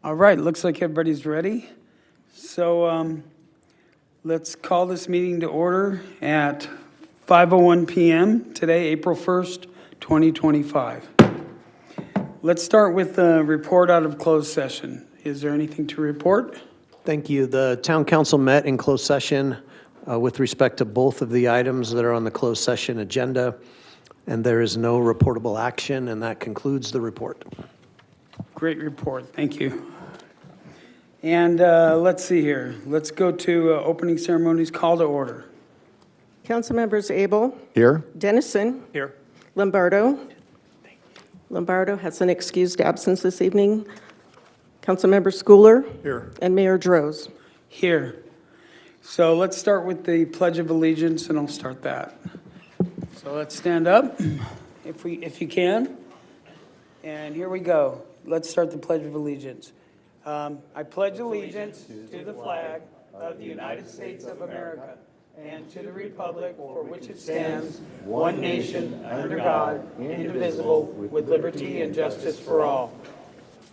All right, looks like everybody's ready. So let's call this meeting to order at 5:01 p.m. today, April 1st, 2025. Let's start with the report out of closed session. Is there anything to report? Thank you. The town council met in closed session with respect to both of the items that are on the closed session agenda, and there is no reportable action, and that concludes the report. Great report, thank you. And let's see here. Let's go to opening ceremonies, call to order. Council members Abel. Here. Dennison. Here. Lombardo. Lombardo has an excused absence this evening. Councilmember Schooler. Here. And Mayor Droz. Here. So let's start with the Pledge of Allegiance, and I'll start that. So let's stand up, if you can. And here we go. Let's start the Pledge of Allegiance. I pledge allegiance to the flag of the United States of America and to the republic for which it stands, one nation, under God, indivisible, with liberty and justice for all.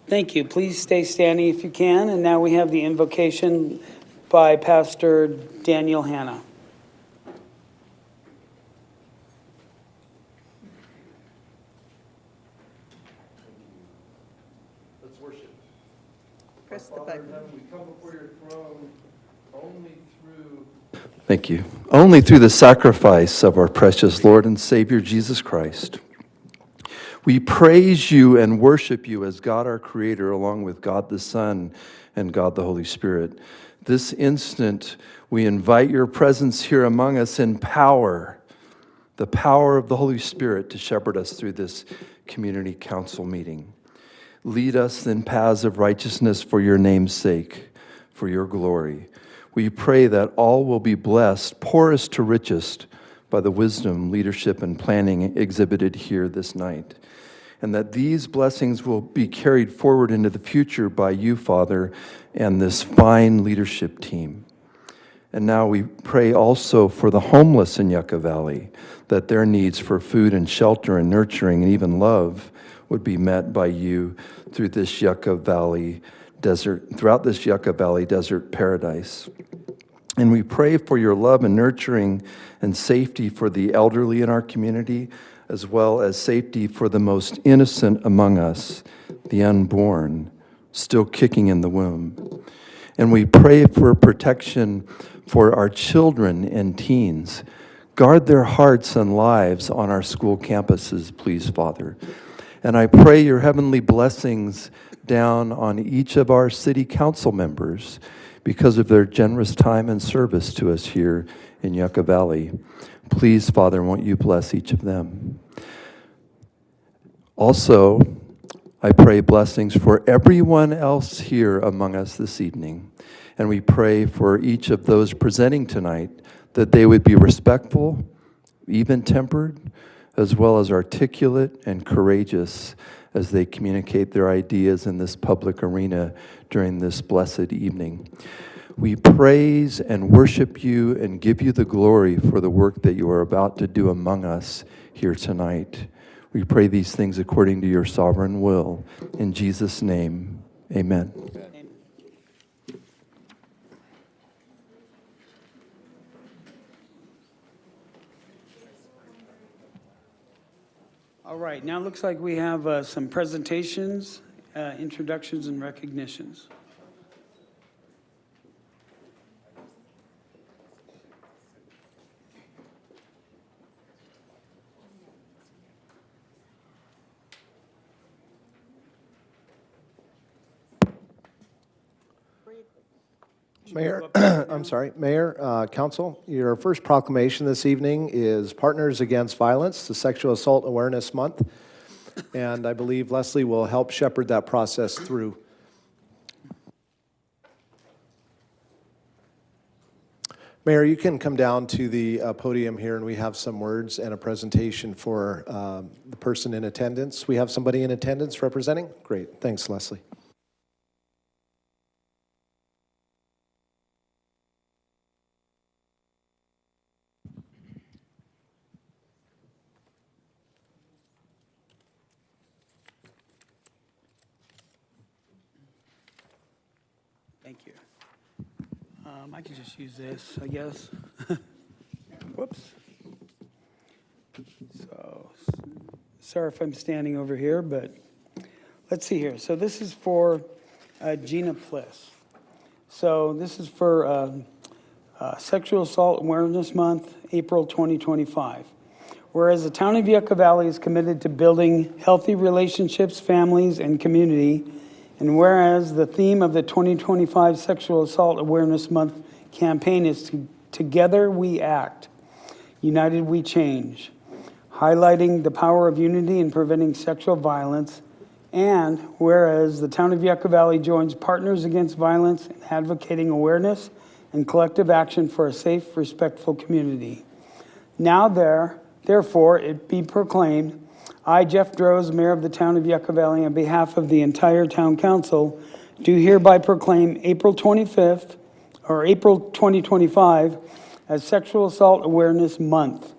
Thank you. Please stay standing if you can. And now we have the invocation by Pastor Daniel Hanna. Let's worship. Press the button. We come before your throne only through... Thank you. Only through the sacrifice of our precious Lord and Savior, Jesus Christ. We praise you and worship you as God our Creator, along with God the Son and God the Holy Spirit. This instant, we invite your presence here among us in power, the power of the Holy Spirit to shepherd us through this community council meeting. Lead us in paths of righteousness for your name's sake, for your glory. We pray that all will be blessed, poorest to richest, by the wisdom, leadership, and planning exhibited here this night. And that these blessings will be carried forward into the future by you, Father, and this fine leadership team. And now we pray also for the homeless in Yucca Valley, that their needs for food and shelter and nurturing and even love would be met by you through this Yucca Valley desert, throughout this Yucca Valley desert paradise. And we pray for your love and nurturing and safety for the elderly in our community, as well as safety for the most innocent among us, the unborn, still kicking in the womb. And we pray for protection for our children and teens. Guard their hearts and lives on our school campuses, please, Father. And I pray your heavenly blessings down on each of our city council members because of their generous time and service to us here in Yucca Valley. Please, Father, won't you bless each of them? Also, I pray blessings for everyone else here among us this evening. And we pray for each of those presenting tonight that they would be respectful, even-tempered, as well as articulate and courageous as they communicate their ideas in this public arena during this blessed evening. We praise and worship you and give you the glory for the work that you are about to do among us here tonight. We pray these things according to your sovereign will. In Jesus' name, amen. All right, now it looks like we have some presentations, introductions, and recognitions. Mayor, Mayor, Council, your first proclamation this evening is Partners Against Violence, the Sexual Assault Awareness Month, and I believe Leslie will help shepherd that process through. Mayor, you can come down to the podium here, and we have some words and a presentation for the person in attendance. We have somebody in attendance representing? Great, thanks, Leslie. Thank you. I can just use this, I guess. Whoops. So, sorry if I'm standing over here, but let's see here. So this is for Gina Pliss. So this is for Sexual Assault Awareness Month, April 2025. Whereas the town of Yucca Valley is committed to building healthy relationships, families, and community, and whereas the theme of the 2025 Sexual Assault Awareness Month campaign is Together We Act, United We Change, highlighting the power of unity in preventing sexual violence, and whereas the town of Yucca Valley joins Partners Against Violence in advocating awareness and collective action for a safe, respectful community. Now therefore, it be proclaimed, I, Jeff Droz, Mayor of the town of Yucca Valley, on behalf of the entire town council, do hereby proclaim April 25th, or April 2025, as Sexual Assault Awareness Month.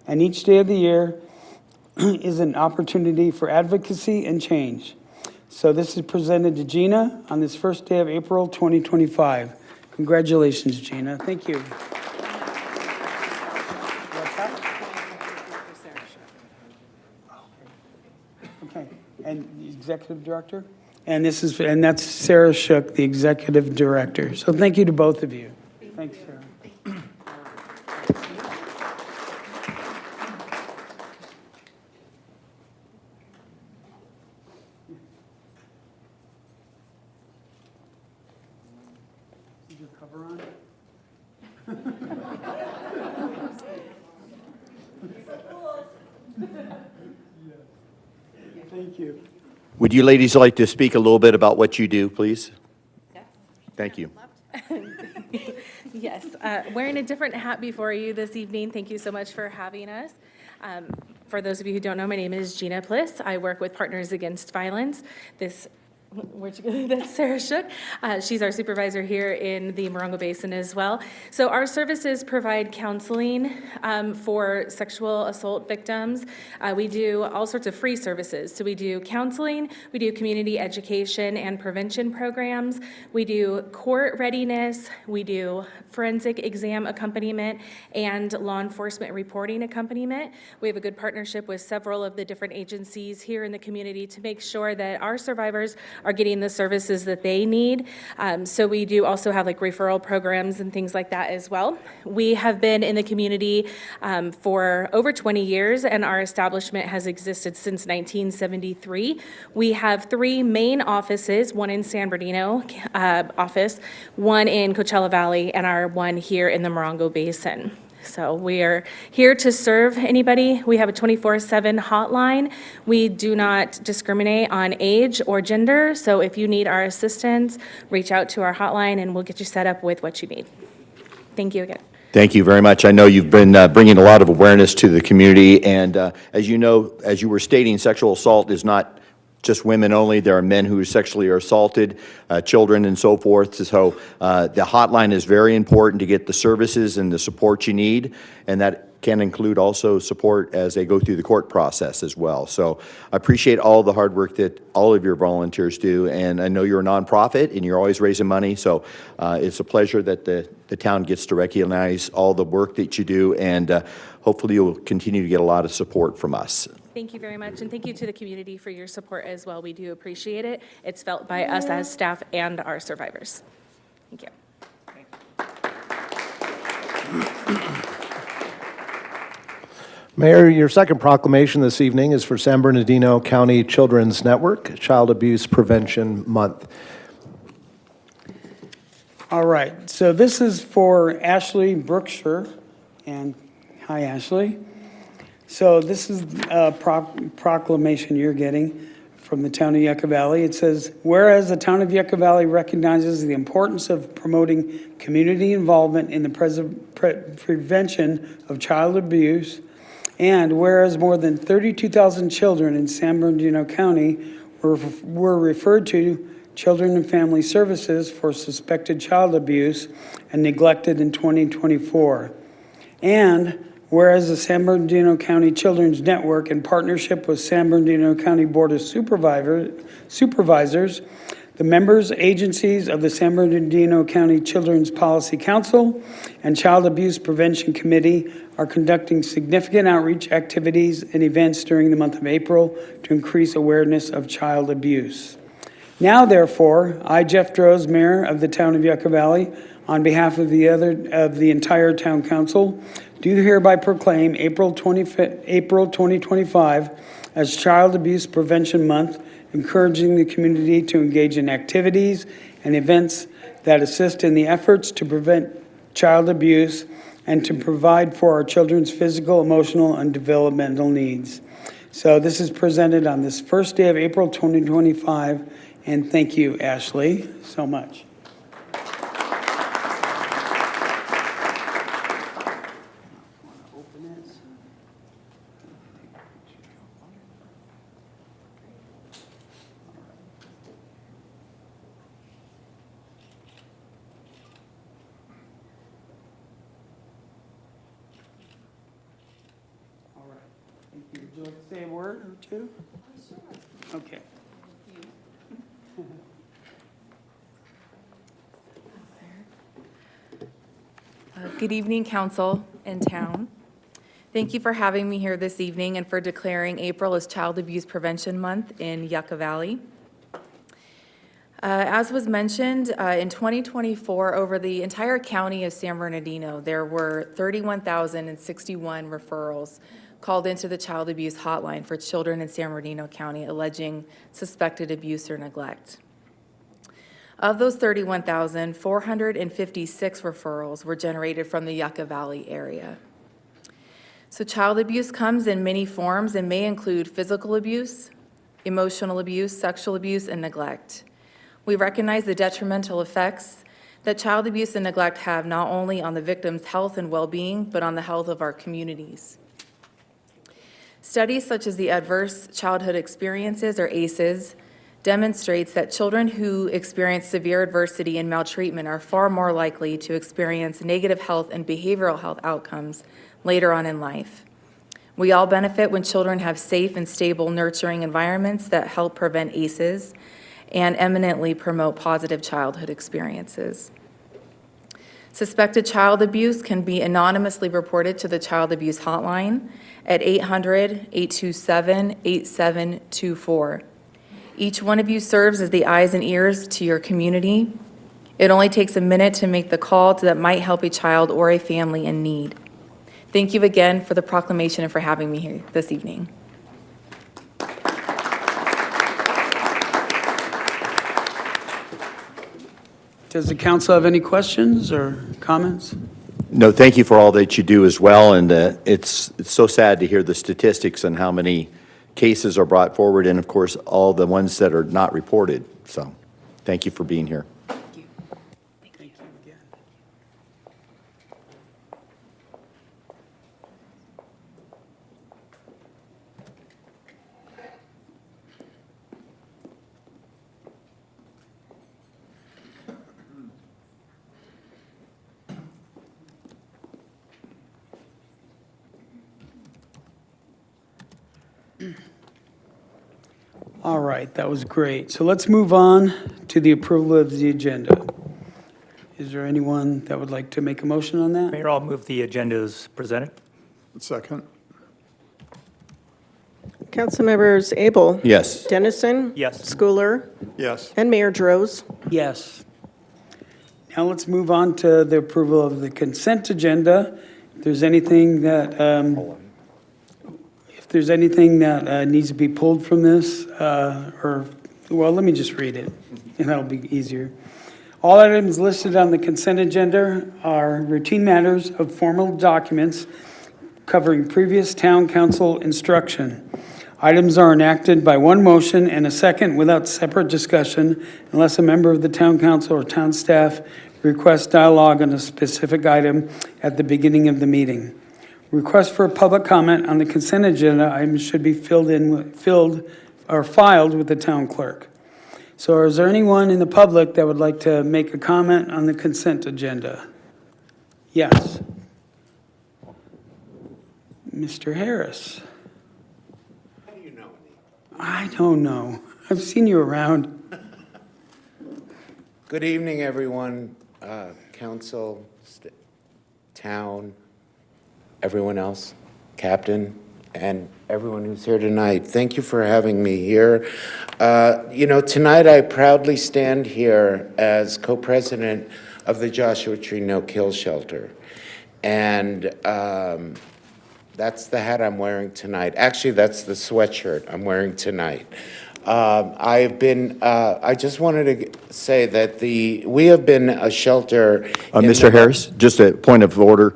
And each day of the year is an opportunity for advocacy and change. So this is presented to Gina on this first day of April 2025. Congratulations, Gina. Thank you. Okay, and the executive director? And that's Sarah Shook, the executive director. So thank you to both of you. Thanks, Sarah. Is your cover on? Thank you. Would you ladies like to speak a little bit about what you do, please? Yes. Thank you. Yes, wearing a different hat before you this evening. Thank you so much for having us. For those of you who don't know, my name is Gina Pliss. I work with Partners Against Violence. Where'd you go? That's Sarah Shook. She's our supervisor here in the Morongo Basin as well. So our services provide counseling for sexual assault victims. We do all sorts of free services. So we do counseling, we do community education and prevention programs, we do court readiness, we do forensic exam accompaniment, and law enforcement reporting accompaniment. We have a good partnership with several of the different agencies here in the community to make sure that our survivors are getting the services that they need. So we do also have like referral programs and things like that as well. We have been in the community for over 20 years, and our establishment has existed since 1973. We have 3 main offices, one in San Bernardino office, one in Coachella Valley, and our one here in the Morongo Basin. So we are here to serve anybody. We have a 24/7 hotline. We do not discriminate on age or gender. So if you need our assistance, reach out to our hotline and we'll get you set up with what you need. Thank you again. Thank you very much. I know you've been bringing a lot of awareness to the community, and as you know, as you were stating, sexual assault is not just women only. There are men who sexually are assaulted, children and so forth. So the hotline is very important to get the services and the support you need, and that can include also support as they go through the court process as well. So I appreciate all the hard work that all of your volunteers do, and I know you're a nonprofit and you're always raising money, so it's a pleasure that the town gets to recognize all the work that you do, and hopefully you'll continue to get a lot of support from us. Thank you very much, and thank you to the community for your support as well. We do appreciate it. It's felt by us as staff and our survivors. Thank you. Mayor, your second proclamation this evening is for San Bernardino County Children's Network, Child Abuse Prevention Month. All right, so this is for Ashley Brookshire, and hi, Ashley. So this is a proclamation you're getting from the town of Yucca Valley. It says, whereas the town of Yucca Valley recognizes the importance of promoting community involvement in the prevention of child abuse, and whereas more than 32,000 children in San Bernardino County were referred to Children and Family Services for suspected child abuse and neglected in 2024. And whereas the San Bernardino County Children's Network, in partnership with San Bernardino County Board of Supervisors, The members, agencies of the San Bernardino County Children's Policy Council and Child Abuse Prevention Committee are conducting significant outreach activities and events during the month of April to increase awareness of child abuse. Now, therefore, I, Jeff Droz, Mayor of the Town of Yucca Valley, on behalf of the entire Town Council, do hereby proclaim April 2025 as Child Abuse Prevention Month, encouraging the community to engage in activities and events that assist in the efforts to prevent child abuse and to provide for our children's physical, emotional, and developmental needs. So this is presented on this first day of April 2025, and thank you, Ashley, so much. Thank you. Would you like to say a word or two? Sure. Okay. Good evening, council and town. Thank you for having me here this evening and for declaring April as Child Abuse Prevention Month in Yucca Valley. As was mentioned, in 2024, over the entire county of San Bernardino, there were 31,061 referrals called into the child abuse hotline for children in San Bernardino County alleging suspected abuse or neglect. Of those 31,000, 456 referrals were generated from the Yucca Valley area. So child abuse comes in many forms and may include physical abuse, emotional abuse, sexual abuse, and neglect. We recognize the detrimental effects that child abuse and neglect have not only on the victim's health and well-being, but on the health of our communities. Studies such as the Adverse Childhood Experiences, or ACEs, demonstrates that children who experience severe adversity and maltreatment are far more likely to experience negative health and behavioral health outcomes later on in life. We all benefit when children have safe and stable, nurturing environments that help prevent ACEs and eminently promote positive childhood experiences. Suspected child abuse can be anonymously reported to the Child Abuse Hotline at 800-827-8724. Each one of you serves as the eyes and ears to your community. It only takes a minute to make the call that might help a child or a family in need. Thank you again for the proclamation and for having me here this evening. Does the council have any questions or comments? No, thank you for all that you do as well, and it's so sad to hear the statistics and how many cases are brought forward, and of course, all the ones that are not reported. So, thank you for being here. Thank you again. All right, that was great. So let's move on to the approval of the agenda. Is there anyone that would like to make a motion on that? Mayor, I'll move the agenda as presented. Second. Councilmembers Abel. Yes. Dennison. Yes. Schooler. Yes. And Mayor Droz. Yes. Now let's move on to the approval of the consent agenda. If there's anything that, needs to be pulled from this, let me just read it, and that'll be easier. All items listed on the consent agenda are routine matters of formal documents covering previous town council instruction. Items are enacted by one motion and a second without separate discussion unless a member of the town council or town staff requests dialogue on a specific item at the beginning of the meeting. Requests for public comment on the consent agenda items should be filed with the town clerk. So is there anyone in the public that would like to make a comment on the consent agenda? Yes. Mr. Harris. How do you know me? I don't know. I've seen you around. Good evening, everyone, council, town, everyone else, captain, and everyone who's here tonight. Thank you for having me here. Tonight I proudly stand here as co-president of the Joshua Tree No-Kill Shelter. And that's the hat I'm wearing tonight. Actually, that's the sweatshirt I'm wearing tonight. I just wanted to say that we have been a shelter. Mr. Harris, just a point of order.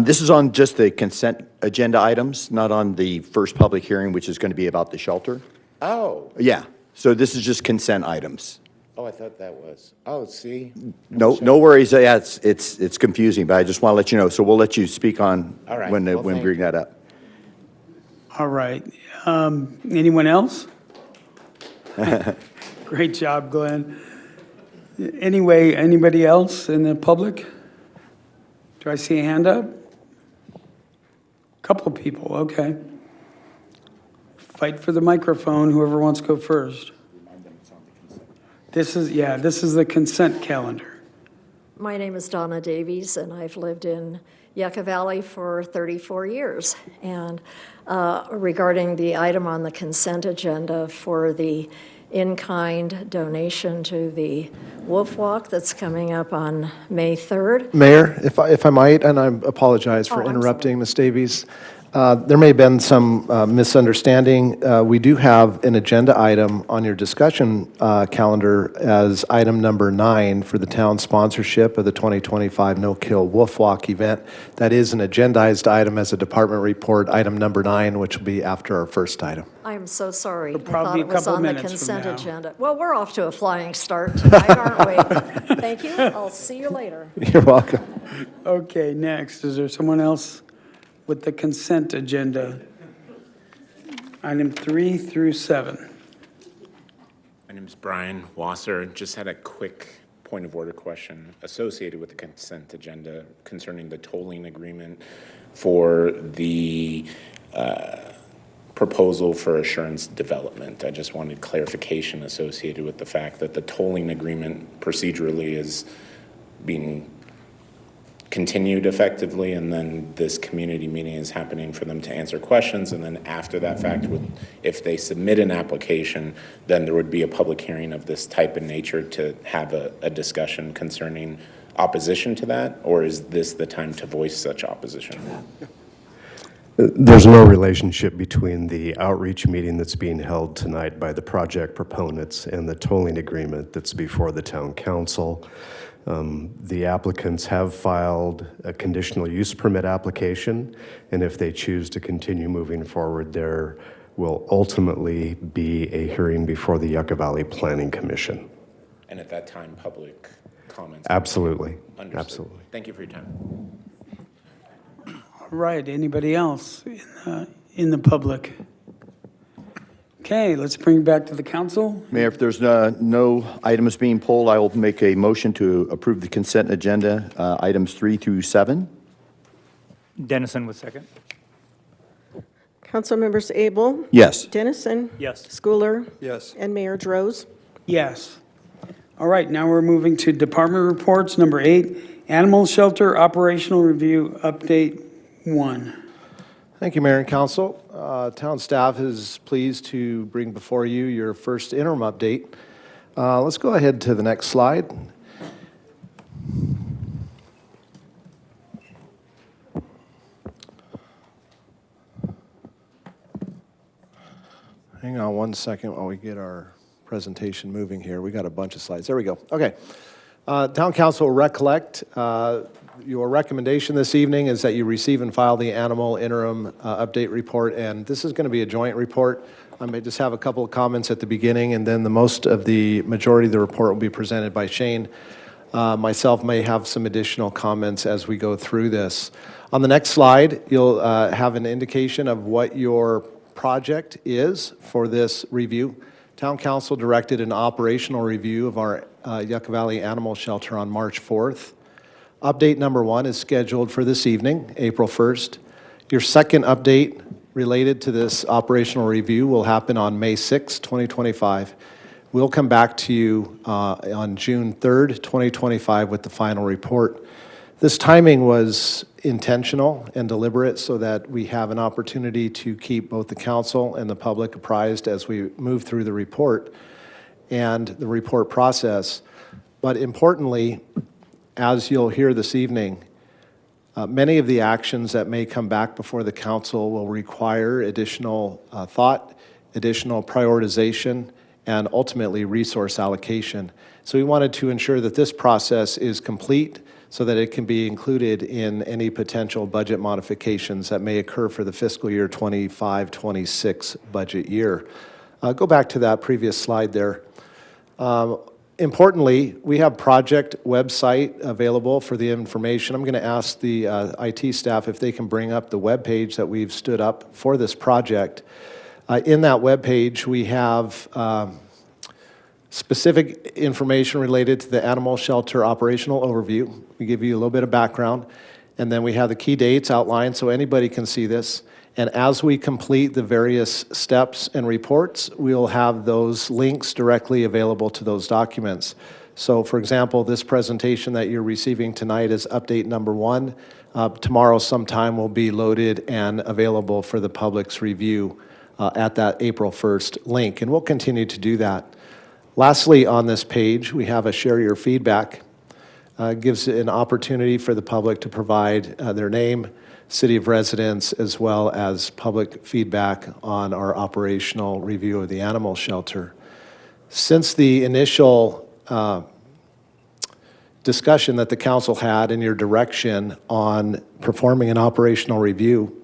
This is on just the consent agenda items, not on the first public hearing, which is going to be about the shelter. Oh, Yeah, so this is just consent items. I thought that was. Oh, see? No worries. Yeah, it's confusing, but I just want to let you know. So we'll let you speak on All right. when Well, we thank bring you. that up. All right. Anyone else? Great job, Glenn. Anyway, anybody else in the public? Do I see a hand up? Couple of people, okay. Fight for the microphone, whoever wants to go first. This is the consent calendar. My name is Donna Davies, and I've lived in Yucca Valley for 34 years. And regarding the item on the consent agenda for the in-kind donation to the Wolf Walk that's coming up on May 3rd. Mayor, if I might, and I apologize for I'm interrupting, Ms. Davies. There may have been some misunderstanding. We do have an agenda item on your discussion calendar as item number 9 for the town sponsorship of the 2025 No-Kill Wolf Walk event. That is an agendized item as a department report, item number 9, which will be after our first item. I am so sorry. I probably thought a it was couple on the minutes from consent now. agenda. Well, we're off to a flying start tonight, aren't we? Thank you. I'll see you later. You're welcome. Okay, next, is there someone else with the consent agenda? Item 3 through 7. My name is Brian Wasser. Just had a quick point of order question associated with the consent agenda concerning the tolling agreement for the proposal for assurance development. I just wanted clarification associated with the fact that the tolling agreement procedurally is being continued effectively, and then this community meeting is happening for them to answer questions, and then after that fact, if they submit an application, then there would be a public hearing of this type in nature to have a discussion concerning opposition to that, or is this the time to voice such opposition? There's no relationship between the outreach meeting that's being held tonight by the project proponents and the tolling agreement that's before the town council. The applicants have filed a conditional use permit application, and if they choose to continue moving forward, there will ultimately be a hearing before the Yucca Valley Planning Commission. And at that time, public comments? Absolutely. Understood. Absolutely. Thank you for your time. All right, anybody else in the public? Okay, let's bring it back to the council. Mayor, if there's no items being pulled, I will make a motion to approve the consent agenda, items 3 through 7. Dennison with second. Council members Abel, Yes. Dennison, Yes. Schooler, Yes. and Mayor Droz. Yes. All right, now we're moving to department reports. Number 8, Animal Shelter Operational Review Update 1. Thank you, Mayor and Council. Town staff is pleased to bring before you your first interim update. Let's go ahead to the next slide. Hang on one second while we get our presentation moving here. We got a bunch of slides. There we go. Okay. Town Council will recollect your recommendation this evening is that you receive and file the animal interim update report, and this is going to be a joint report. I may just have a couple of comments at the beginning, and then the majority of the report will be presented by Shane. Myself may have some additional comments as we go through this. On the next slide, you'll have an indication of what your project is for this review. Town Council directed an operational review of our Yucca Valley Animal Shelter on March 4th. Update number 1 is scheduled for this evening, April 1st. Your second update related to this operational review will happen on May 6, 2025, We'll come back to you on June 3rd, 2025 with the final report. This timing was intentional and deliberate so that we have an opportunity to keep both the council and the public apprised as we move through the report and the report process. But importantly, as you'll hear this evening, many of the actions that may come back before the council will require additional thought, additional prioritization, and ultimately resource allocation. So we wanted to ensure that this process is complete so that it can be included in any potential budget modifications that may occur for the fiscal year 25-26 budget year. Go back to that previous slide there. Importantly, we have project website available for the information. I'm going to ask the IT staff if they can bring up the web page that we've stood up for this project. In that web page, we have specific information related to the animal shelter operational overview. We give you a little bit of background, and then we have the key dates outlined so anybody can see this. And as we complete the various steps and reports, we'll have those links directly available to those documents. So for example, this presentation that you're receiving tonight is update number 1. Tomorrow sometime will be loaded and available for the public's review at that April 1st link, and we'll continue to do that. Lastly, on this page, we have a share your feedback. Gives an opportunity for the public to provide their name, city of residence, as well as public feedback on our operational review of the animal shelter. Since the initial discussion that the council had in your direction on performing an operational review,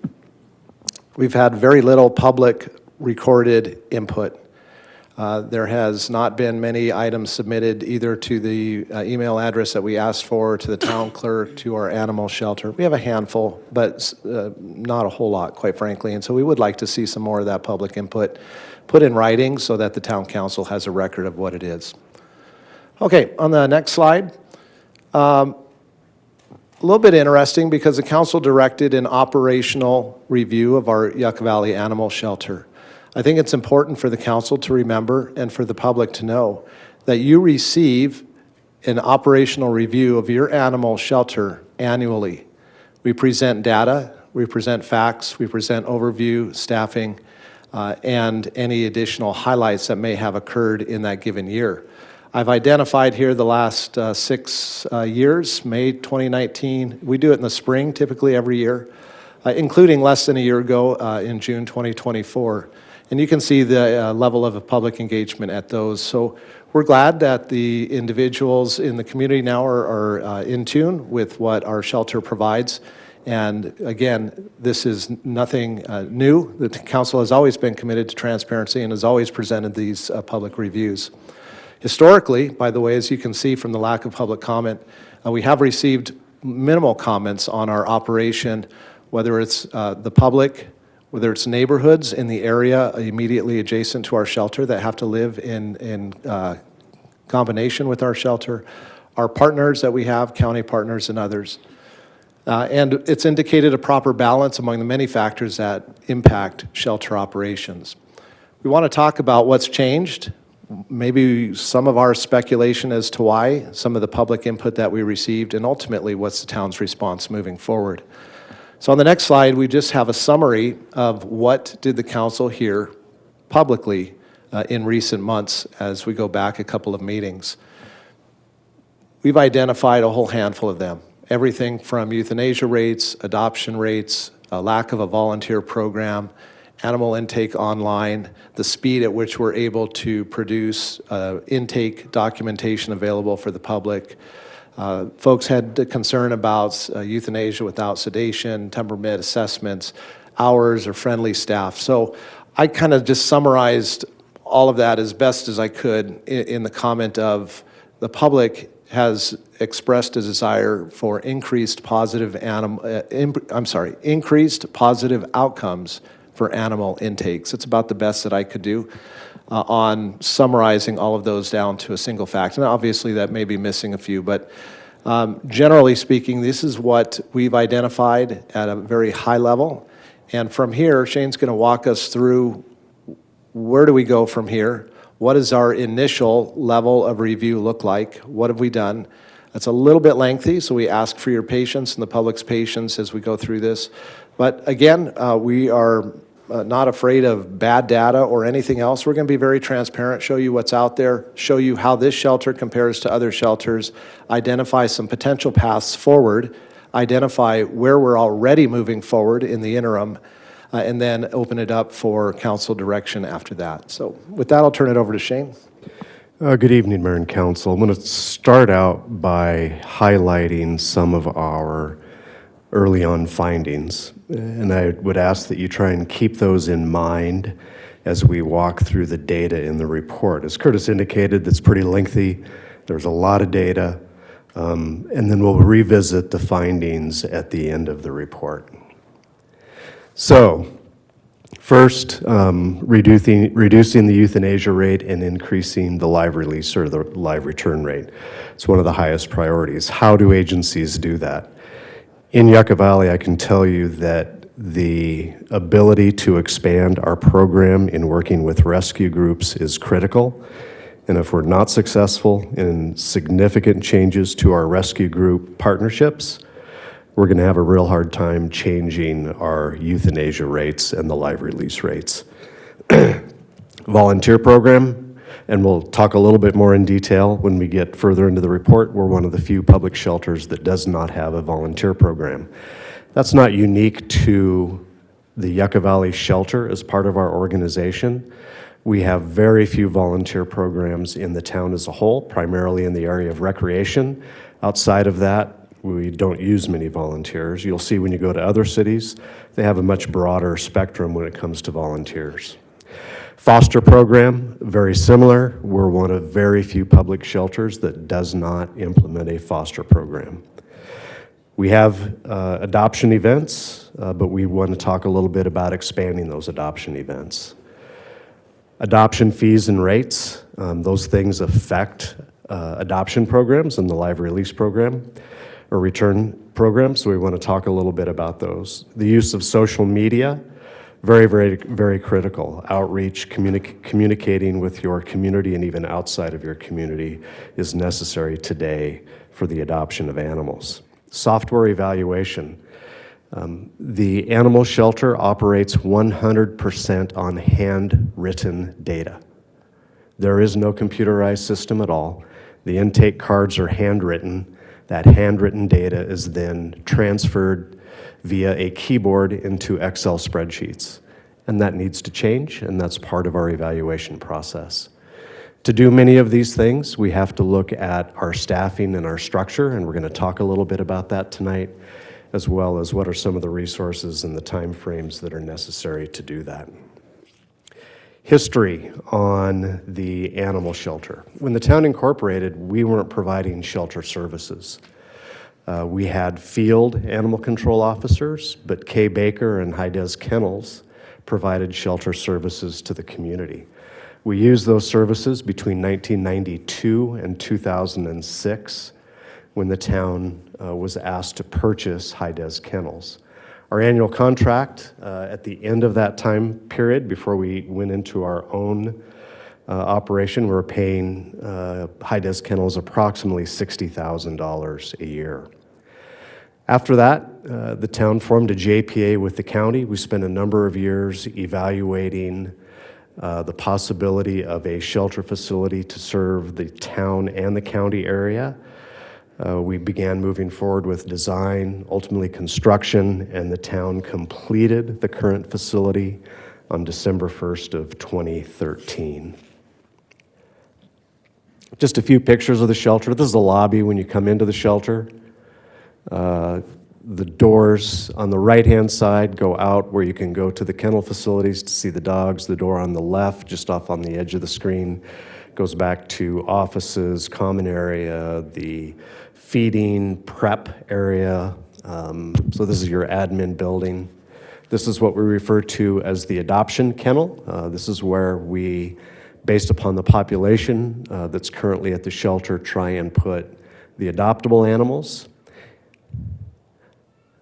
we've had very little public recorded input. There has not been many items submitted either to the email address that we asked for, to the town clerk, to our animal shelter. We have a handful, but not a whole lot, quite frankly. And so we would like to see some more of that public input put in writing so that the town council has a record of what it is. Okay, on the next slide. A little bit interesting because the council directed an operational review of our Yucca Valley Animal Shelter. I think it's important for the council to remember and for the public to know that you receive an operational review of your animal shelter annually. We present data, we present facts, we present overview, staffing, and any additional highlights that may have occurred in that given year. I've identified here the last 6 years, May 2019. We do it in the spring, typically every year, including less than a year ago in June 2024. And you can see the level of public engagement at those. So we're glad that the individuals in the community now are in tune with what our shelter provides. And again, this is nothing new. The council has always been committed to transparency and has always presented these public reviews. Historically, by the way, as you can see from the lack of public comment, we have received minimal comments on our operation, whether it's the public, whether it's neighborhoods in the area immediately adjacent to our shelter that have to live in combination with our shelter, our partners that we have, county partners and others. And it's indicated a proper balance among the many factors that impact shelter operations. We want to talk about what's changed, maybe some of our speculation as to why, some of the public input that we received, and ultimately what's the town's response moving forward. So on the next slide, we just have a summary of what did the council hear publicly in recent months as we go back a couple of meetings. We've identified a whole handful of them. Everything from euthanasia rates, adoption rates, a lack of a volunteer program, animal intake online, the speed at which we're able to produce intake documentation available for the public. Folks had the concern about euthanasia without sedation, temperament assessments, hours or friendly staff. So I kind of just summarized all of that as best as I could in the comment of the public has expressed a desire for increased positive outcomes for animal intakes. It's about the best that I could do on summarizing all of those down to a single fact. And obviously that may be missing a few, but generally speaking, this is what we've identified at a very high level. And from here, Shane's going to walk us through where do we go from here, what does our initial level of review look like? What have we done? It's a little bit lengthy, so we ask for your patience and the public's patience as we go through this. But again, we are not afraid of bad data or anything else. We're going to be very transparent, show you what's out there, show you how this shelter compares to other shelters, identify some potential paths forward, identify where we're already moving forward in the interim, and then open it up for council direction after that. So with that, I'll turn it over to Shane. Good evening, Mayor and Council. I'm going to start out by highlighting some of our early on findings, and I would ask that you try and keep those in mind as we walk through the data in the report. As Curtis indicated, that's pretty lengthy. There's a lot of data, and then we'll revisit the findings at the end of the report. So, first, reducing the euthanasia rate and increasing the live release or the live return rate. It's one of the highest priorities. How do agencies do that? In Yucca Valley, I can tell you that the ability to expand our program in working with rescue groups is critical. And if we're not successful in significant changes to our rescue group partnerships, we're going to have a real hard time changing our euthanasia rates and the live release rates. Volunteer program, and we'll talk a little bit more in detail when we get further into the report. We're one of the few public shelters that does not have a volunteer program. That's not unique to the Yucca Valley Shelter as part of our organization. We have very few volunteer programs in the town as a whole, primarily in the area of recreation. Outside of that, we don't use many volunteers. You'll see when you go to other cities, they have a much broader spectrum when it comes to volunteers. Foster program, very similar. We're one of very few public shelters that does not implement a foster program. We have adoption events, but we want to talk a little bit about expanding those adoption events. Adoption fees and rates, those things affect adoption programs and the live release program or return program, so we want to talk a little bit about those. The use of social media, very, very, very critical. Outreach, communicating with your community and even outside of your community is necessary today for the adoption of animals. Software evaluation. The animal shelter operates 100% on handwritten data. There is no computerized system at all. The intake cards are handwritten. That handwritten data is then transferred via a keyboard into Excel spreadsheets. And that needs to change, and that's part of our evaluation process. To do many of these things, we have to look at our staffing and our structure, and we're going to talk a little bit about that tonight, as well as what are some of the resources and the timeframes that are necessary to do that. History on the animal shelter. When the town incorporated, we weren't providing shelter services. We had field animal control officers, but Kay Baker and High-Des Kennels provided shelter services to the community. We used those services between 1992 and 2006 when the town was asked to purchase High-Des Kennels. Our annual contract at the end of that time period, before we went into our own operation, we were paying High-Des Kennels approximately $60,000 a year. After that, the town formed a JPA with the county. We spent a number of years evaluating the possibility of a shelter facility to serve the town and the county area. We began moving forward with design, ultimately construction, and the town completed the current facility on December 1st of 2013. Just a few pictures of the shelter. This is the lobby when you come into the shelter. The doors on the right-hand side go out where you can go to the kennel facilities to see the dogs. The door on the left, just off on the edge of the screen, goes back to offices, common area, the feeding prep area. So this is your admin building. This is what we refer to as the adoption kennel. This is where we, based upon the population that's currently at the shelter, try and put the adoptable animals.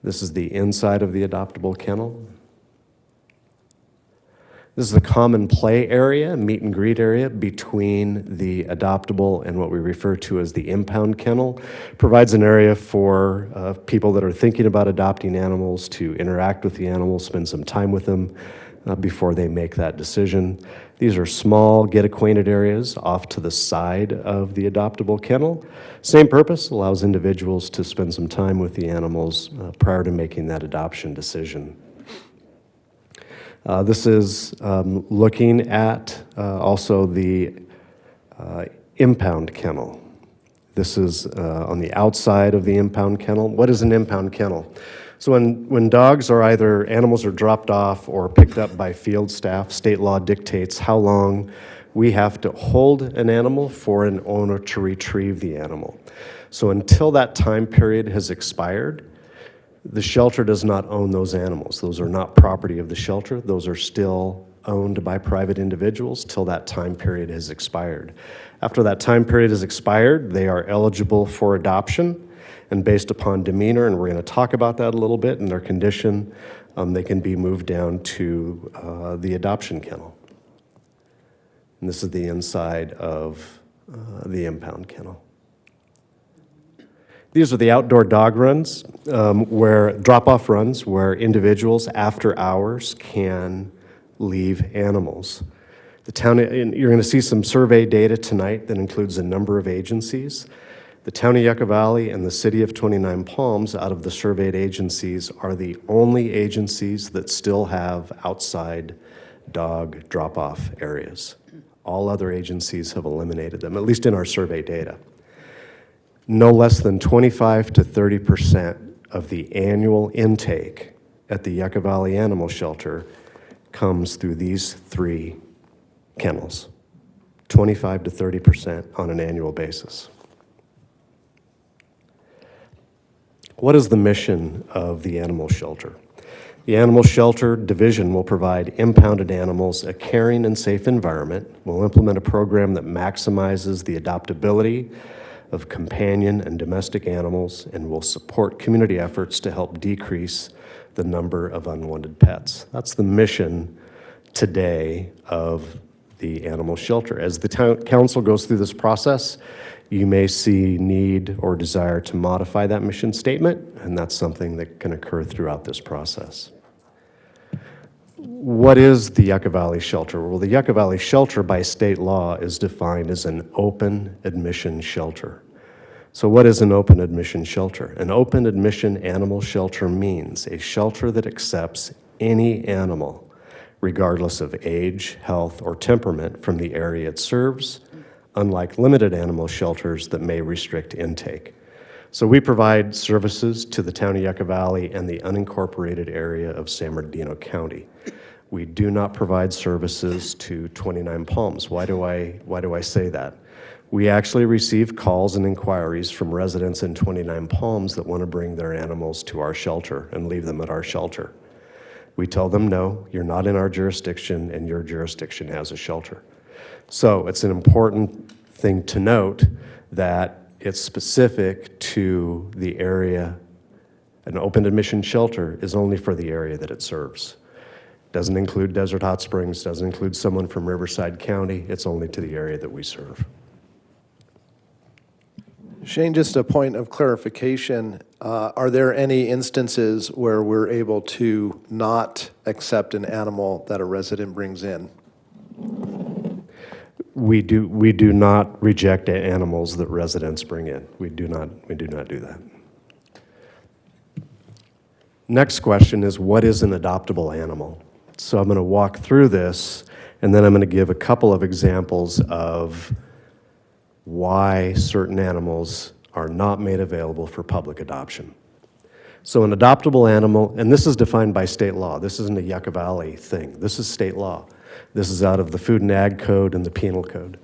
This is the inside of the adoptable kennel. This is the common play area, meet and greet area between the adoptable and what we refer to as the impound kennel. Provides an area for people that are thinking about adopting animals to interact with the animals, spend some time with them before they make that decision. These are small, get-acquainted areas off to the side of the adoptable kennel. Same purpose, allows individuals to spend some time with the animals prior to making that adoption decision. This is looking at also the impound kennel. This is on the outside of the impound kennel. What is an impound kennel? So when dogs are either, animals are dropped off or picked up by field staff, state law dictates how long we have to hold an animal for an owner to retrieve the animal. So until that time period has expired, the shelter does not own those animals. Those are not property of the shelter. Those are still owned by private individuals till that time period has expired. After that time period has expired, they are eligible for adoption, and based upon demeanor, and we're going to talk about that a little bit, and their condition, they can be moved down to the adoption kennel. And this is the inside of the impound kennel. These are the outdoor dog runs, where drop-off runs, where individuals after hours can leave animals. The town, you're going to see some survey data tonight that includes a number of agencies. The town of Yucca Valley and the city of 29 Palms, out of the surveyed agencies, are the only agencies that still have outside dog drop-off areas. All other agencies have eliminated them, at least in our survey data. No less than 25 to 30% of the annual intake at the Yucca Valley Animal Shelter comes through these 3 kennels. 25 to 30% on an annual basis. What is the mission of the animal shelter? The Animal Shelter Division will provide impounded animals a caring and safe environment. We'll implement a program that maximizes the adoptability of companion and domestic animals, and will support community efforts to help decrease the number of unwanted pets. That's the mission today of the animal shelter. As the town council goes through this process, you may see need or desire to modify that mission statement, and that's something that can occur throughout this process. What is the Yucca Valley Shelter? Well, the Yucca Valley Shelter by state law is defined as an open admission shelter. So what is an open admission shelter? An open admission animal shelter means a shelter that accepts any animal, regardless of age, health, or temperament, from the area it serves, unlike limited animal shelters that may restrict intake. So we provide services to the town of Yucca Valley and the unincorporated area of San Bernardino County. We do not provide services to 29 Palms. Why do I say that? We actually receive calls and inquiries from residents in 29 Palms that want to bring their animals to our shelter and leave them at our shelter. We tell them, no, you're not in our jurisdiction, and your jurisdiction has a shelter. So it's an important thing to note that it's specific to the area. An open admission shelter is only for the area that it serves. Doesn't include Desert Hot Springs, doesn't include someone from Riverside County. It's only to the area that we serve. Shane, just a point of clarification. Are there any instances where we're able to not accept an animal that a resident brings in? We do not reject animals that residents bring in. We do not do that. Next question is, what is an adoptable animal? So I'm going to walk through this, and then I'm going to give a couple of examples of why certain animals are not made available for public adoption. So an adoptable animal, and this is defined by state law. This isn't a Yucca Valley thing. This is state law. This is out of the Food and Ag Code and the Penal Code.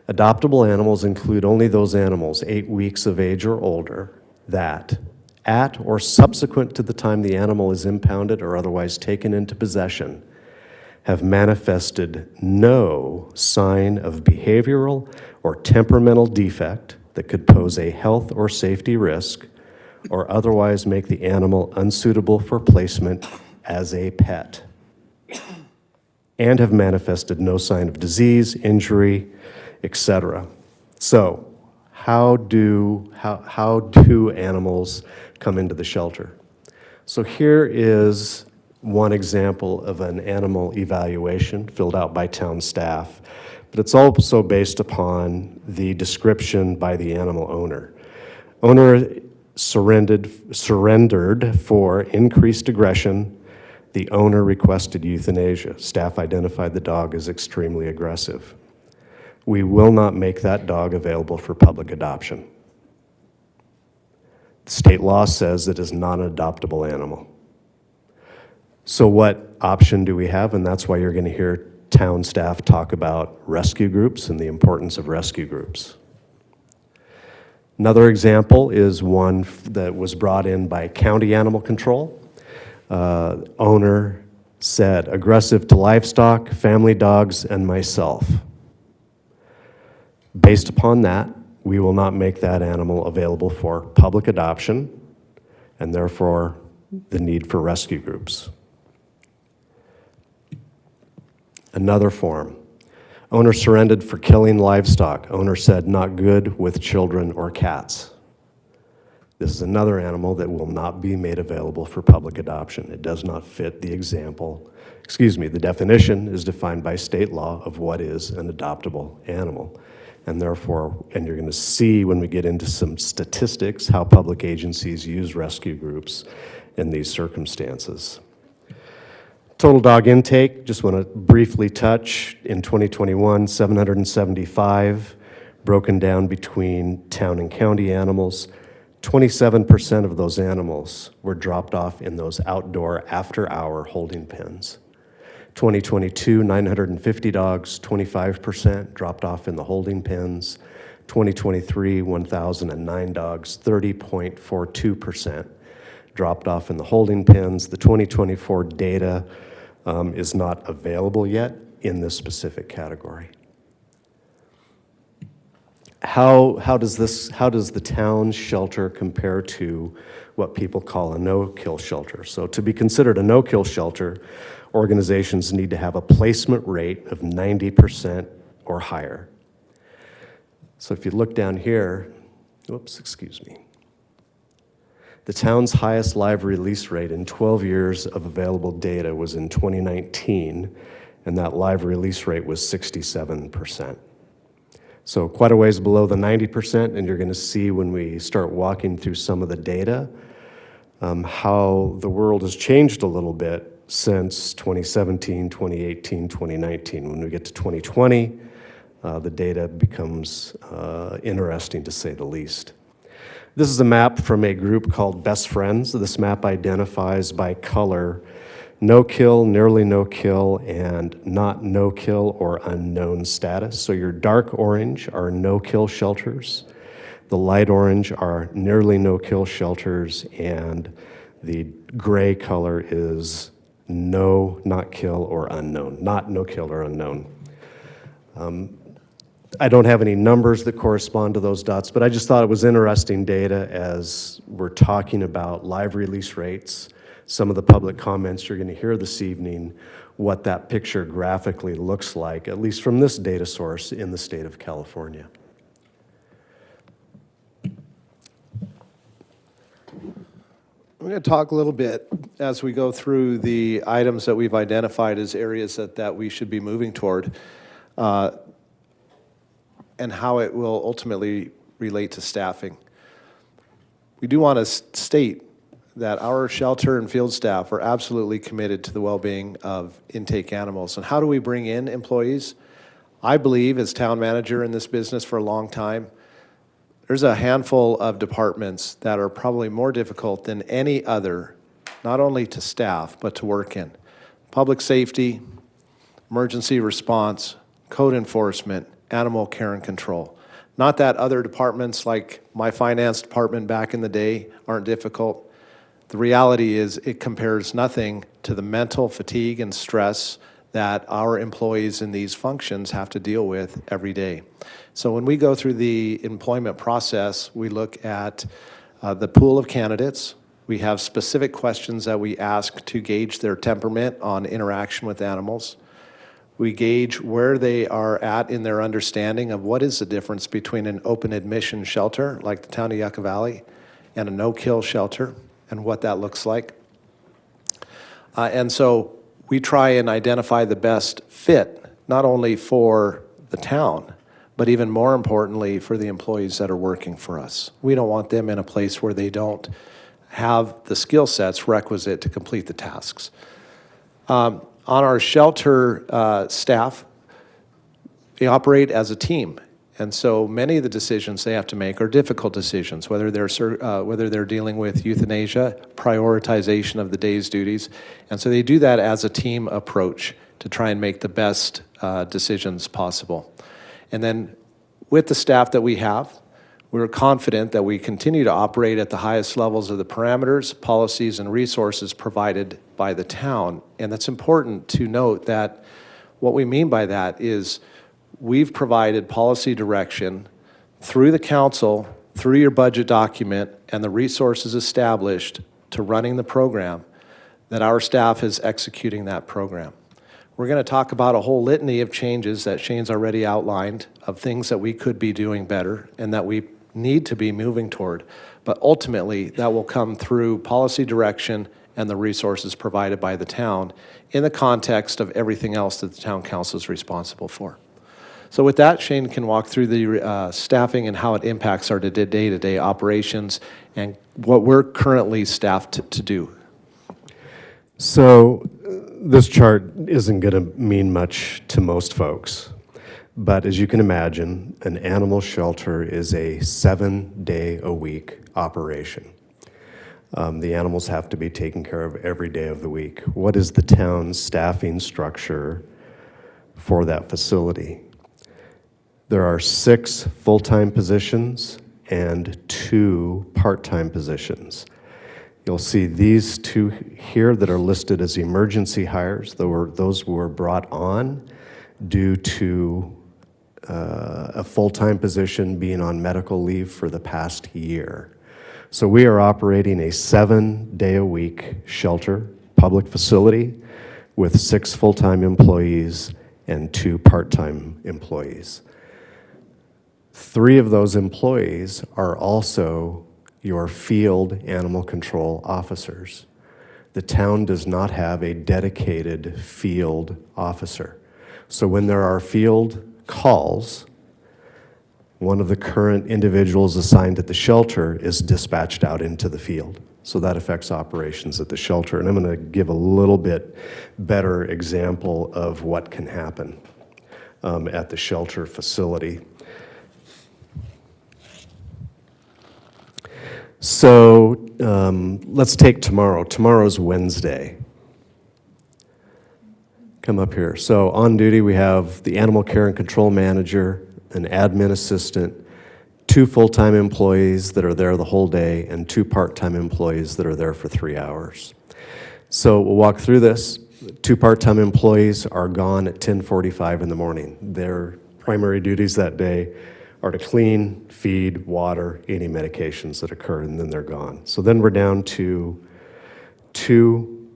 Adoptable animals include only those animals 8 weeks of age or older that, at or subsequent to the time the animal is impounded or otherwise taken into possession, have manifested no sign of behavioral or temperamental defect that could pose a health or safety risk or otherwise make the animal unsuitable for placement as a pet. and have manifested no sign of disease, injury, etc. So, how do animals come into the shelter? So here is one example of an animal evaluation filled out by town staff, but it's also based upon the description by the animal owner. Owner surrendered for increased aggression. The owner requested euthanasia. Staff identified the dog as extremely aggressive. We will not make that dog available for public adoption. State law says it is not an adoptable animal. So what option do we have? And that's why you're going to hear town staff talk about rescue groups and the importance of rescue groups. Another example is one that was brought in by county animal control. Owner said, aggressive to livestock, family dogs, and myself. Based upon that, we will not make that animal available for public adoption, and therefore the need for rescue groups. Another form. Owner surrendered for killing livestock. Owner said not good with children or cats. This is another animal that will not be made available for public adoption. It does not fit the the definition is defined by state law of what is an adoptable animal. And therefore, and you're going to see when we get into some statistics how public agencies use rescue groups in these circumstances. Total dog intake, just want to briefly touch. In 2021, 775, broken down between town and county animals. 27% of those animals were dropped off in those outdoor after-hour holding pens. 2022, 950 dogs, 25% dropped off in the holding pens. 2023, 1,009 dogs, 30.42% dropped off in the holding pens. The 2024 data is not available yet in this specific category. How does the town's shelter compare to what people call a no-kill shelter? So to be considered a no-kill shelter, organizations need to have a placement rate of 90% or higher. So if you look down here, the town's highest live release rate in 12 years of available data was in 2019, and that live release rate was 67%. So quite a ways below the 90%, and you're going to see when we start walking through some of the data how the world has changed a little bit since 2017, 2018, 2019. When we get to 2020, the data becomes interesting to say the least. This is a map from a group called Best Friends. This map identifies by color no-kill, nearly no-kill, and not no-kill or unknown status. So your dark orange are no-kill shelters. The light orange are nearly no-kill shelters, and the gray color is no, not kill, or unknown. Not no-kill or unknown. I don't have any numbers that correspond to those dots, but I just thought it was interesting data as we're talking about live release rates, some of the public comments you're going to hear this evening, what that picture graphically looks like, at least from this data source in the state of California. I'm going to talk a little bit as we go through the items that we've identified as areas that we should be moving toward, and how it will ultimately relate to staffing. We do want to state that our shelter and field staff are absolutely committed to the well-being of intake animals. And how do we bring in employees? I believe, as town manager in this business for a long time, there's a handful of departments that are probably more difficult than any other, not only to staff, but to work in. Public safety, emergency response, code enforcement, animal care and control. Not that other departments like my finance department back in the day aren't difficult. The reality is it compares nothing to the mental fatigue and stress that our employees in these functions have to deal with every day. So when we go through the employment process, we look at the pool of candidates. We have specific questions that we ask to gauge their temperament on interaction with animals. We gauge where they are at in their understanding of what is the difference between an open admission shelter, like the town of Yucca Valley, and a no-kill shelter, and what that looks like. And so we try and identify the best fit, not only for the town, but even more importantly, for the employees that are working for us. We don't want them in a place where they don't have the skill sets requisite to complete the tasks. On our shelter staff, they operate as a team. And so many of the decisions they have to make are difficult decisions, whether they're dealing with euthanasia, prioritization of the day's duties. And so they do that as a team approach to try and make the best decisions possible. And then with the staff that we have, we're confident that we continue to operate at the highest levels of the parameters, policies, and resources provided by the town. And that's important to note that what we mean by that is we've provided policy direction through the council, through your budget document, and the resources established to running the program, that our staff is executing that program. We're going to talk about a whole litany of changes that Shane's already outlined, of things that we could be doing better and that we need to be moving toward. But ultimately, that will come through policy direction and the resources provided by the town in the context of everything else that the town council is responsible for. So with that, Shane can walk through the staffing and how it impacts our day-to-day operations and what we're currently staffed to do. So this chart isn't going to mean much to most folks, but as you can imagine, an animal shelter is a 7-day-a-week operation. The animals have to be taken care of every day of the week. What is the town's staffing structure for that facility? There are 6 full-time positions and 2 part-time positions. You'll see these 2 here that are listed as emergency hires. Those were brought on due to a full-time position being on medical leave for the past year. So we are operating a 7-day-a-week shelter, public facility with 6 full-time employees and 2 part-time employees. 3 of those employees are also your field animal control officers. The town does not have a dedicated field officer. So when there are field calls, one of the current individuals assigned at the shelter is dispatched out into the field. So that affects operations at the shelter. And I'm going to give a little bit better example of what can happen at the shelter facility. So let's take tomorrow. Tomorrow's Wednesday. Come up here. So on duty we have the animal care and control manager, an admin assistant, 2 full-time employees that are there the whole day, and 2 part-time employees that are there for 3 hours. So we'll walk through this. 2 part-time employees are gone at 10:45 in the morning. Their primary duties that day are to clean, feed, water, any medications that occur, and then they're gone. So then we're down to 2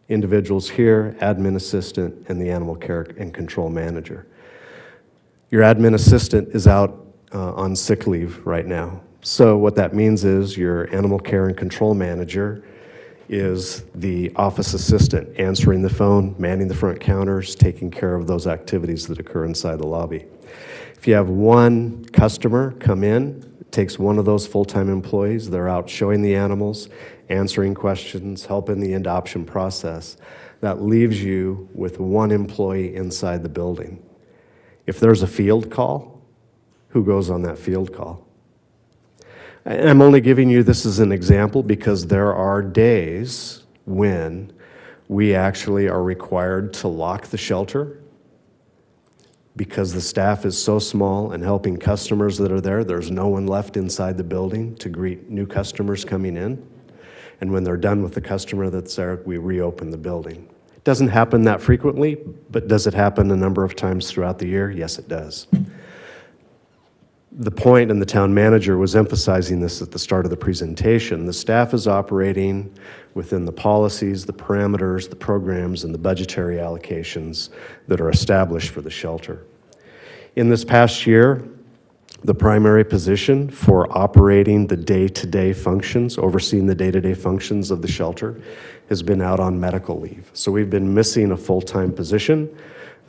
individuals here, admin assistant and the animal care and control manager. Your admin assistant is out on sick leave right now. So what that means is your animal care and control manager is the office assistant, answering the phone, manning the front counters, taking care of those activities that occur inside the lobby. If you have 1 customer come in, it takes 1 of those full-time employees. They're out showing the animals, answering questions, helping the adoption process. That leaves you with 1 employee inside the building. If there's a field call, who goes on that field call? And I'm only giving you this as an example because there are days when we actually are required to lock the shelter because the staff is so small and helping customers that are there. There's no one left inside the building to greet new customers coming in. And when they're done with the customer that's there, we reopen the building. It doesn't happen that frequently, but does it happen a number of times throughout the year? Yes, it does. The point, and the town manager was emphasizing this at the start of the presentation, the staff is operating within the policies, the parameters, the programs, and the budgetary allocations that are established for the shelter. In this past year, the primary position for operating the day-to-day functions, overseeing the day-to-day functions of the shelter, has been out on medical leave. So we've been missing a full-time position.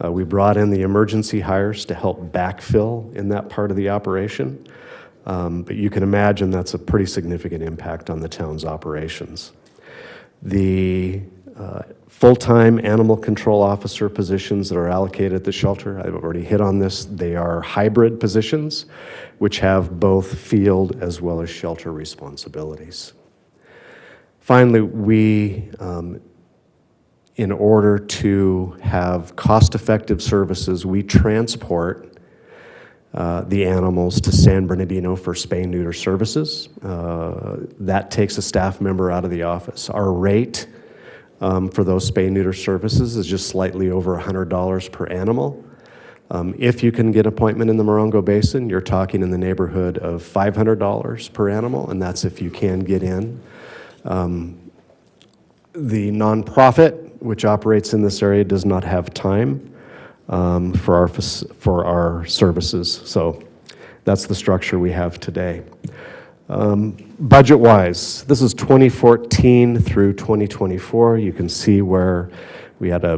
We brought in the emergency hires to help backfill in that part of the operation. But you can imagine that's a pretty significant impact on the town's operations. The full-time animal control officer positions that are allocated at the shelter, I've already hit on this, they are hybrid positions, which have both field as well as shelter responsibilities. Finally, we, in order to have cost-effective services, we transport the animals to San Bernardino for spay-neuter services. That takes a staff member out of the office. Our rate for those spay-neuter services is just slightly over $100 per animal. If you can get an appointment in the Morongo Basin, you're talking in the neighborhood of $500 per animal, and that's if you can get in. The nonprofit, which operates in this area, does not have time for our services. So that's the structure we have today. Budget-wise, this is 2014 through 2024. You can see where we had a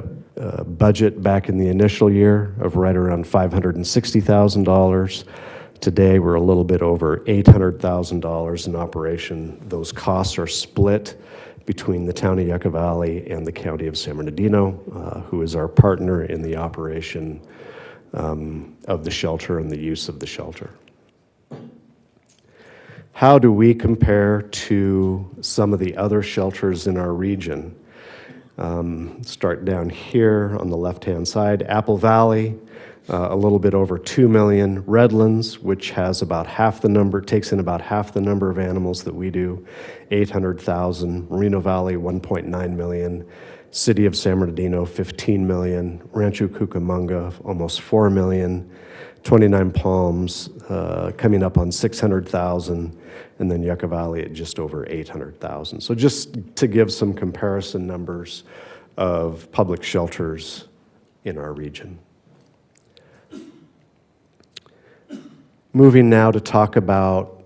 budget back in the initial year of right around $560,000. Today, we're a little bit over $800,000 in operation. Those costs are split between the town of Yucca Valley and the county of San Bernardino, who is our partner in the operation of the shelter and the use of the shelter. How do we compare to some of the other shelters in our region? Start down here on the left-hand side. Apple Valley, a little bit over 2 million. Redlands, which has about half the number, takes in about half the number of animals that we do, 800,000. Moreno Valley, 1.9 million. City of San Bernardino, 15 million. Rancho Cucamonga, almost 4 million. 29 Palms, coming up on 600,000. And then Yucca Valley at just over 800,000. So just to give some comparison numbers of public shelters in our region. Moving now to talk about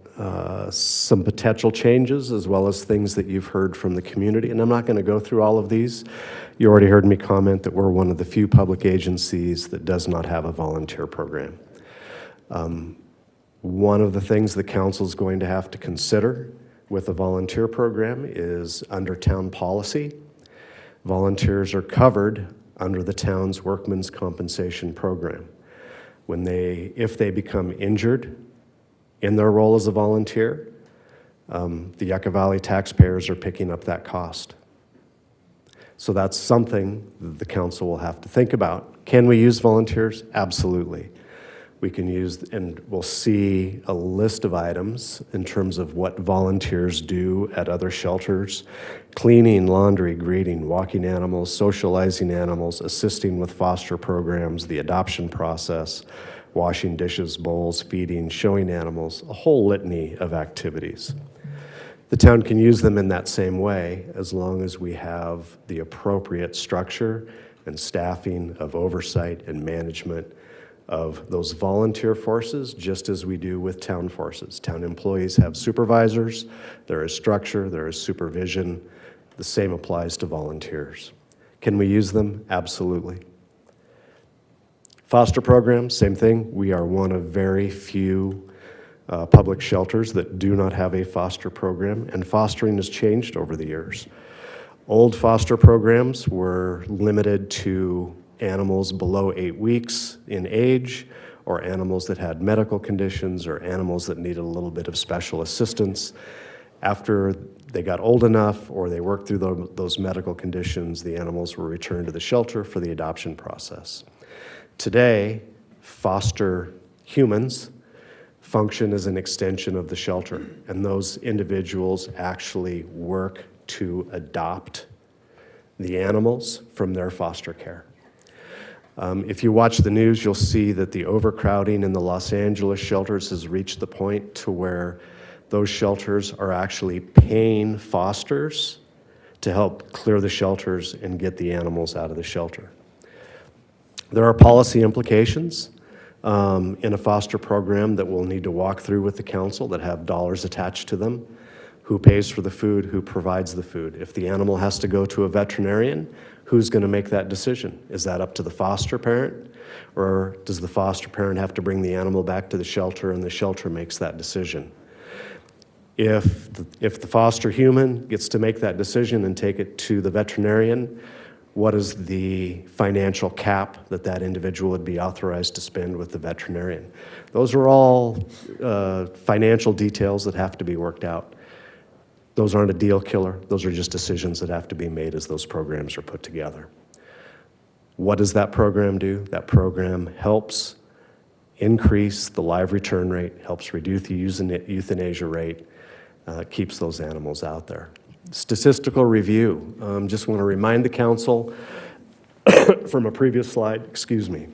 some potential changes as well as things that you've heard from the community. And I'm not going to go through all of these. You already heard me comment that we're one of the few public agencies that does not have a volunteer program. One of the things the council is going to have to consider with a volunteer program is under town policy. Volunteers are covered under the town's workman's compensation program. If they become injured in their role as a volunteer, the Yucca Valley taxpayers are picking up that cost. So that's something that the council will have to think about. Can we use volunteers? Absolutely. We can use, and we'll see a list of items in terms of what volunteers do at other shelters: cleaning, laundry, greeting, walking animals, socializing animals, assisting with foster programs, the adoption process, washing dishes, bowls, feeding, showing animals, a whole litany of activities. The town can use them in that same way as long as we have the appropriate structure and staffing of oversight and management of those volunteer forces, just as we do with town forces. Town employees have supervisors, there is structure, there is supervision. The same applies to volunteers. Can we use them? Absolutely. Foster programs, same thing. We are one of very few public shelters that do not have a foster program, and fostering has changed over the years. Old foster programs were limited to animals below 8 weeks in age, or animals that had medical conditions, or animals that needed a little bit of special assistance. After they got old enough or they worked through those medical conditions, the animals were returned to the shelter for the adoption process. Today, foster humans function as an extension of the shelter, and those individuals actually work to adopt the animals from their foster care. If you watch the news, you'll see that the overcrowding in the Los Angeles shelters has reached the point to where those shelters are actually paying fosters to help clear the shelters and get the animals out of the shelter. There are policy implications in a foster program that we'll need to walk through with the council that have dollars attached to them. Who pays for the food? Who provides the food? If the animal has to go to a veterinarian, who's going to make that decision? Is that up to the foster parent? Or does the foster parent have to bring the animal back to the shelter and the shelter makes that decision? If the foster human gets to make that decision and take it to the veterinarian, what is the financial cap that that individual would be authorized to spend with the veterinarian? Those are all financial details that have to be worked out. Those aren't a deal killer. Those are just decisions that have to be made as those programs are put together. What does that program do? That program helps increase the live return rate, helps reduce the euthanasia rate, keeps those animals out there. Statistical review. Just want to remind the council from a previous slide, excuse me.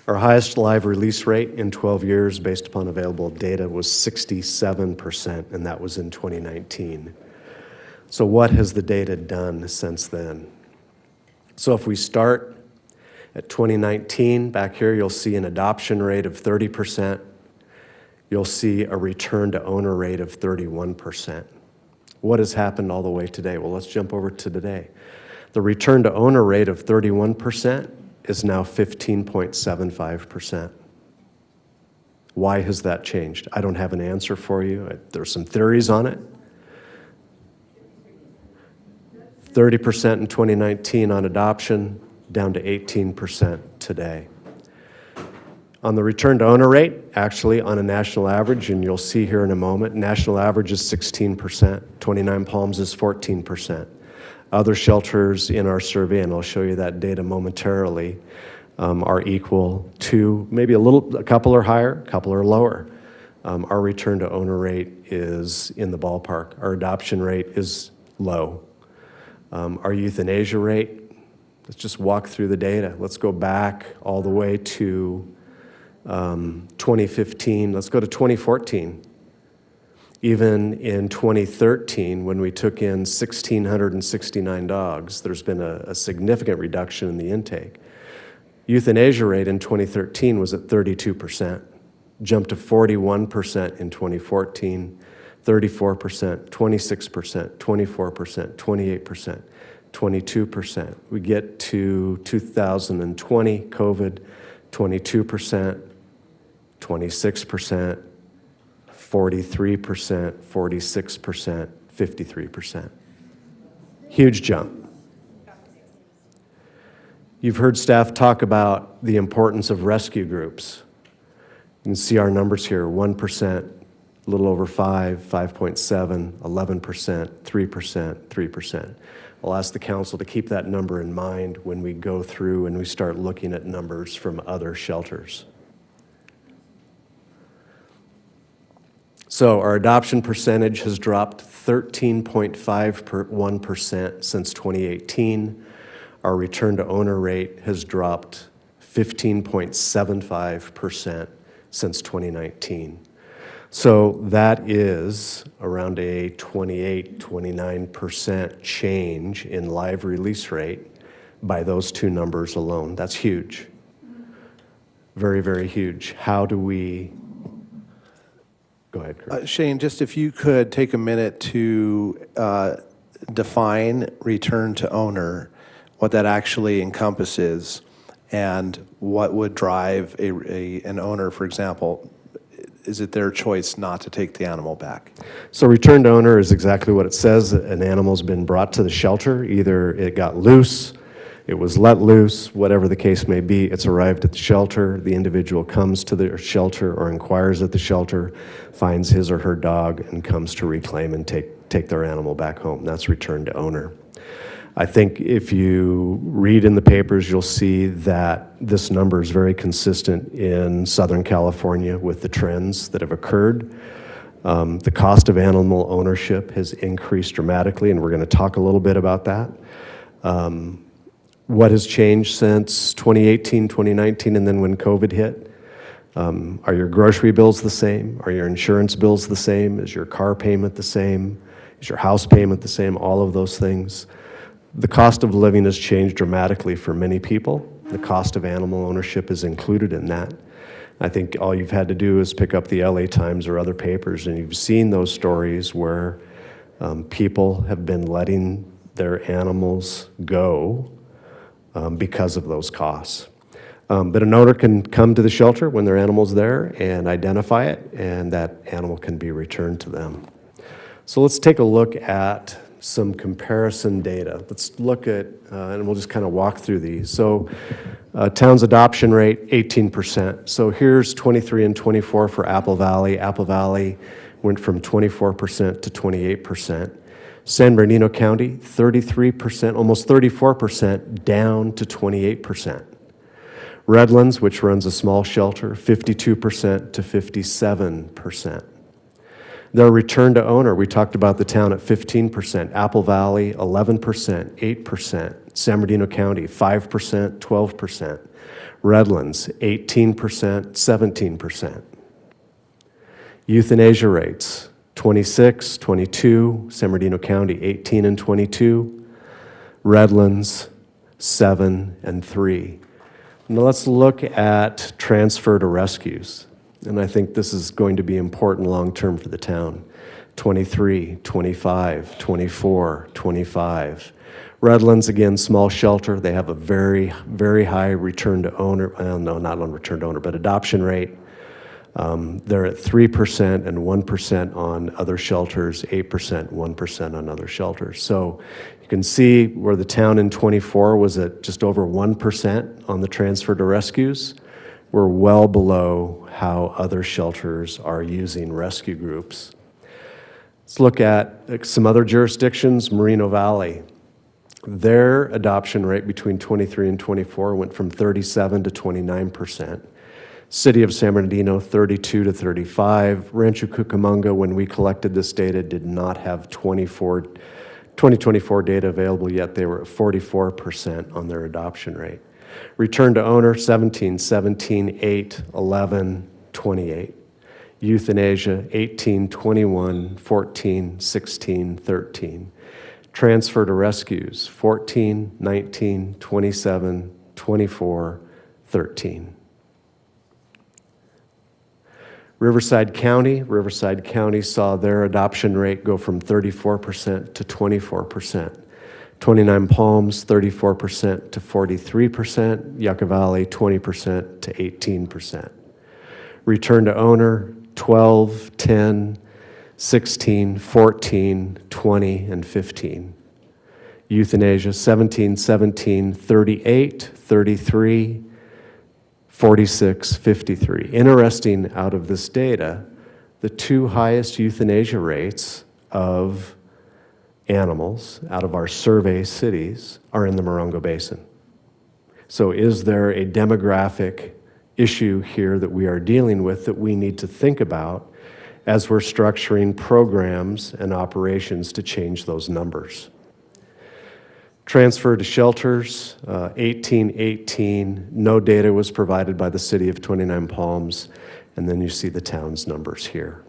Our highest live release rate in 12 years based upon available data was 67%, and that was in 2019. So what has the data done since then? So if we start at 2019, back here you'll see an adoption rate of 30%. You'll see a return to owner rate of 31%. What has happened all the way today? Well, let's jump over to today. The return to owner rate of 31% is now 15.75%. Why has that changed? I don't have an answer for you. There's some theories on it. 30% in 2019 on adoption, down to 18% today. On the return to owner rate, actually on a national average, and you'll see here in a moment, national average is 16%, 29 Palms is 14%. Other shelters in our survey, and I'll show you that data momentarily, are equal to maybe a couple are higher, a couple are lower. Our return to owner rate is in the ballpark. Our adoption rate is low. Our euthanasia rate, let's just walk through the data. Let's go back all the way to 2015. Let's go to 2014. Even in 2013, when we took in 1,669 dogs, there's been a significant reduction in the intake. Euthanasia rate in 2013 was at 32%, jumped to 41% in 2014, 34%, 26%, 24%, 28%, 22%. We get to 2020, COVID, 22%, 26%, 43%, 46%, 53%. Huge jump. You've heard staff talk about the importance of rescue groups. You can see our numbers here, 1%, a little over 5, 5.7, 11%, 3%, 3%. I'll ask the council to keep that number in mind when we go through and we start looking at numbers from other shelters. So our adoption percentage has dropped 13.51% since 2018. Our return to owner rate has dropped 15.75% since 2019. So that is around a 28, 29% change in live release rate by those two numbers alone. That's huge. Very, very huge. How do we... Go ahead, Chris. Shane, just if you could take a minute to define return to owner, what that actually encompasses, and what would drive an owner, for example. Is it their choice not to take the animal back? So return to owner is exactly what it says. An animal's been brought to the shelter. Either it got loose, it was let loose, whatever the case may be, it's arrived at the shelter. The individual comes to the shelter or inquires at the shelter, finds his or her dog, and comes to reclaim and take their animal back home. That's return to owner. I think if you read in the papers, you'll see that this number is very consistent in Southern California with the trends that have occurred. The cost of animal ownership has increased dramatically, and we're going to talk a little bit about that. What has changed since 2018, 2019, and then when COVID hit? Are your grocery bills the same? Are your insurance bills the same? Is your car payment the same? Is your house payment the same? All of those things. The cost of living has changed dramatically for many people. The cost of animal ownership is included in that. I think all you've had to do is pick up the LA Times or other papers, and you've seen those stories where people have been letting their animals go because of those costs. But an owner can come to the shelter when their animal's there and identify it, and that animal can be returned to them. So let's take a look at some comparison data. Let's look at, and we'll just kind of walk through these. So town's adoption rate, 18%. So here's 23 and 24 for Apple Valley. Apple Valley went from 24% to 28%. San Bernardino County, 33%, almost 34%, down to 28%. Redlands, which runs a small shelter, 52% to 57%. Their return to owner, we talked about the town at 15%, Apple Valley, 11%, 8%, San Bernardino County, 5%, 12%, Redlands, 18%, 17%. Euthanasia rates, 26, 22, San Bernardino County, 18 and 22, Redlands, 7 and 3. Now let's look at transfer to rescues. And I think this is going to be important long-term for the town. 23, 25, 24, 25. Redlands, again, small shelter. They have a very, very high return to owner, no, not on return to owner, but adoption rate. They're at 3% and 1% on other shelters, 8%, 1% on other shelters. So you can see where the town in 24 was at just over 1% on the transfer to rescues. We're well below how other shelters are using rescue groups. Let's look at some other jurisdictions. Moreno Valley. Their adoption rate between 23 and 24 went from 37 to 29%. City of San Bernardino, 32 to 35. Rancho Cucamonga, when we collected this data, did not have 2024 data available yet. They were at 44% on their adoption rate. Return to owner, 17, 17, 8, 11, 28. Euthanasia, 18, 21, 14, 16, 13. Transfer to rescues, 14, 19, 27, 24, 13. Riverside County saw their adoption rate go from 34% to 24%. 29 Palms, 34% to 43%. Yucca Valley, 20% to 18%. Return to owner, 12, 10, 16, 14, 20, and 15. Euthanasia, 17, 17, 38, 33, 46, 53. Interesting, out of this data, the two highest euthanasia rates of animals out of our survey cities are in the Morongo Basin. So is there a demographic issue here that we are dealing with that we need to think about as we're structuring programs and operations to change those numbers? Transfer to shelters, 1818, no data was provided by the city of 29 Palms, and then you see the town's numbers here.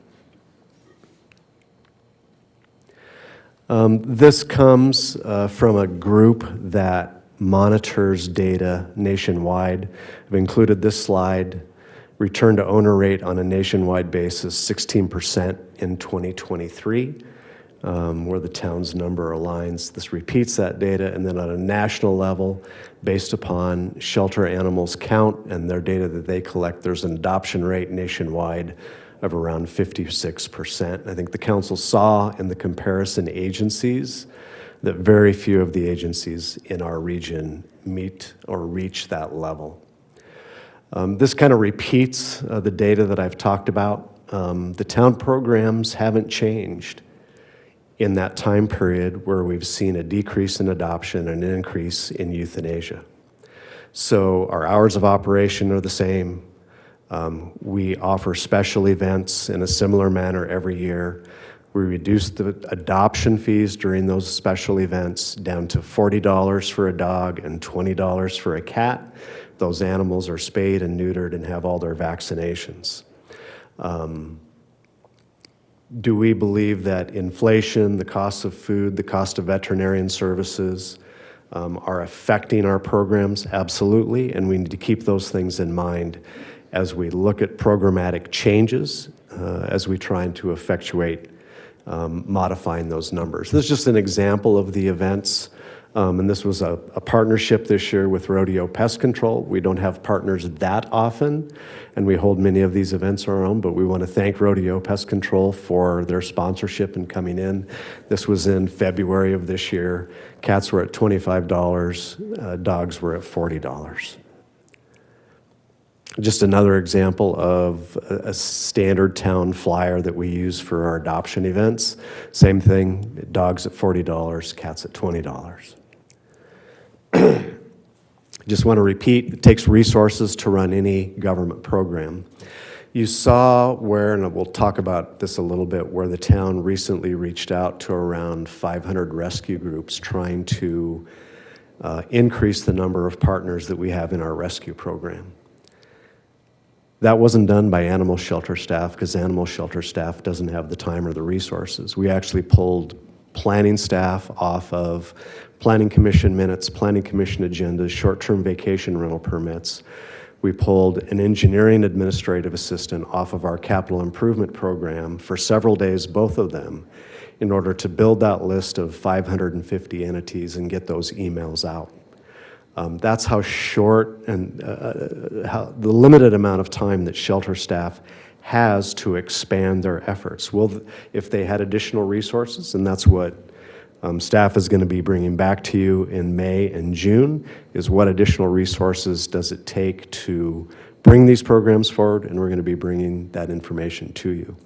This comes from a group that monitors data nationwide. I've included this slide. Return to owner rate on a nationwide basis, 16% in 2023, where the town's number aligns. This repeats that data, and then on a national level, based upon shelter animals count and their data that they collect, there's an adoption rate nationwide of around 56%. I think the council saw in the comparison agencies that very few of the agencies in our region meet or reach that level. This kind of repeats the data that I've talked about. The town programs haven't changed in that time period where we've seen a decrease in adoption and an increase in euthanasia. So our hours of operation are the same. We offer special events in a similar manner every year. We reduced the adoption fees during those special events down to $40 for a dog and $20 for a cat. Those animals are spayed and neutered and have all their vaccinations. Do we believe that inflation, the cost of food, the cost of veterinarian services are affecting our programs? Absolutely, and we need to keep those things in mind as we look at programmatic changes, as we try to effectuate modifying those numbers. This is just an example of the events, and this was a partnership this year with Rodeo Pest Control. We don't have partners that often, and we hold many of these events our own, but we want to thank Rodeo Pest Control for their sponsorship and coming in. This was in February of this year. Cats were at $25, dogs were at $40. Just another example of a standard town flyer that we use for our adoption events. Same thing, dogs at $40, cats at $20. Just want to repeat, it takes resources to run any government program. You saw where, and we'll talk about this a little bit, where the town recently reached out to around 500 rescue groups trying to increase the number of partners that we have in our rescue program. That wasn't done by animal shelter staff because animal shelter staff doesn't have the time or the resources. We actually pulled planning staff off of planning commission minutes, planning commission agendas, short-term vacation rental permits. We pulled an engineering administrative assistant off of our capital improvement program for several days, both of them, in order to build that list of 550 entities and get those emails out. That's how short and how the limited amount of time that shelter staff has to expand their efforts. Well, if they had additional resources, and that's what staff is going to be bringing back to you in May and June, is what additional resources does it take to bring these programs forward, and we're going to be bringing that information to you.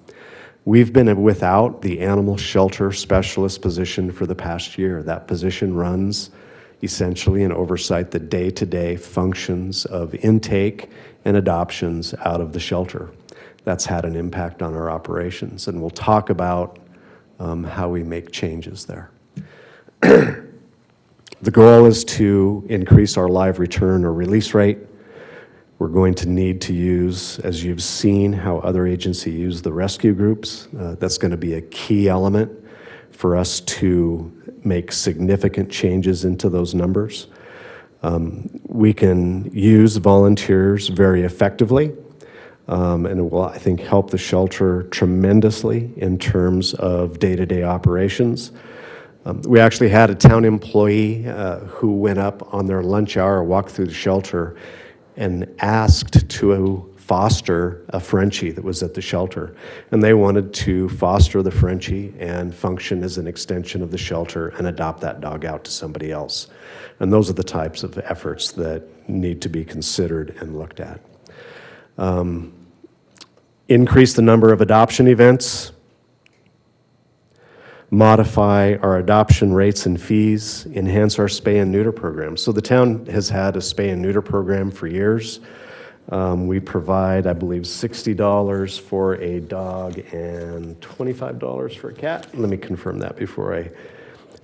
We've been without the animal shelter specialist position for the past year. That position runs essentially and oversight the day-to-day functions of intake and adoptions out of the shelter. That's had an impact on our operations, and we'll talk about how we make changes there. The goal is to increase our live return or release rate. We're going to need to use, as you've seen how other agencies use the rescue groups, that's going to be a key element for us to make significant changes into those numbers. We can use volunteers very effectively, and it will, I think, help the shelter tremendously in terms of day-to-day operations. We actually had a town employee who went up on their lunch hour, walked through the shelter, and asked to foster a Frenchie that was at the shelter. And they wanted to foster the Frenchie and function as an extension of the shelter and adopt that dog out to somebody else. And those are the types of efforts that need to be considered and looked at. Increase the number of adoption events, modify our adoption rates and fees, enhance our spay and neuter program. So the town has had a spay and neuter program for years. We provide, I believe, $60 for a dog and $25 for a cat. Let me confirm that before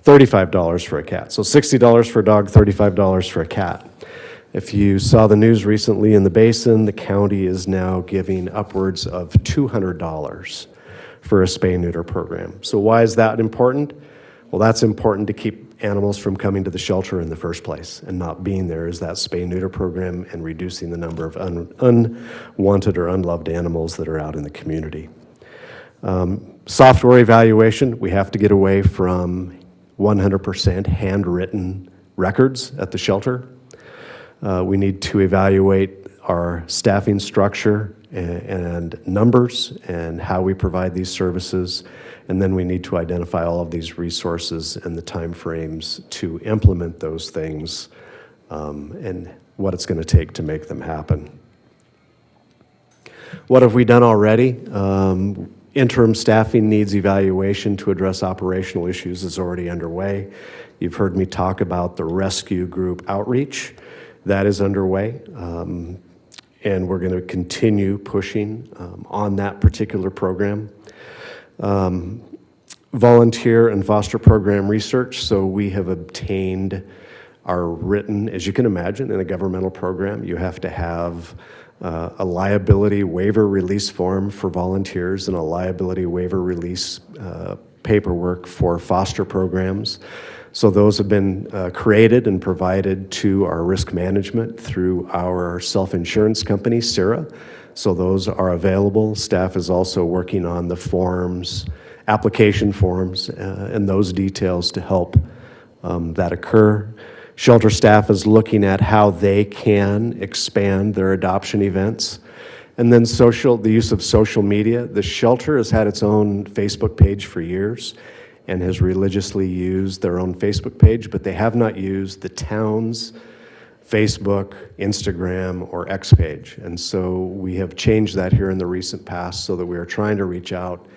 $35 for a cat. So $60 for a dog, $35 for a cat. If you saw the news recently in the basin, the county is now giving upwards of $200 for a spay and neuter program. So why is that important? Well, that's important to keep animals from coming to the shelter in the first place and not being there is that spay and neuter program and reducing the number of unwanted or unloved animals that are out in the community. Software evaluation, we have to get away from 100% handwritten records at the shelter. We need to evaluate our staffing structure and numbers and how we provide these services. And then we need to identify all of these resources and the timeframes to implement those things and what it's going to take to make them happen. What have we done already? Interim staffing needs evaluation to address operational issues is already underway. You've heard me talk about the rescue group outreach. That is underway. And we're going to continue pushing on that particular program. volunteer and foster program research. So we have obtained our written, as you can imagine, in a governmental program, you have to have a liability waiver release form for volunteers and a liability waiver release paperwork for foster programs. So those have been created and provided to our risk management through our self-insurance company, CIRA. So those are available. Staff is also working on the forms, application forms, and those details to help that occur. Shelter staff is looking at how they can expand their adoption events. And then the use of social media. The shelter has had its own Facebook page for years and has religiously used their own Facebook page, but they have not used the town's Facebook, Instagram, or X page. And so we have changed that here in the recent past so that we are trying to reach out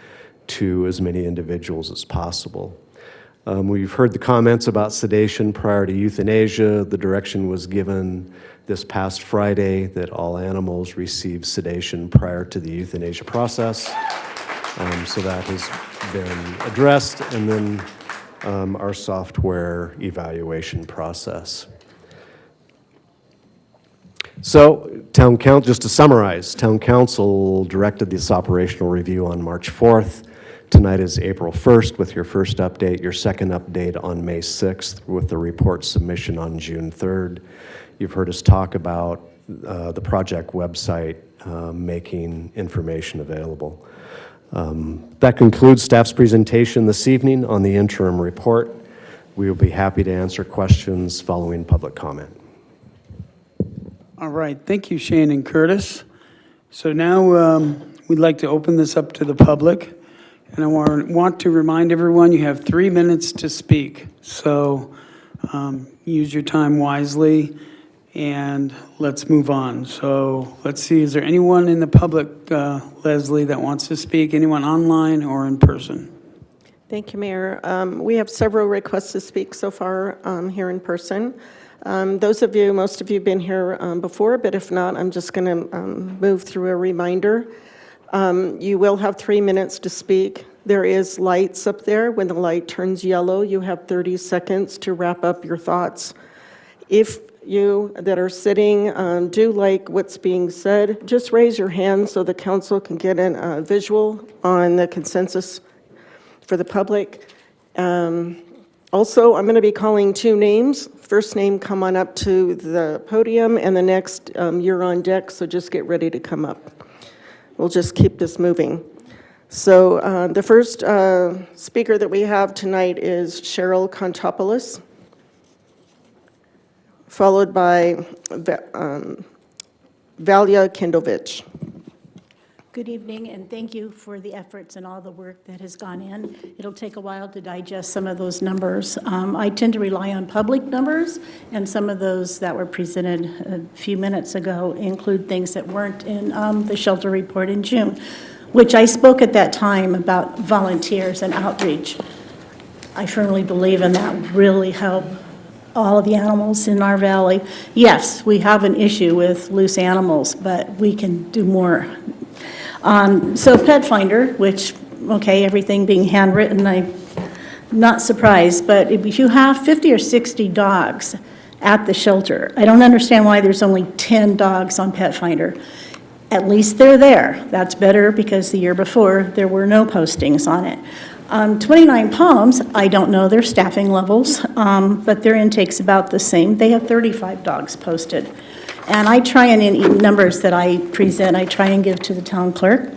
to as many individuals as possible. We've heard the comments about sedation prior to euthanasia. The direction was given this past Friday that all animals receive sedation prior to the euthanasia process. So that has been addressed. And then our software evaluation process. So, just to summarize, Town Council directed this operational review on March 4th. Tonight is April 1st with your first update, your second update on May 6th with the report submission on June 3rd. You've heard us talk about the project website making information available. That concludes staff's presentation this evening on the interim report. We will be happy to answer questions following public comment. All right, thank you, Shane and Curtis. So now we'd like to open this up to the public. And I want to remind everyone you have 3 minutes to speak. So use your time wisely and let's move on. So let's see, is there anyone in the public, Leslie, that wants to speak? Anyone online or in person? Thank you, Mayor. We have several requests to speak so far here in person. Most of you have been here before, but if not, I'm just going to move through a reminder. You will have 3 minutes to speak. There is lights up there. When the light turns yellow, you have 30 seconds to wrap up your thoughts. If you that are sitting do like what's being said, just raise your hand so the council can get a visual on the consensus for the public. Also, I'm going to be calling 2 names. First name, come on up to the podium, and the next, you're on deck, so just get ready to come up. We'll just keep this moving. So the first speaker that we have tonight is Cheryl Kontopoulos, followed by Valia Kindovich. Good evening, and thank you for the efforts and all the work that has gone in. It'll take a while to digest some of those numbers. I tend to rely on public numbers, and some of those that were presented a few minutes ago include things that weren't in the shelter report in June, which I spoke at that time about volunteers and outreach. I firmly believe in that really help all of the animals in our valley. Yes, we have an issue with loose animals, but we can do more. So Pet Finder, which, okay, everything being handwritten, I'm not surprised, but if you have 50 or 60 dogs at the shelter, I don't understand why there's only 10 dogs on Pet Finder. At least they're there. That's better because the year before there were no postings on it. 29 Palms, I don't know their staffing levels, but their intake's about the same. They have 35 dogs posted. And I try and, in numbers that I present, I try and give to the town clerk.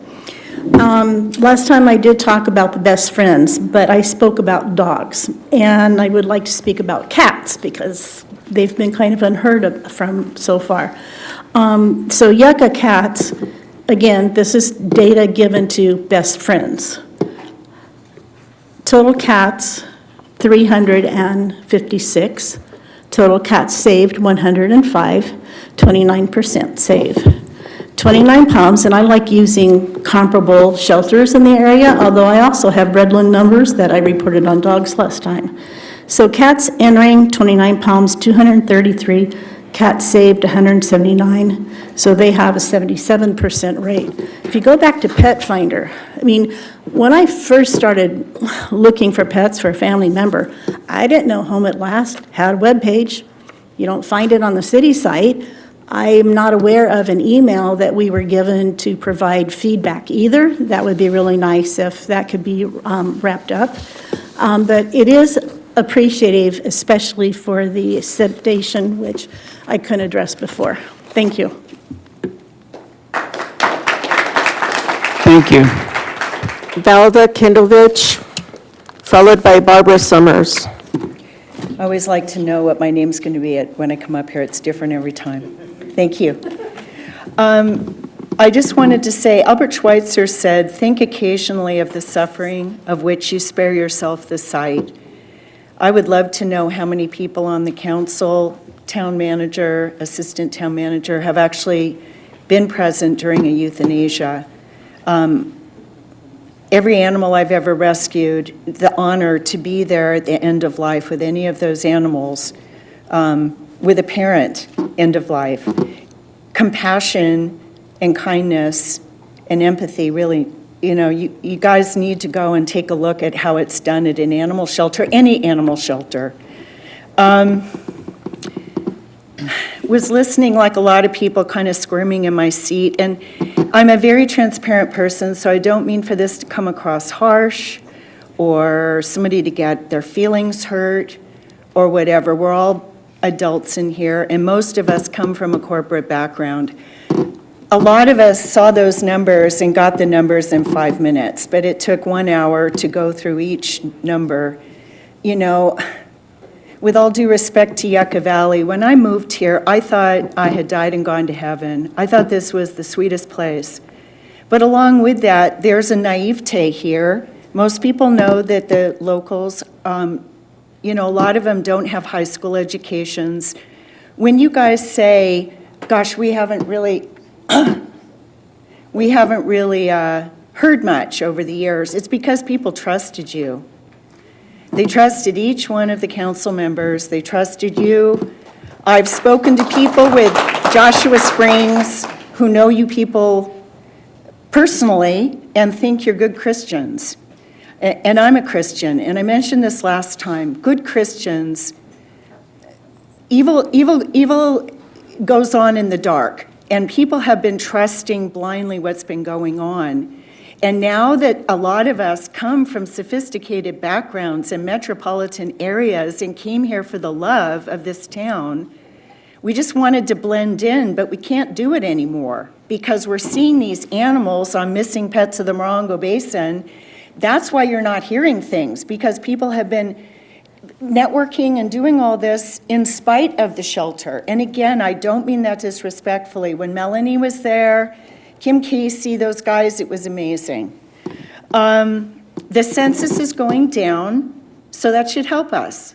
Last time I did talk about the best friends, but I spoke about dogs. And I would like to speak about cats because they've been kind of unheard of from so far. So Yucca cats, again, this is data given to best friends. Total cats, 356. Total cats saved, 105. 29% save. 29 Palms, and I like using comparable shelters in the area, although I also have Redland numbers that I reported on dogs last time. So cats entering 29 Palms, 233, cats saved 179, so they have a 77% rate. If you go back to Pet Finder, I mean, When I first started looking for pets for a family member, I didn't know Home at Last had a webpage. You don't find it on the city site. I'm not aware of an email that we were given to provide feedback either. That would be really nice if that could be wrapped up. But it is appreciative, especially for the sedation, which I couldn't address before. Thank you. Thank you. Valda Kindlevich, followed by Barbara Summers. I always like to know what my name's going to be when I come up here. It's different every time. Thank you. I just wanted to say, Albert Schweitzer said, think occasionally of the suffering of which you spare yourself the sight. I would love to know how many people on the council, town manager, assistant town manager, have actually been present during a euthanasia. Every animal I've ever rescued, the honor to be there at the end of life with any of those animals, with a parent, end of life. Compassion and kindness and empathy, really, you guys need to go and take a look at how it's done at an animal shelter, any animal shelter. Was listening like a lot of people, kind of squirming in my seat, and I'm a very transparent person, so I don't mean for this to come across harsh or somebody to get their feelings hurt or whatever. We're all adults in here, and most of us come from a corporate background. A lot of us saw those numbers and got the numbers in 5 minutes, but it took 1 hour to go through each number. With all due respect to Yucca Valley, when I moved here, I thought I had died and gone to heaven. I thought this was the sweetest place. But along with that, there's a naivete here. Most people know that the locals, a lot of them don't have high school educations. When you guys say, gosh, we haven't really heard much over the years, it's because people trusted you. They trusted each one of the council members. They trusted you. I've spoken to people with Joshua Springs who know you people personally and think you're good Christians. And I'm a Christian, and I mentioned this last time. Good Christians, evil goes on in the dark, and people have been trusting blindly what's been going on. And now that a lot of us come from sophisticated backgrounds and metropolitan areas and came here for the love of this town, we just wanted to blend in, but we can't do it anymore because we're seeing these animals on Missing Pets of the Morongo Basin. That's why you're not hearing things, because people have been networking and doing all this in spite of the shelter. And again, I don't mean that disrespectfully. When Melanie was there, Kim Casey, those guys, it was amazing. The census is going down, so that should help us.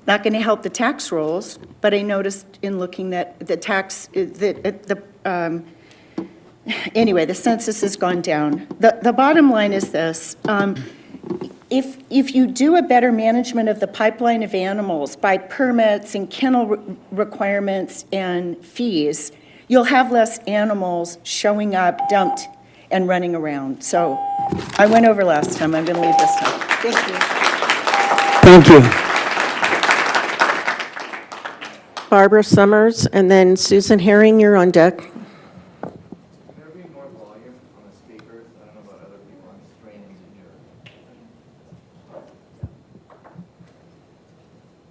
Not going to help the tax rolls, but I noticed in looking at the tax, anyway, the census has gone down. The bottom line is this. If you do a better management of the pipeline of animals by permits and kennel requirements and fees, you'll have less animals showing up, dumped, and running around. So I went over last time. I'm going to leave this time. Thank you. Thank you. Barbara Summers, and then Susan Herring, you're on deck.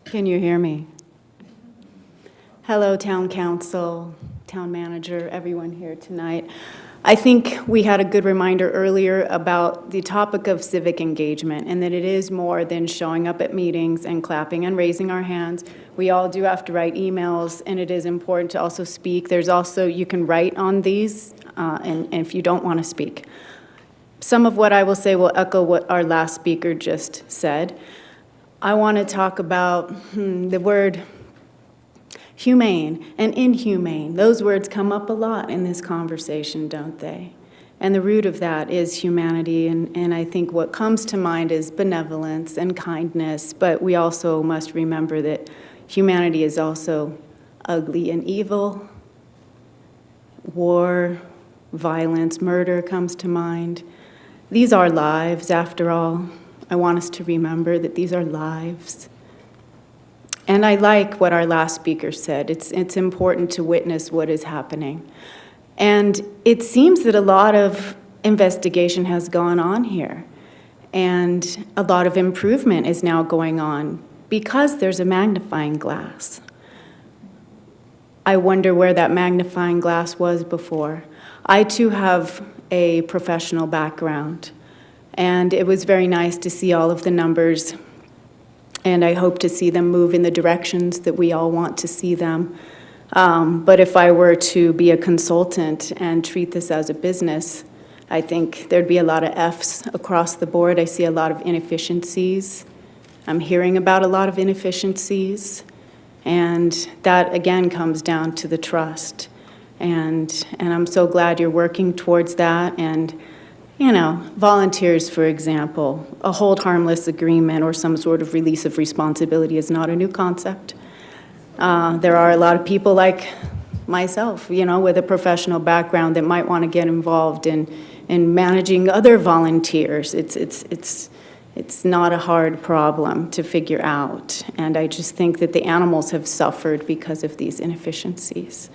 Can you hear me? Hello, Town Council, Town Manager, everyone here tonight. I think we had a good reminder earlier about the topic of civic engagement and that it is more than showing up at meetings and clapping and raising our hands. We all do have to write emails, and it is important to also speak. There's also, you can write on these, and if you don't want to speak. Some of what I will say will echo what our last speaker just said. I want to talk about the word humane and inhumane. Those words come up a lot in this conversation, don't they? And the root of that is humanity, and I think what comes to mind is benevolence and kindness, but we also must remember that humanity is also ugly and evil. War, violence, murder comes to mind. These are lives, after all. I want us to remember that these are lives. And I like what our last speaker said. It's important to witness what is happening. And it seems that a lot of investigation has gone on here. And a lot of improvement is now going on because there's a magnifying glass. I wonder where that magnifying glass was before. I too have a professional background, and it was very nice to see all of the numbers, and I hope to see them move in the directions that we all want to see them. But if I were to be a consultant and treat this as a business, I think there'd be a lot of Fs across the board. I see a lot of inefficiencies. I'm hearing about a lot of inefficiencies. And that, again, comes down to the trust. And I'm so glad you're working towards that. And, you know, volunteers, for example, a hold harmless agreement or some sort of release of responsibility is not a new concept. There are a lot of people like myself, you know, with a professional background that might want to get involved in managing other volunteers. It's not a hard problem to figure out. And I just think that the animals have suffered because of these inefficiencies.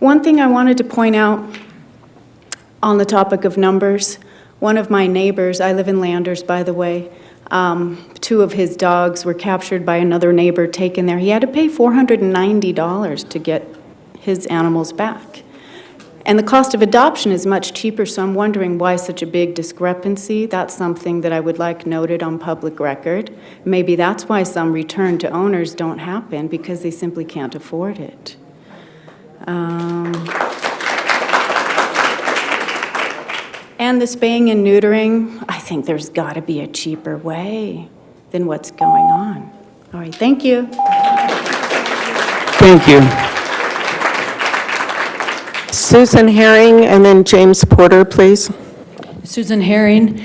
One thing I wanted to point out on the topic of numbers, one of my neighbors, I live in Landers, by the way, 2 of his dogs were captured by another neighbor, taken there. He had to pay $490 to get his animals back. And the cost of adoption is much cheaper, so I'm wondering why such a big discrepancy. That's something that I would like noted on public record. Maybe that's why some return to owners don't happen, because they simply can't afford it. And the spaying and neutering, I think there's got to be a cheaper way than what's going on. All right, thank you. Thank you. Susan Herring, and then James Porter, please. Susan Herring.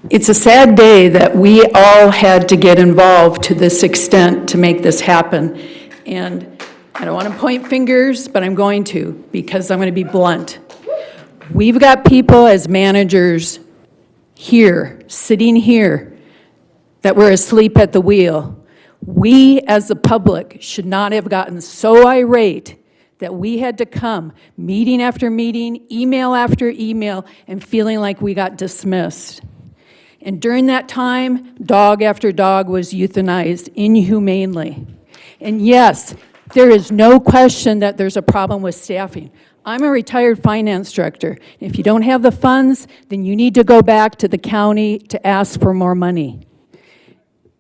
It's a sad day that we all had to get involved to this extent to make this happen. And I don't want to point fingers, but I'm going to, because I'm going to be blunt. We've got people as managers here, sitting here, that were asleep at the wheel. We, as the public, should not have gotten so irate that we had to come meeting after meeting, email after email, and feeling like we got dismissed. And during that time, dog after dog was euthanized inhumanely. And yes, there is no question that there's a problem with staffing. I'm a retired finance director. If you don't have the funds, then you need to go back to the county to ask for more money.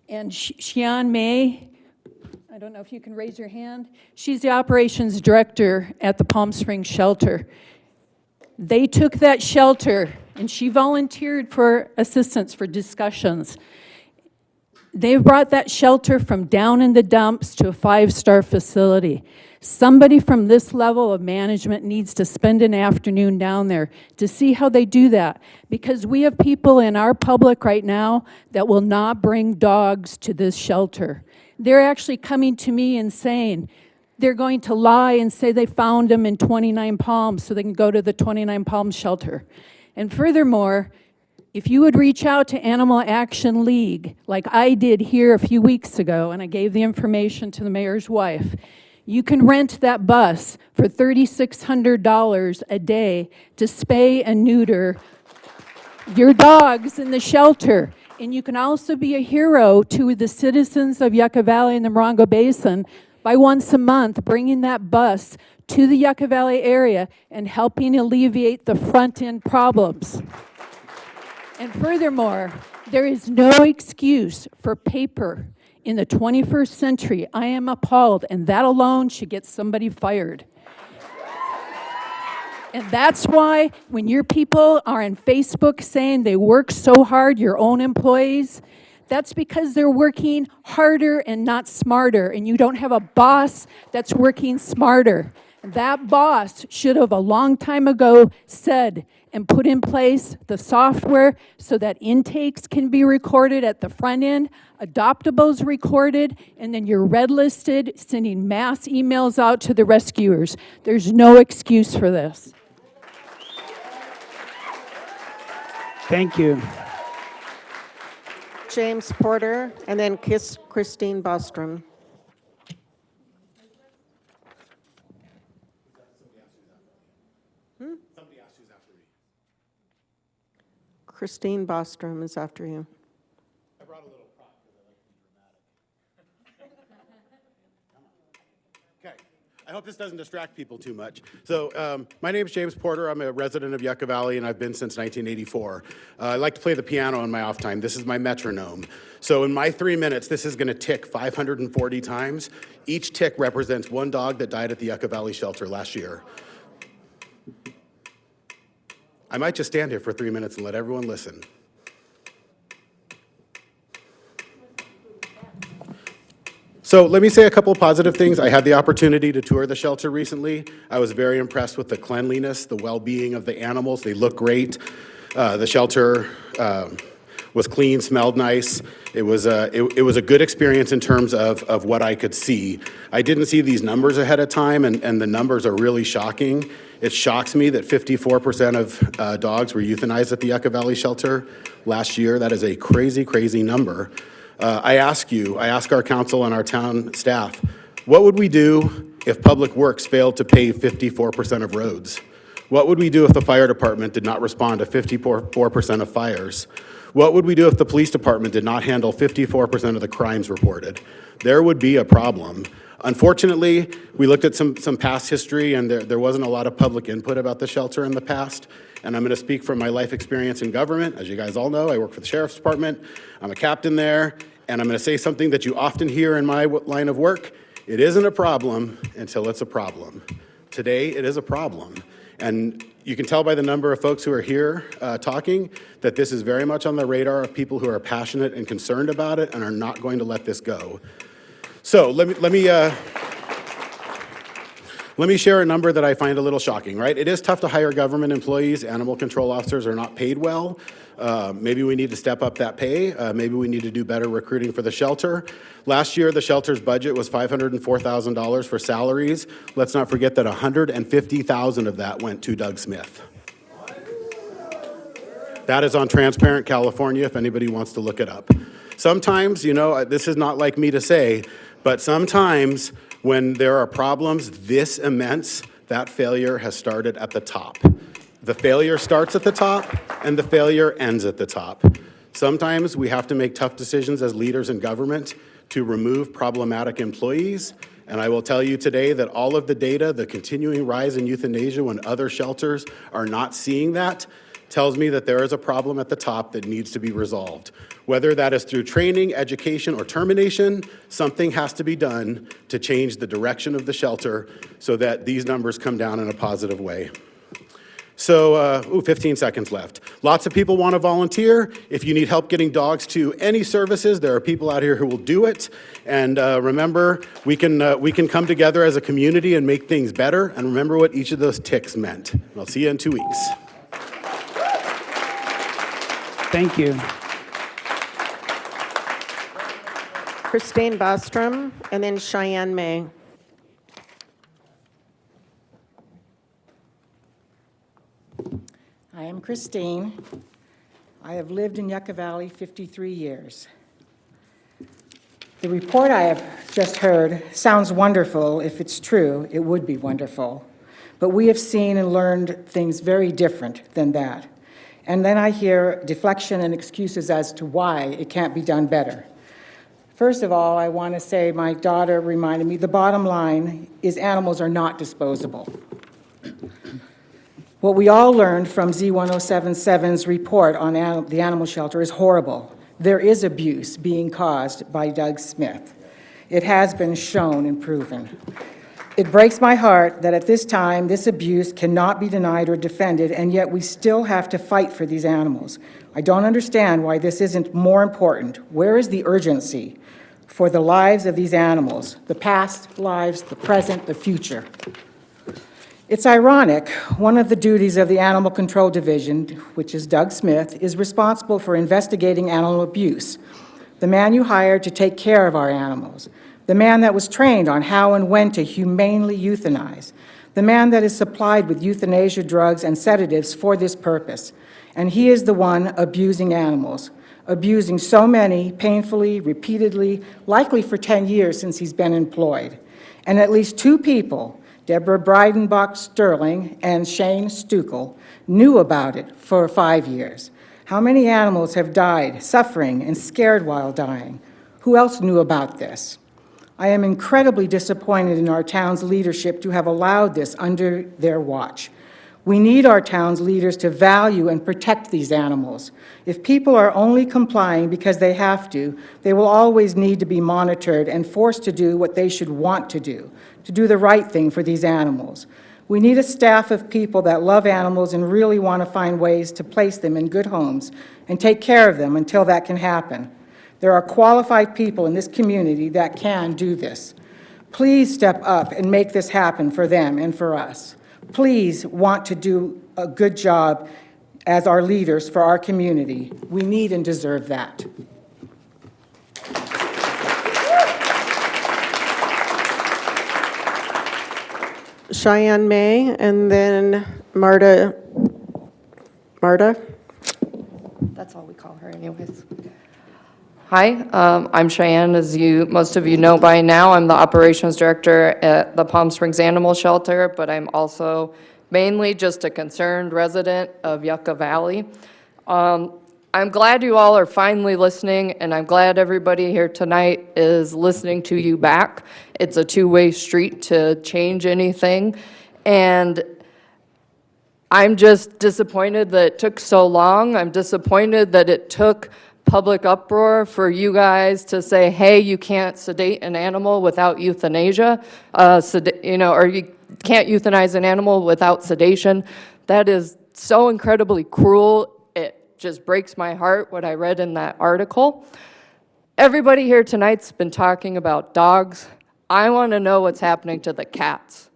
And Xian May, I don't know if you can raise your hand. She's the operations director at the Palm Springs shelter. They took that shelter, and she volunteered for assistance for discussions. They brought that shelter from down in the dumps to a 5-star facility. Somebody from this level of management needs to spend an afternoon down there to see how they do that, because we have people in our public right now that will not bring dogs to this shelter. They're actually coming to me and saying they're going to lie and say they found them in 29 Palms so they can go to the 29 Palms shelter. And furthermore, if you would reach out to Animal Action League, like I did here a few weeks ago, and I gave the information to the mayor's wife, you can rent that bus for $3,600 a day to spay and neuter your dogs in the shelter. And you can also be a hero to the citizens of Yucca Valley and the Morongo Basin by once a month bringing that bus to the Yucca Valley area and helping alleviate the front-end problems. And furthermore, there is no excuse for paper in the 21st century. I am appalled, and that alone should get somebody fired. And that's why when your people are on Facebook saying they work so hard, your own employees, that's because they're working harder and not smarter, and you don't have a boss that's working smarter. That boss should have a long time ago said and put in place the software so that intakes can be recorded at the front end, adoptables recorded, and then you're red listed, sending mass emails out to the rescuers. There's no excuse for this. Thank you. James Porter, and then Christine Bostrom. Christine Bostrom is after you. I hope this doesn't distract people too much. So my name is James Porter. I'm a resident of Yucca Valley, and I've been since 1984. I like to play the piano in my off time. This is my metronome. So in my 3 minutes, this is going to tick 540 times. Each tick represents one dog that died at the Yucca Valley shelter last year. I might just stand here for 3 minutes and let everyone listen. So let me say a couple of positive things. I had the opportunity to tour the shelter recently. I was very impressed with the cleanliness, the well-being of the animals. They look great. The shelter was clean, smelled nice. It was a good experience in terms of what I could see. I didn't see these numbers ahead of time, and the numbers are really shocking. It shocks me that 54% of dogs were euthanized at the Yucca Valley shelter last year. That is a crazy, crazy number. I ask our council and our town staff, what would we do if Public Works failed to pave 54% of roads? What would we do if the fire department did not respond to 54% of fires? What would we do if the police department did not handle 54% of the crimes reported? There would be a problem. Unfortunately, we looked at some past history, and there wasn't a lot of public input about the shelter in the past. And I'm going to speak from my life experience in government. As you guys all know, I work for the Sheriff's Department. I'm a captain there. And I'm going to say something that you often hear in my line of work. It isn't a problem until it's a problem. Today, it is a problem. And you can tell by the number of folks who are here talking that this is very much on the radar of people who are passionate and concerned about it and are not going to let this go. So let me share a number that I find a little shocking, right? It is tough to hire government employees. Animal control officers are not paid well. Maybe we need to step up that pay. Maybe we need to do better recruiting for the shelter. Last year, the shelter's budget was $504,000 for salaries. Let's not forget that $150,000 of that went to Doug Smith. That is on Transparent California, if anybody wants to look it up. Sometimes, this is not like me to say, but sometimes when there are problems this immense, that failure has started at the top. The failure starts at the top, and the failure ends at the top. Sometimes we have to make tough decisions as leaders in government to remove problematic employees, and I will tell you today that all of the data, the continuing rise in euthanasia when other shelters are not seeing that, tells me that there is a problem at the top that needs to be resolved. Whether that is through training, education, or termination, something has to be done to change the direction of the shelter so that these numbers come down in a positive way. So, 15 seconds left. Lots of people want to volunteer. If you need help getting dogs to any services, there are people out here who will do it. And remember, we can come together as a community and make things better. And remember what each of those ticks meant. And I'll see you in 2 weeks. Thank you. Christine Bostrom, and then Cheyenne May. I am Christine. I have lived in Yucca Valley 53 years. The report I have just heard sounds wonderful. If it's true, it would be wonderful. But we have seen and learned things very different than that. And then I hear deflection and excuses as to why it can't be done better. First of all, I want to say my daughter reminded me the bottom line is animals are not disposable. What we all learned from Z1077's report on the animal shelter is horrible. There is abuse being caused by Doug Smith. It has been shown and proven. It breaks my heart that at this time, this abuse cannot be denied or defended, and yet we still have to fight for these animals. I don't understand why this isn't more important. Where is the urgency for the lives of these animals, the past lives, the present, the future? It's ironic, one of the duties of the Animal Control Division, which is Doug Smith, is responsible for investigating animal abuse. The man you hired to take care of our animals, the man that was trained on how and when to humanely euthanize, the man that is supplied with euthanasia drugs and sedatives for this purpose. and he is the one abusing animals, abusing so many painfully, repeatedly, likely for 10 years since he's been employed. And at least 2 people, Deborah Breidenbach Sterling and Shane Stuckel, knew about it for 5 years. How many animals have died, suffering, and scared while dying? Who else knew about this? I am incredibly disappointed in our town's leadership to have allowed this under their watch. We need our town's leaders to value and protect these animals. If people are only complying because they have to, they will always need to be monitored and forced to do what they should want to do the right thing for these animals. We need a staff of people that love animals and really want to find ways to place them in good homes and take care of them until that can happen. There are qualified people in this community that can do this. Please step up and make this happen for them and for us. Please want to do a good job as our leaders for our community. We need and deserve that. Cheyenne May, and then Marta. Marta? That's all we call her anyways. Hi, I'm Cheyenne. As most of you know by now, I'm the operations director at the Palm Springs Animal Shelter, but I'm also mainly just a concerned resident of Yucca Valley. I'm glad you all are finally listening, and I'm glad everybody here tonight is listening to you back. It's a two-way street to change anything, and I'm just disappointed that it took so long. I'm disappointed that it took public uproar for you guys to say, hey, you can't sedate an animal without euthanasia, or you can't euthanize an animal without sedation. That is so incredibly cruel. It just breaks my heart what I read in that article. Everybody here tonight's been talking about dogs. I want to know what's happening to the cats.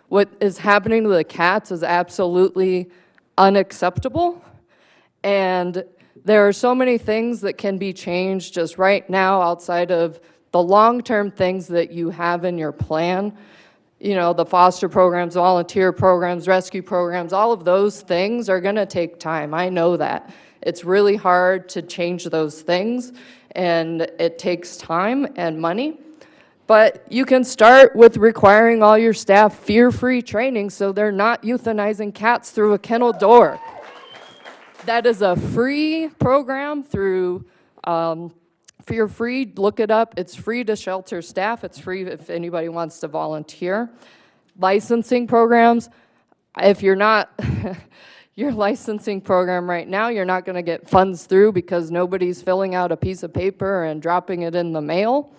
What is happening to the cats is absolutely unacceptable. And there are so many things that can be changed just right now outside of the long-term things that you have in your plan. You know, the foster programs, volunteer programs, rescue programs, all of those things are going to take time. I know that. It's really hard to change those things, and it takes time and money. But you can start with requiring all your staff fear-free training so they're not euthanizing cats through a kennel door. That is a free program through Fear Free. Look it up. It's free to shelter staff. It's free if anybody wants to volunteer. Licensing programs. If you're not, your licensing program right now, you're not going to get funds through because nobody's filling out a piece of paper and dropping it in the mail.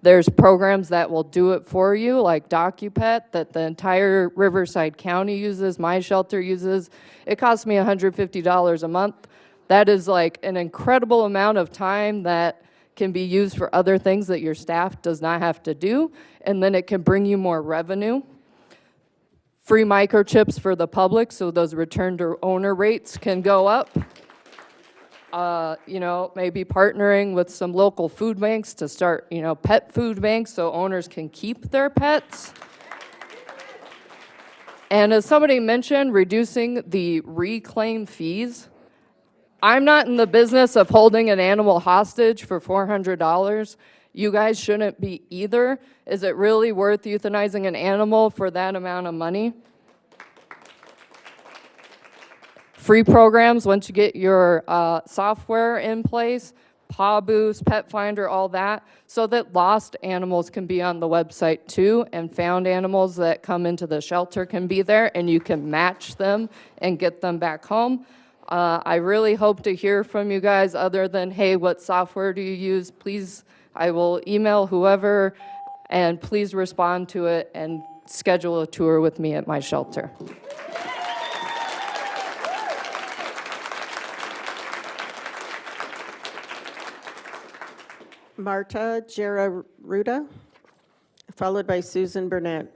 There's programs that will do it for you, like DocuPet, that the entire Riverside County uses, my shelter uses. It costs me $150 a month. That is like an incredible amount of time that can be used for other things that your staff does not have to do, and then it can bring you more revenue. Free microchips for the public, so those return to owner rates can go up. Maybe partnering with some local food banks to start, pet food banks so owners can keep their pets. And as somebody mentioned, reducing the reclaim fees. I'm not in the business of holding an animal hostage for $400. You guys shouldn't be either. Is it really worth euthanizing an animal for that amount of money? Free programs once you get your software in place, Paw Boost, Pet Finder, all that, so that lost animals can be on the website too, and found animals that come into the shelter can be there, and you can match them and get them back home. I really hope to hear from you guys other than, hey, what software do you use? Please, I will email whoever, and please respond to it and schedule a tour with me at my shelter. Marta Geraruda, followed by Susan Burnett.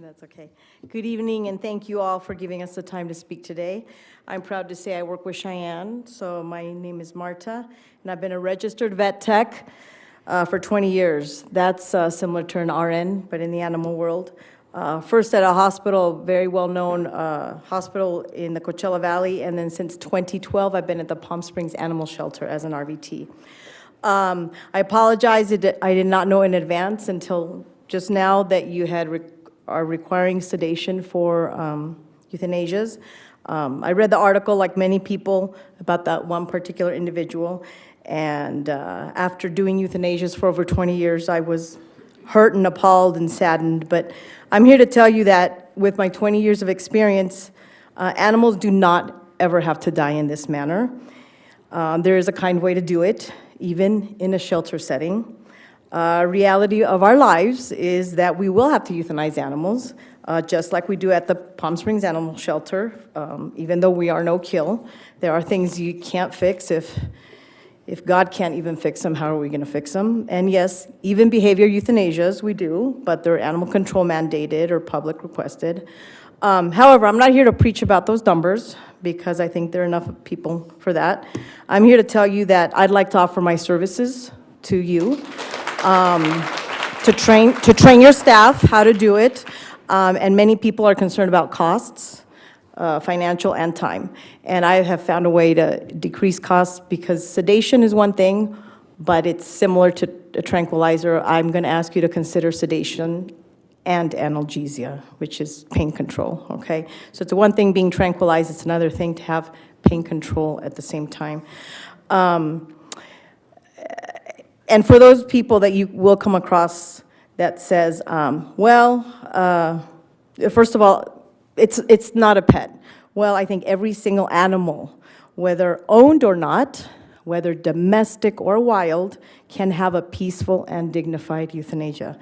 That's okay. Good evening, and thank you all for giving us the time to speak today. I'm proud to say I work with Cheyenne, so my name is Marta, and I've been a registered vet tech for 20 years. That's similar to an RN, but in the animal world. First at a hospital, very well-known hospital in the Coachella Valley, and then since 2012, I've been at the Palm Springs Animal Shelter as an RVT. I apologize, I did not know in advance until just now that you are requiring sedation for euthanasias. I read the article, like many people, about that one particular individual, and after doing euthanasias for over 20 years, I was hurt and appalled and saddened, but I'm here to tell you that with my 20 years of experience, animals do not ever have to die in this manner. There is a kind way to do it, even in a shelter setting. Reality of our lives is that we will have to euthanize animals, just like we do at the Palm Springs Animal Shelter, even though we are no kill. There are things you can't fix. If God can't even fix them, how are we going to fix them? And yes, even behavior euthanasias, we do, but they're animal control mandated or public requested. However, I'm not here to preach about those numbers because I think there are enough people for that. I'm here to tell you that I'd like to offer my services to you to train your staff how to do it. And many people are concerned about costs. Financial and time. And I have found a way to decrease costs because sedation is one thing, but it's similar to a tranquilizer. I'm going to ask you to consider sedation and analgesia, which is pain control, okay? So it's one thing being tranquilized, it's another thing to have pain control at the same time. And for those people that you will come across that says, first of all, it's not a pet. Well, I think every single animal, whether owned or not, whether domestic or wild, can have a peaceful and dignified euthanasia.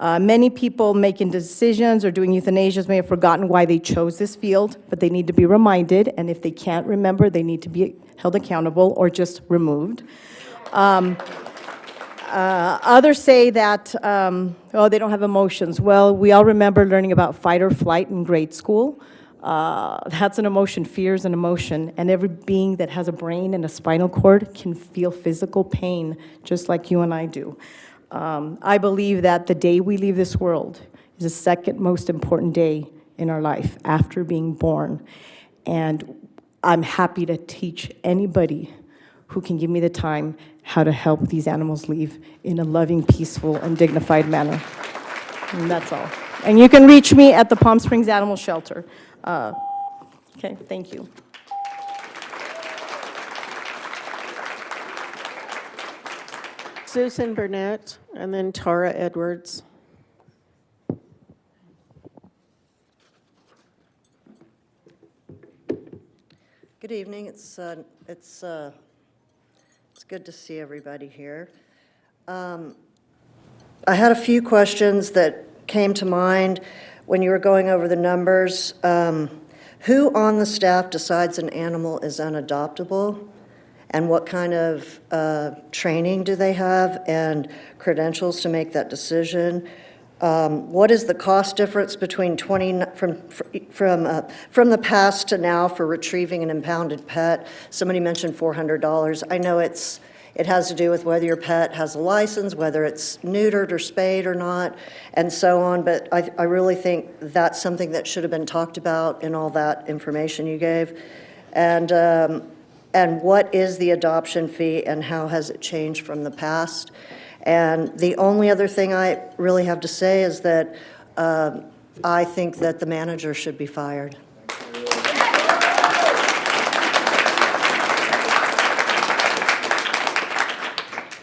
Many people making decisions or doing euthanasias may have forgotten why they chose this field, but they need to be reminded, and if they can't remember, they need to be held accountable or just removed. Others say that, they don't have emotions. Well, we all remember learning about fight or flight in grade school. That's an emotion. Fear is an emotion. And every being that has a brain and a spinal cord can feel physical pain, just like you and I do. I believe that the day we leave this world is the second most important day in our life after being born. And I'm happy to teach anybody who can give me the time how to help these animals leave in a loving, peaceful, and dignified manner. And that's all. And you can reach me at the Palm Springs Animal Shelter. Okay, thank you. Susan Burnett, and then Tara Edwards. Good evening. It's good to see everybody here. I had a few questions that came to mind when you were going over the numbers. Who on the staff decides an animal is unadoptable? And what kind of training do they have and credentials to make that decision? What is the cost difference between from the past to now for retrieving an impounded pet? Somebody mentioned $400. I know it has to do with whether your pet has a license, whether it's neutered or spayed or not, and so on. But I really think that's something that should have been talked about in all that information you gave. And what is the adoption fee and how has it changed from the past? And the only other thing I really have to say is that I think that the manager should be fired.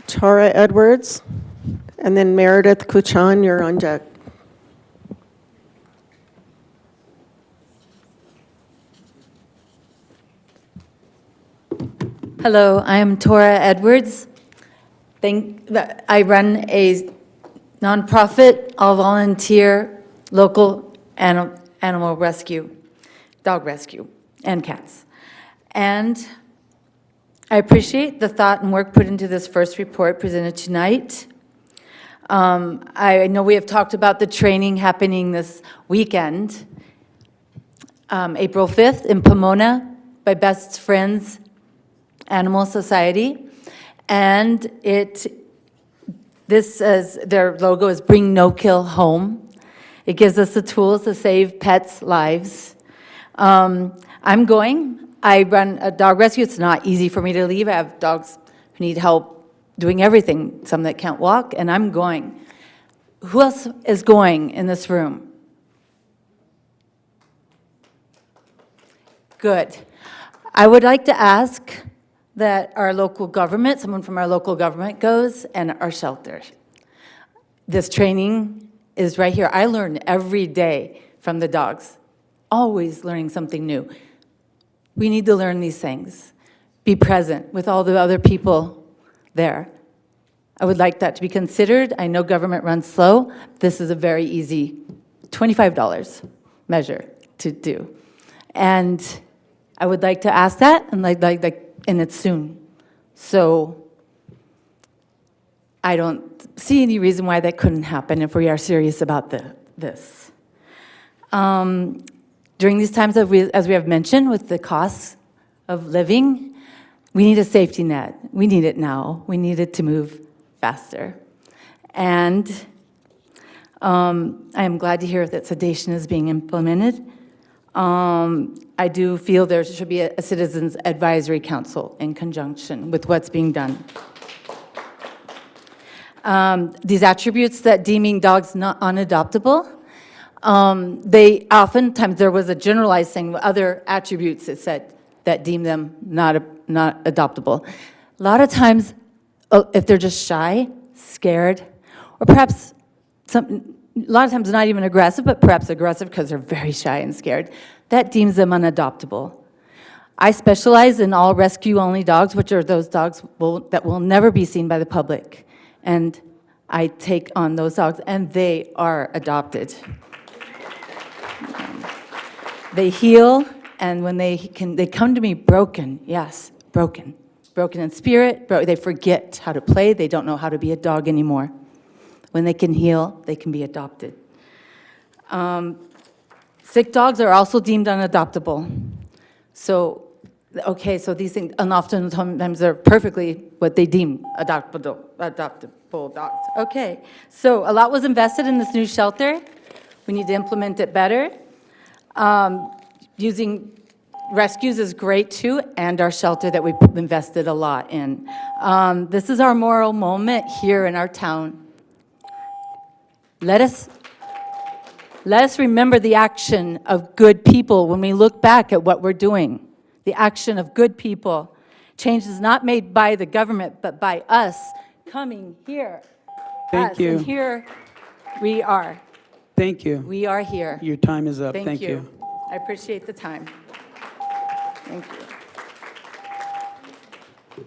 Tara Edwards, and then Meredith Kuchan, you're on deck. Hello, I am Tora Edwards. I run a nonprofit, all-volunteer, local animal rescue, dog rescue, and cats. And I appreciate the thought and work put into this first report presented tonight. I know we have talked about the training happening this weekend, April 5th in Pomona by Best Friends Animal Society, and their logo is Bring No Kill Home, It gives us the tools to save pets' lives. I run a dog rescue. It's not easy for me to leave. I have dogs who need help doing everything, some that can't walk, and I'm going. Who else is going in this room? Good. I would like to ask that our local government, someone from our local government goes, and our shelter. This training is right here. I learn every day from the dogs, always learning something new. We need to learn these things. Be present with all the other people there. I would like that to be considered. I know government runs slow. This is a very easy $25 measure to do. And I would like to ask that, and and it's soon. So I don't see any reason why that couldn't happen if we are serious about this. During these times, as we have mentioned, with the costs of living, we need a safety net. We need it now. We need it to move faster. And I am glad to hear that sedation is being implemented. I do feel there should be a citizens advisory council in conjunction with what's being done. These attributes that deeming dogs not unadoptable, they oftentimes, there was a generalized thing, other attributes it said that deem them not adoptable. A lot of times, if they're just shy, scared, or perhaps a lot of times not even aggressive, but perhaps aggressive because they're very shy and scared, that deems them unadoptable. I specialize in all rescue-only dogs, which are those dogs that will never be seen by the public. And I take on those dogs, and they are adopted. They heal, and when they come to me broken, yes, broken in spirit, they forget how to play, they don't know how to be a dog anymore. When they can heal, they can be adopted. Sick dogs are also deemed unadoptable. So these things, and oftentimes they're perfectly what they deem adoptable dogs. Okay, so a lot was invested in this new shelter. We need to implement it better. Using rescues is great too, and our shelter that we've invested a lot in. This is our moral moment here in our town. Let us remember the action of good people when we look back at what we're doing. The action of good people. Change is not made by the government, but by us coming here. Thank you. And here we are. Thank you. We are here. Your time is up. Thank you. I appreciate the time. Thank you.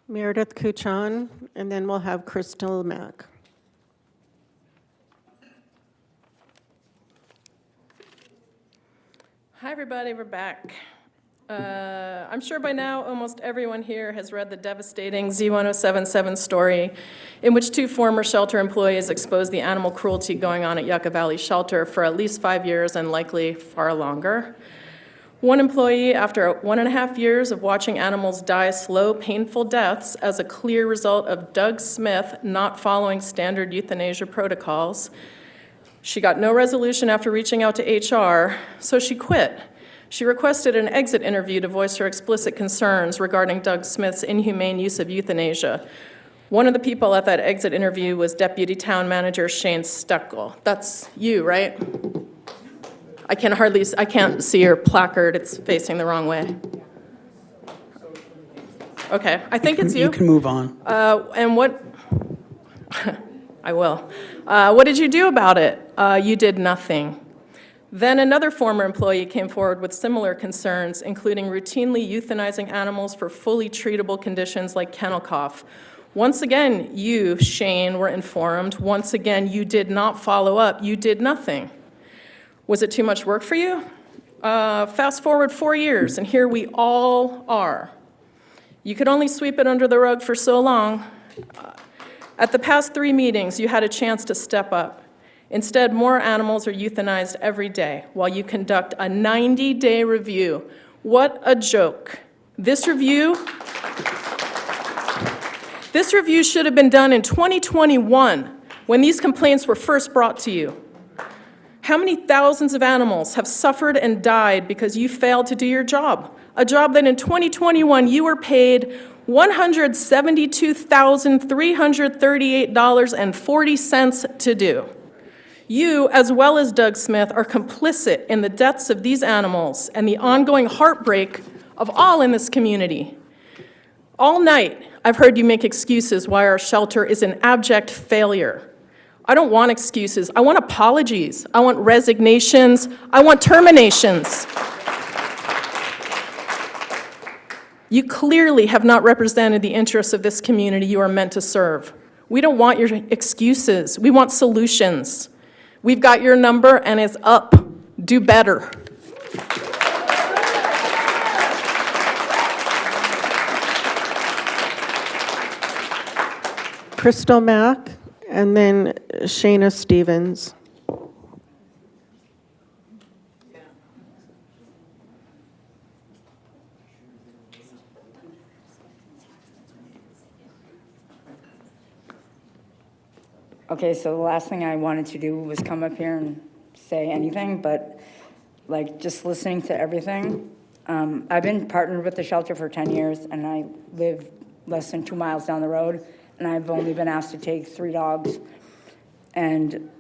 Meredith Kuchan, and then we'll have Crystal Mack. Hi, everybody, we're back. I'm sure by now almost everyone here has read the devastating Z1077 story in which 2 former shelter employees exposed the animal cruelty going on at Yucca Valley Shelter for at least 5 years and likely far longer. One employee, after 1.5 years of watching animals die slow, painful deaths as a clear result of Doug Smith not following standard euthanasia protocols, she got no resolution after reaching out to HR, so she quit. She requested an exit interview to voice her explicit concerns regarding Doug Smith's inhumane use of euthanasia. One of the people at that exit interview was Deputy Town Manager Shane Stuckel. That's you, right? I can't see your placard, it's facing the wrong way. Okay, I think it's you. You can move on. And what, I will. What did you do about it? You did nothing. Then another former employee came forward with similar concerns, including routinely euthanizing animals for fully treatable conditions like kennel cough. Once again, you, Shane, were informed. Once again, you did not follow up. You did nothing. Was it too much work for you? Fast forward 4 years, and here we all are. You could only sweep it under the rug for so long. At the past 3 meetings, you had a chance to step up. Instead, more animals are euthanized every day while you conduct a 90-day review. What a joke. This review should have been done in 2021 when these complaints were first brought to you? How many thousands of animals have suffered and died because you failed to do your job? A job that in 2021 you were paid $172,338.40 to do. You, as well as Doug Smith, are complicit in the deaths of these animals and the ongoing heartbreak of all in this community. All night, I've heard you make excuses why our shelter is an abject failure. I don't want excuses. I want apologies. I want resignations. I want terminations. You clearly have not represented the interests of this community you are meant to serve. We don't want your excuses. We want solutions. We've got your number and it's up. Do better. Crystal Mack, and then Shayna Stevens. Okay, so the last thing I wanted to do was come up here and say anything, but like just listening to everything. I've been partnered with the shelter for 10 years and I live less than 2 miles down the road and I've only been asked to take 3 dogs. And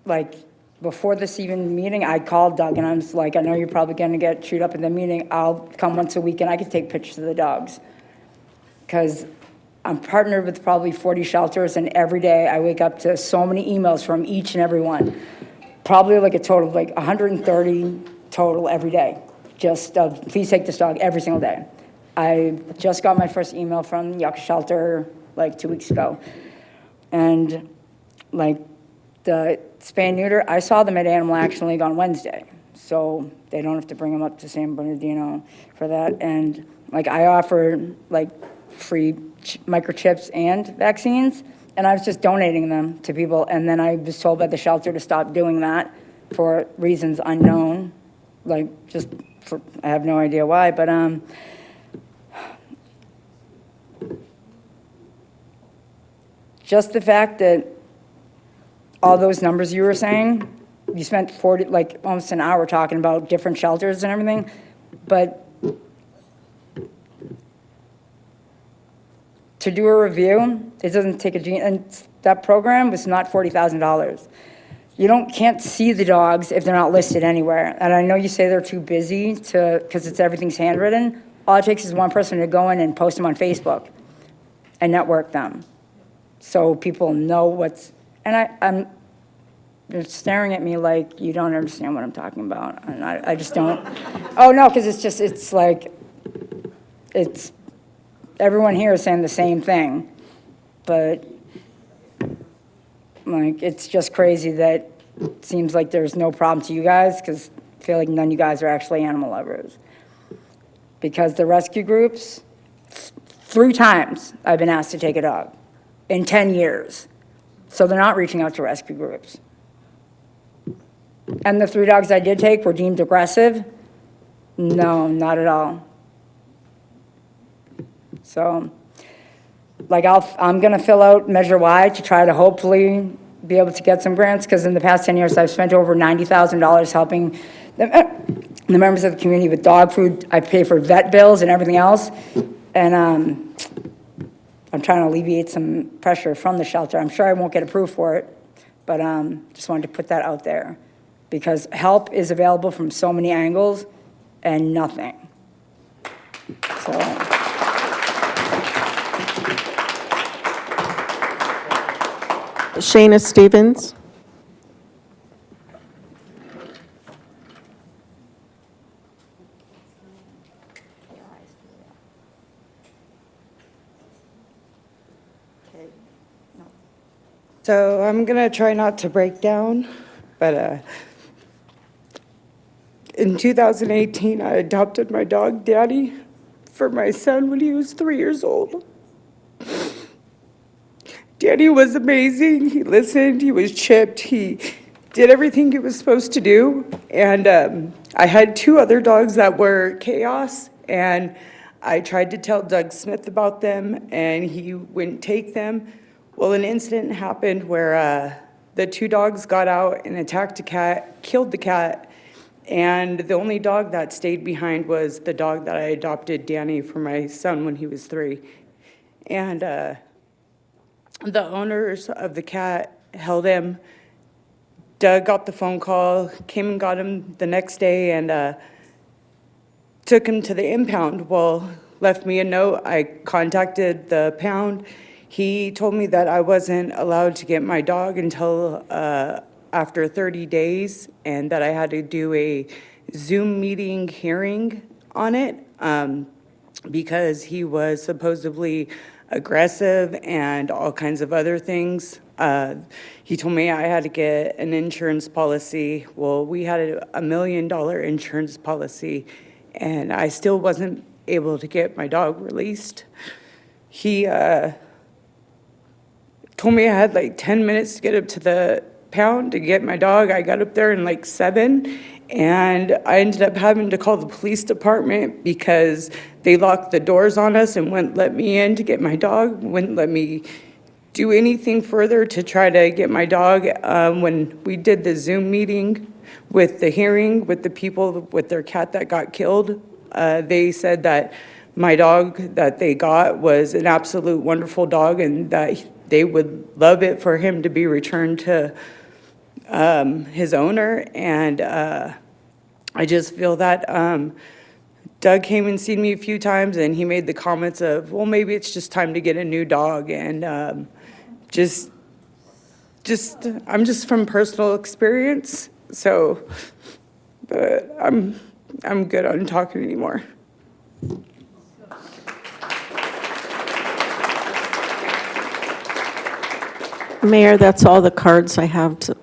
like before this even meeting, I called Doug and I was like, I know you're probably gonna get chewed up in the meeting. I'll come once a week and I can take pictures of the dogs. Because I'm partnered with probably 40 shelters, and every day I wake up to so many emails from each and every one. Probably like a total of like 130 total every day. Just please take this dog every single day. I just got my first email from Yucca shelter like 2 weeks ago. And like the spay neuter, I saw them at Animal Action League on Wednesday. So they don't have to bring them up to San Bernardino for that. And like I offer like free microchips and vaccines, and I was just donating them to people. And then I was told by the shelter to stop doing that for reasons unknown, like just for, I have no idea why, but just the fact that all those numbers you were saying, you spent 40, like almost an hour talking about different shelters and everything, but to do a review, it doesn't take a genius, and that program was not $40,000. You can't see the dogs if they're not listed anywhere. And I know you say they're too busy because everything's handwritten. All it takes is one person to go in and post them on Facebook and network them. So people know what's, and you're staring at me like you don't understand what I'm talking about. And I just don't, oh no, because it's like, everyone here is saying the same thing, but like it's just crazy that it seems like there's no problem to you guys because I feel like none of you guys are actually animal lovers. Because the rescue groups, 3 times I've been asked to take a dog in 10 years. So they're not reaching out to rescue groups. And the 3 dogs I did take were deemed aggressive? No, not at all. So, like, I'm going to fill out Measure Y to try to hopefully be able to get some grants, because in the past 10 years, I've spent over $90,000 helping the members of the community with dog food. I pay for vet bills and everything else. And I'm trying to alleviate some pressure from the shelter. I'm sure I won't get approved for it, but just wanted to put that out there, because help is available from so many angles and nothing. So. Shayna Stevens. So I'm going to try not to break down, but in 2018, I adopted my dog, Daddy, for my son when he was 3 years old. Daddy was amazing. He listened, he was chipped, he did everything he was supposed to do. And I had 2 other dogs that were chaos, and I tried to tell Doug Smith about them, and he wouldn't take them. Well, an incident happened where the two dogs got out and attacked a cat, killed the cat, and the only dog that stayed behind was the dog that I adopted, Danny, for my son when he was 3. And the owners of the cat held him. Doug got the phone call, came and got him the next day, and took him to the impound. Well, left me a note. I contacted the pound. He told me that I wasn't allowed to get my dog until after 30 days and that I had to do a Zoom meeting hearing on it because he was supposedly aggressive and all kinds of other things. He told me I had to get an insurance policy. Well, we had a $1 million insurance policy, and I still wasn't able to get my dog released. He told me I had like 10 minutes to get up to the pound to get my dog. I got up there in like 7, and I ended up having to call the police department because they locked the doors on us and wouldn't let me in to get my dog, wouldn't let me do anything further to try to get my dog. When we did the Zoom meeting with the hearing with the people with their cat that got killed, they said that my dog that they got was an absolute wonderful dog and that they would love it for him to be returned to his owner. And I just feel that Doug came and seen me a few times and he made the comments of, well, maybe it's just time to get a new dog. And I'm just from personal experience. So, but I'm good on talking anymore. Mayor, that's all the cards I have to.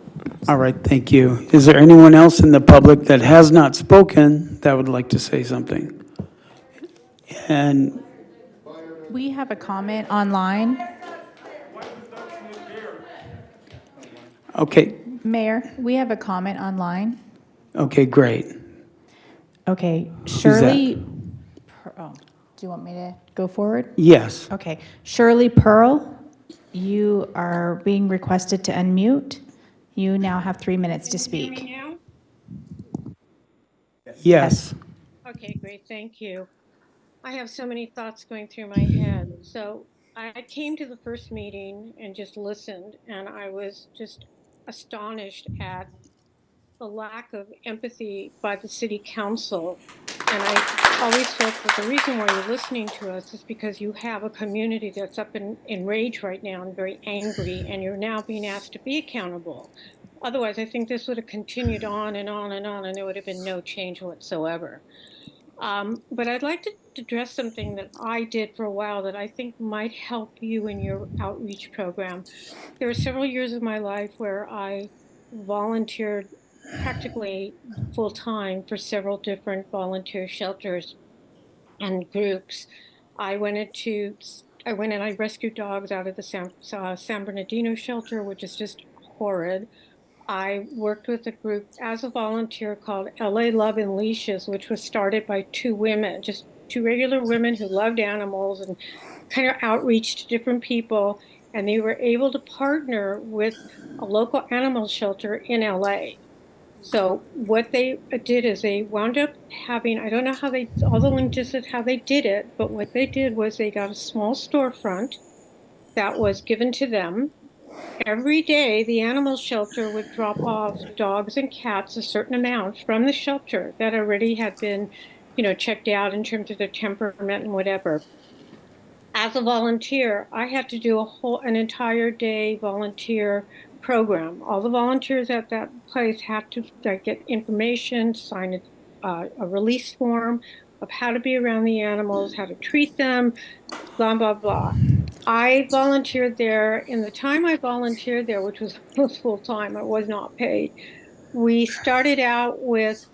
All right, thank you. Is there anyone else in the public that has not spoken that would like to say something? And We have a comment online. okay, Mayor, we have a comment online. okay, great. Okay, that? Shirley, oh, do you want me to go forward? Yes. Okay, Shirley Pearl, you are being requested to unmute. You now have 3 minutes to speak. Yes. Okay, great, thank you. I have so many thoughts going through my head. So I came to the first meeting and just listened, and I was just astonished at the lack of empathy by the city council. And I always felt that the reason why you're listening to us is because you have a community that's up in rage right now and very angry, and you're now being asked to be accountable. Otherwise, I think this would have continued on and on and on, and there would have been no change whatsoever. But I'd like to address something that I did for a while that I think might help you in your outreach program. There were several years of my life where I volunteered practically full time for several different volunteer shelters and groups. I went and I rescued dogs out of the San Bernardino shelter, which is just horrid. I worked with a group as a volunteer called LA Love in Leashes, which was started by 2 women, just 2 regular women who loved animals and kind of outreach to different people. And they were able to partner with a local animal shelter in LA. So what they did is they wound up having, I don't know how they, all the logistics, how they did it, but what they did was they got a small storefront that was given to them. Every day, the animal shelter would drop off dogs and cats a certain amount from the shelter that already had been, checked out in terms of their temperament and whatever. As a volunteer, I had to do an entire day volunteer program. All the volunteers at that place had to get information, sign a release form of how to be around the animals, how to treat them, blah, blah, blah. I volunteered there. In the time I volunteered there, which was full time, I was not paid. We started out with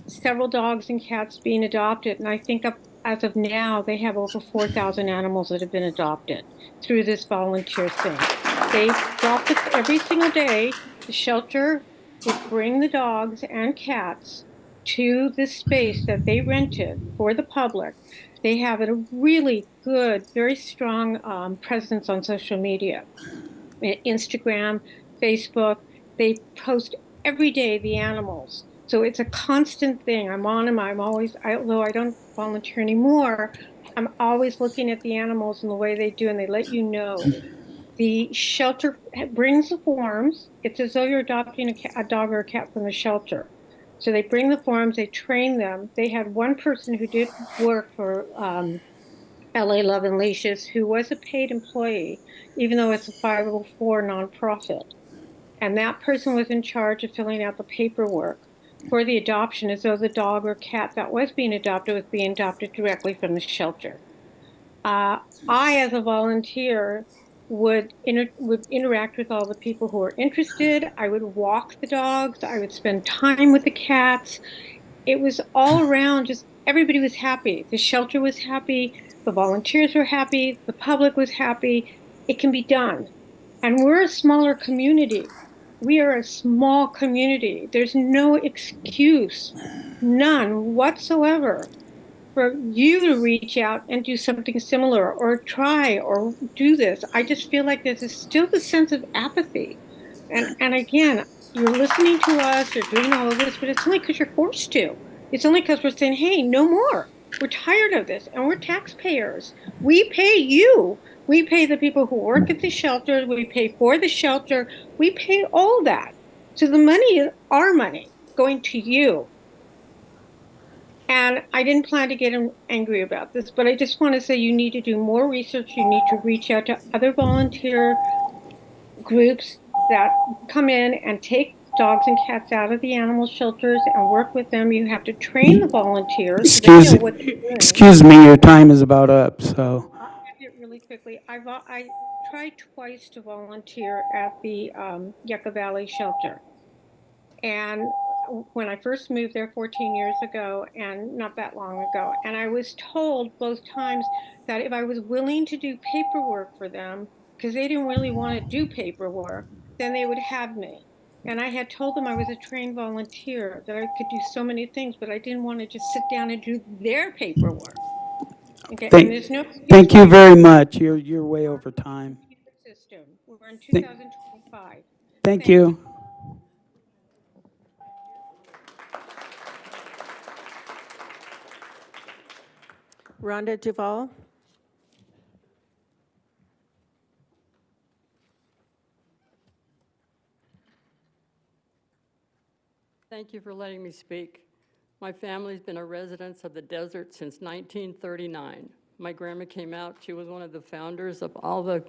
several dogs and cats being adopted, and I think as of now, they have over 4,000 animals that have been adopted through this volunteer thing. They dropped it every single day. The shelter would bring the dogs and cats to this space that they rented for the public. They have a really good, very strong presence on social media, Instagram, Facebook. They post every day the animals. So it's a constant thing. I'm on them. I'm always, although I don't volunteer anymore, I'm always looking at the animals and the way they do, and they let you know. The shelter brings the forms. It's as though you're adopting a dog or a cat from the shelter. So they bring the forms, they train them. They had one person who did work for LA Love and Leashes who was a paid employee, even though it's a 504 nonprofit. And that person was in charge of filling out the paperwork for the adoption as though the dog or cat that was being adopted was being adopted directly from the shelter. I, as a volunteer, would interact with all the people who were interested. I would walk the dogs. I would spend time with the cats. It was all around, just everybody was happy. The shelter was happy. The volunteers were happy. The public was happy. It can be done. And we're a smaller community. We are a small community. There's no excuse, none whatsoever, for you to reach out and do something similar or try or do this. I just feel like there's still the sense of apathy. And again, you're listening to us, you're doing all of this, but it's only because you're forced to. It's only because we're saying, hey, no more. We're tired of this, and we're taxpayers. We pay you. We pay the people who work at the shelter. We pay for the shelter. We pay all that. So the money is our money going to you. And I didn't plan to get angry about this, but I just want to say you need to do more research. You need to reach out to other volunteer groups that come in and take dogs and cats out of the animal shelters and work with them. You have to train the volunteers so they know what they're doing. Excuse me, your time is about up, so. I'll end it really quickly. I tried twice to volunteer at the Yucca Valley shelter. And when I first moved there 14 years ago, and not that long ago, and I was told both times that if I was willing to do paperwork for them, because they didn't really want to do paperwork, then they would have me. And I had told them I was a trained volunteer, that I could do so many things, but I didn't want to just sit down and do their paperwork. Okay, and there's no Thank you very much. You're way over time. system. We're in 2025. Thank you. Rhonda Duvall. Thank you for letting me speak. My family's been a resident of the desert since 1939. My grandma came out. She was one of the founders of all the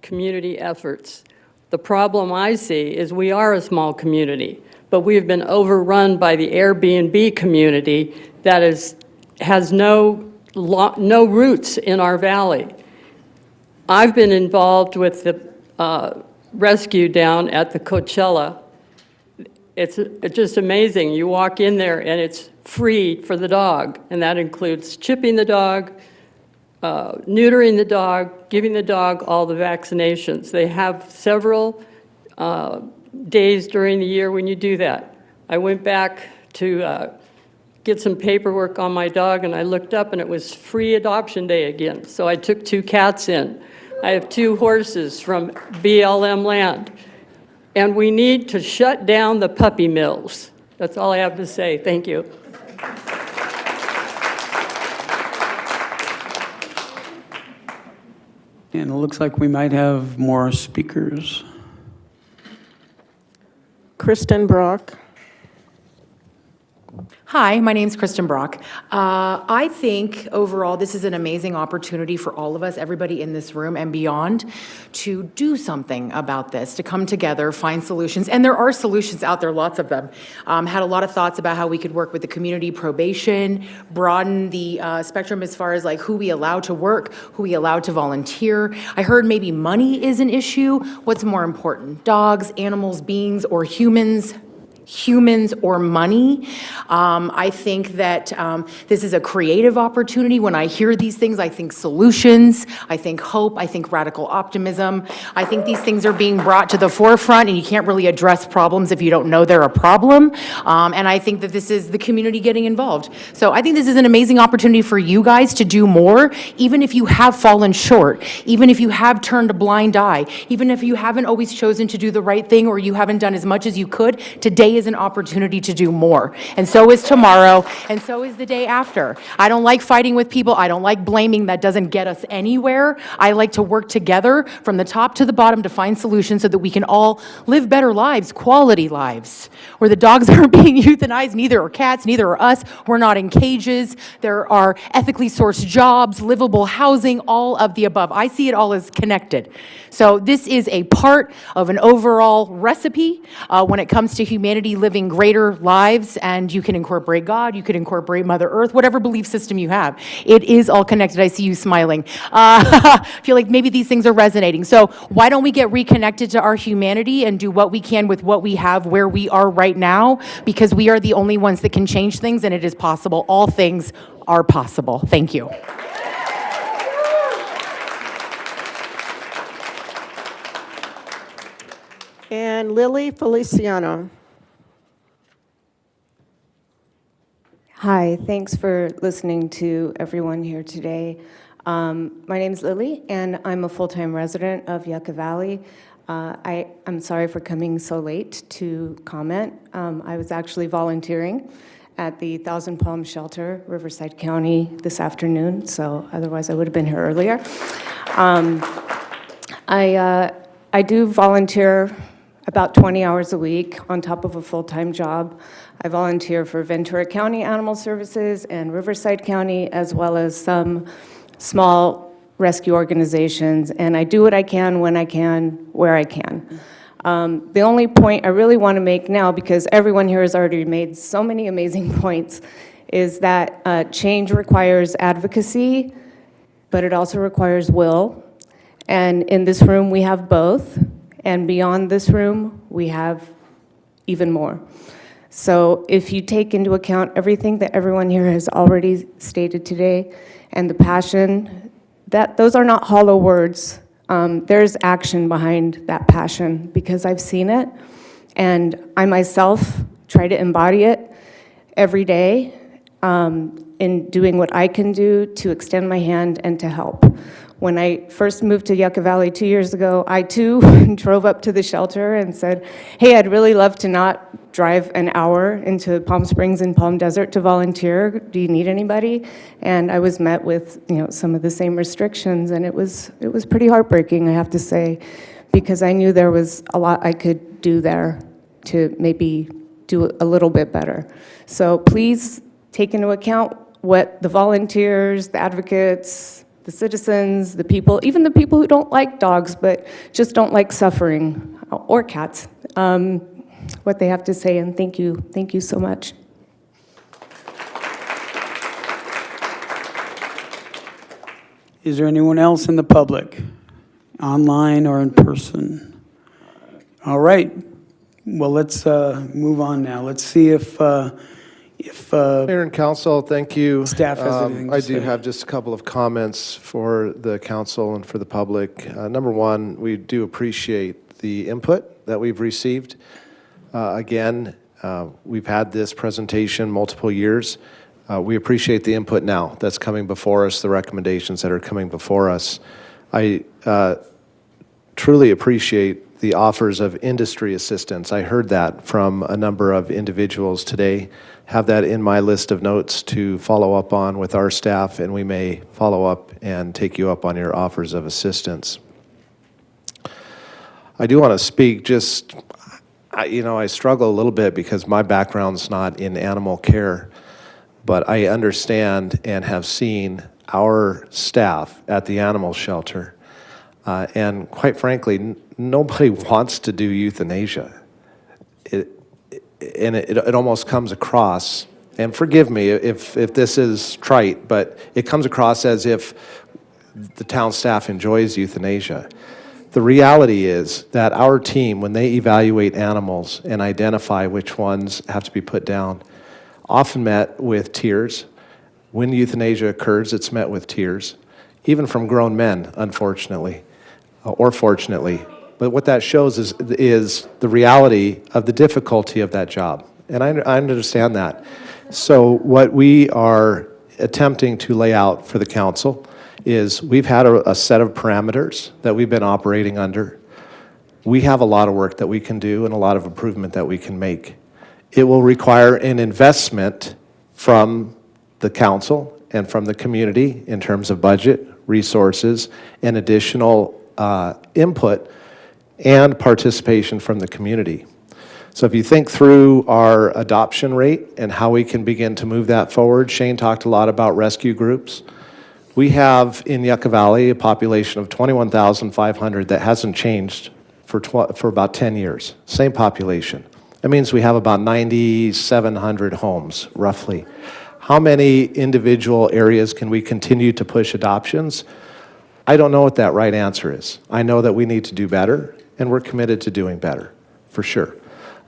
community efforts. The problem I see is we are a small community, but we have been overrun by the Airbnb community that has no roots in our valley. I've been involved with the rescue down at the Coachella. It's just amazing. You walk in there and it's free for the dog, and that includes chipping the dog, neutering the dog, giving the dog all the vaccinations. They have several days during the year when you do that. I went back to get some paperwork on my dog, and I looked up and it was free adoption day again. So I took 2 cats in. I have 2 horses from BLM land. And we need to shut down the puppy mills. That's all I have to say. Thank you. And it looks like we might have more speakers. Kristen Brock. Hi, my name's Kristen Brock. I think overall this is an amazing opportunity for all of us, everybody in this room and beyond, to do something about this, to come together, find solutions. And there are solutions out there, lots of them. Had a lot of thoughts about how we could work with the community probation, broaden the spectrum as far as like who we allow to work, who we allow to volunteer. I heard maybe money is an issue. What's more important, dogs, animals, beings, or humans? humans or money. I think that this is a creative opportunity. When I hear these things, I think solutions, I think hope, I think radical optimism. I think these things are being brought to the forefront, and you can't really address problems if you don't know they're a problem. And I think that this is the community getting involved. So I think this is an amazing opportunity for you guys to do more, even if you have fallen short, even if you have turned a blind eye, even if you haven't always chosen to do the right thing or you haven't done as much as you could. Today is an opportunity to do more. And so is tomorrow, and so is the day after. I don't like fighting with people. I don't like blaming. That doesn't get us anywhere. I like to work together from the top to the bottom to find solutions so that we can all live better lives, quality lives, where the dogs aren't being euthanized, neither are cats, neither are us. We're not in cages. There are ethically sourced jobs, livable housing, all of the above. I see it all as connected. So this is a part of an overall recipe when it comes to humanity living greater lives, and you can incorporate God, you could incorporate Mother Earth, whatever belief system you have. It is all connected. I see you smiling. I feel like maybe these things are resonating. So why don't we get reconnected to our humanity and do what we can with what we have where we are right now, because we are the only ones that can change things, and it is possible. All things are possible. Thank you. And Lily Feliciano. Hi, thanks for listening to everyone here today. My name's Lily, and I'm a full-time resident of Yucca Valley. I'm sorry for coming so late to comment. I was actually volunteering at the Thousand Palms Shelter, Riverside County, this afternoon, so otherwise I would have been here earlier. I do volunteer about 20 hours a week on top of a full-time job. I volunteer for Ventura County Animal Services and Riverside County, as well as some small rescue organizations, and I do what I can, when I can, where I can. The only point I really want to make now, because everyone here has already made so many amazing points, is that change requires advocacy, but it also requires will. And in this room, we have both. And beyond this room, we have even more. So if you take into account everything that everyone here has already stated today and the passion, those are not hollow words. There's action behind that passion, because I've seen it, and I myself try to embody it every day in doing what I can do to extend my hand and to help. When I first moved to Yucca Valley 2 years ago, I too drove up to the shelter and said, hey, I'd really love to not drive an hour into Palm Springs and Palm Desert to volunteer. Do you need anybody? And I was met with, some of the same restrictions, and it was pretty heartbreaking, I have to say, because I knew there was a lot I could do there to maybe do a little bit better. So please take into account what the volunteers, the advocates, the citizens, the people, even the people who don't like dogs but just don't like suffering, or cats, what they have to say, and thank you so much. Is there anyone else in the public, online or in person? All right, well, let's move on now. Let's see if Mayor and Council, thank you. Staff has anything to I say. do have just a couple of comments for the council and for the public. Number one, we do appreciate the input that we've received. Again, we've had this presentation multiple years. We appreciate the input now that's coming before us, the recommendations that are coming before us. I truly appreciate the offers of industry assistance. I heard that from a number of individuals today. Have that in my list of notes to follow up on with our staff, and we may follow up and take you up on your offers of assistance. I do want to speak just, I struggle a little bit because my background's not in animal care, but I understand and have seen our staff at the animal shelter. And quite frankly, nobody wants to do euthanasia. It almost comes across, and forgive me if this is trite, but it comes across as if the town staff enjoys euthanasia. The reality is that our team, when they evaluate animals and identify which ones have to be put down, often met with tears. When euthanasia occurs, it's met with tears, even from grown men, unfortunately, or fortunately. But what that shows is the reality of the difficulty of that job. And I understand that. So what we are attempting to lay out for the council is we've had a set of parameters that we've been operating under. We have a lot of work that we can do and a lot of improvement that we can make. It will require an investment from the council and from the community in terms of budget, resources, and additional input and participation from the community. So if you think through our adoption rate and how we can begin to move that forward, Shane talked a lot about rescue groups. We have in Yucca Valley a population of 21,500 that hasn't changed for about 10 years. Same population. That means we have about 9,700 homes, roughly. How many individual areas can we continue to push adoptions? I don't know what that right answer is. I know that we need to do better, and we're committed to doing better, for sure.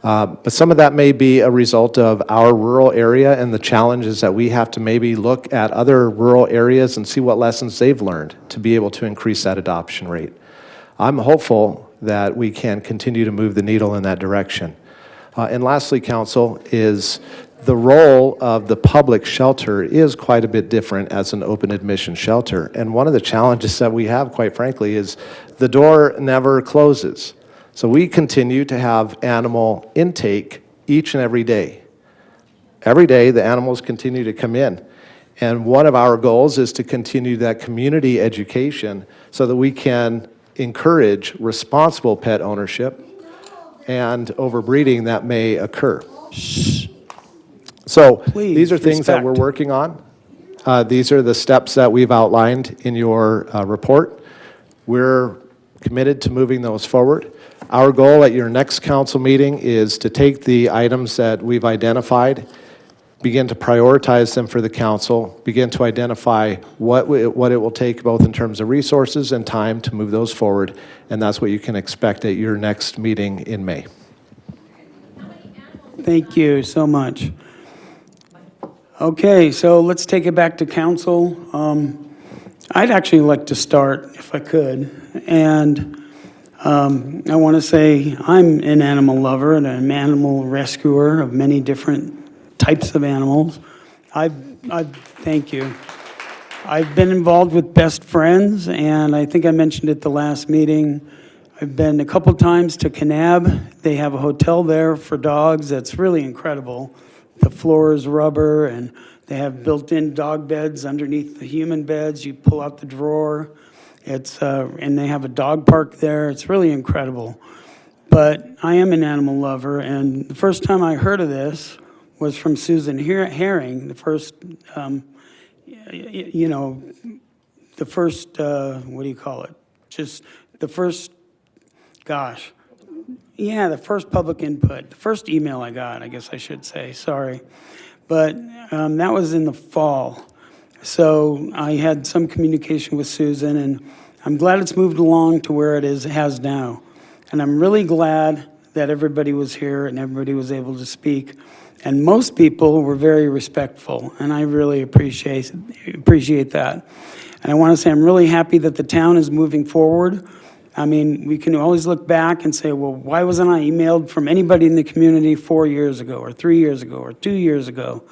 But some of that may be a result of our rural area and the challenges that we have to maybe look at other rural areas and see what lessons they've learned to be able to increase that adoption rate. I'm hopeful that we can continue to move the needle in that direction. And lastly, council, is the role of the public shelter is quite a bit different as an open admission shelter. And one of the challenges that we have, quite frankly, is the door never closes. So we continue to have animal intake each and every day. Every day, the animals continue to come in. And one of our goals is to continue that community education so that we can encourage responsible pet ownership and overbreeding that may occur. So these are things that we're working on. These are the steps that we've outlined in your report. We're committed to moving those forward. Our goal at your next council meeting is to take the items that we've identified, begin to prioritize them for the council, begin to identify what it will take both in terms of resources and time to move those forward, and that's what you can expect at your next meeting in May. Thank you so much. Okay, so let's take it back to council. I'd actually like to start, if I could, and I want to say I'm an animal lover and an animal rescuer of many different types of animals. Thank you. I've been involved with Best Friends, and I think I mentioned at the last meeting, I've been a couple times to Kanab. They have a hotel there for dogs that's really incredible. The floor is rubber, and they have built-in dog beds underneath the human beds. You pull out the drawer. And they have a dog park there. It's really incredible. But I am an animal lover, and the first time I heard of this was from Susan Herring, the first, what do you call it? Just the first, the first public input, the first email I got, I guess I should say, sorry. But that was in the fall. So I had some communication with Susan, and I'm glad it's moved along to where it has now. And I'm really glad that everybody was here and everybody was able to speak. And most people were very respectful, and I really appreciate that. And I want to say I'm really happy that the town is moving forward. I mean, we can always look back and say, well, why wasn't I emailed from anybody in the community 4 years ago or 3 years ago or 2 years ago?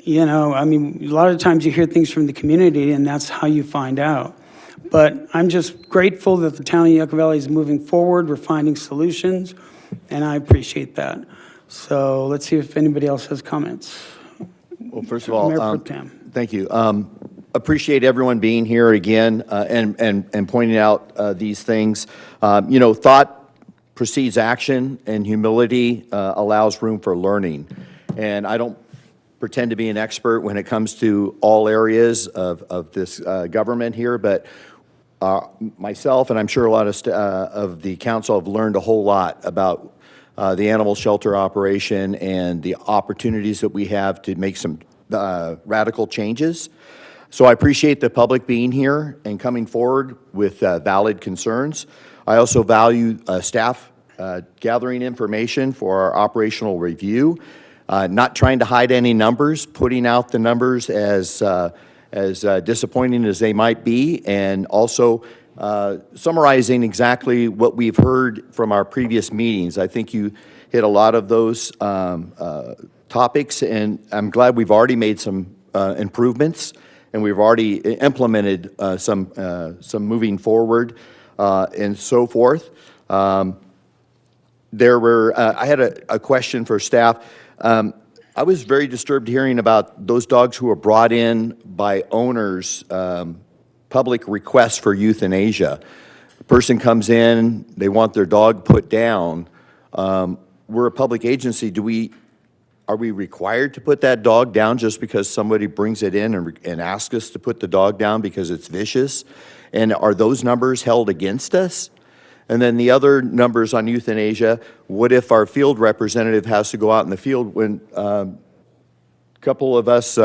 You know, I mean, a lot of times you hear things from the community, and that's how you find out. But I'm just grateful that the town of Yucca Valley is moving forward. We're finding solutions, and I appreciate that. So let's see if anybody else has comments. Well, first of all, Mayor Pro Tem. thank you. Appreciate everyone being here again and pointing out these things. You know, thought precedes action, and humility allows room for learning. And I don't pretend to be an expert when it comes to all areas of this government here, but myself and I'm sure a lot of the council have learned a whole lot about the animal shelter operation and the opportunities that we have to make some radical changes. So I appreciate the public being here and coming forward with valid concerns. I also value staff gathering information for our operational review, not trying to hide any numbers, putting out the numbers as disappointing as they might be, and also summarizing exactly what we've heard from our previous meetings. I think you hit a lot of those topics, and I'm glad we've already made some improvements, and we've already implemented some moving forward and so forth. I had a question for staff. I was very disturbed hearing about those dogs who were brought in by owners, public requests for euthanasia. A person comes in, they want their dog put down. We're a public agency. Are we required to put that dog down just because somebody brings it in and asks us to put the dog down because it's vicious? And are those numbers held against us? And then the other numbers on euthanasia, what if our field representative has to go out in the field when a couple of us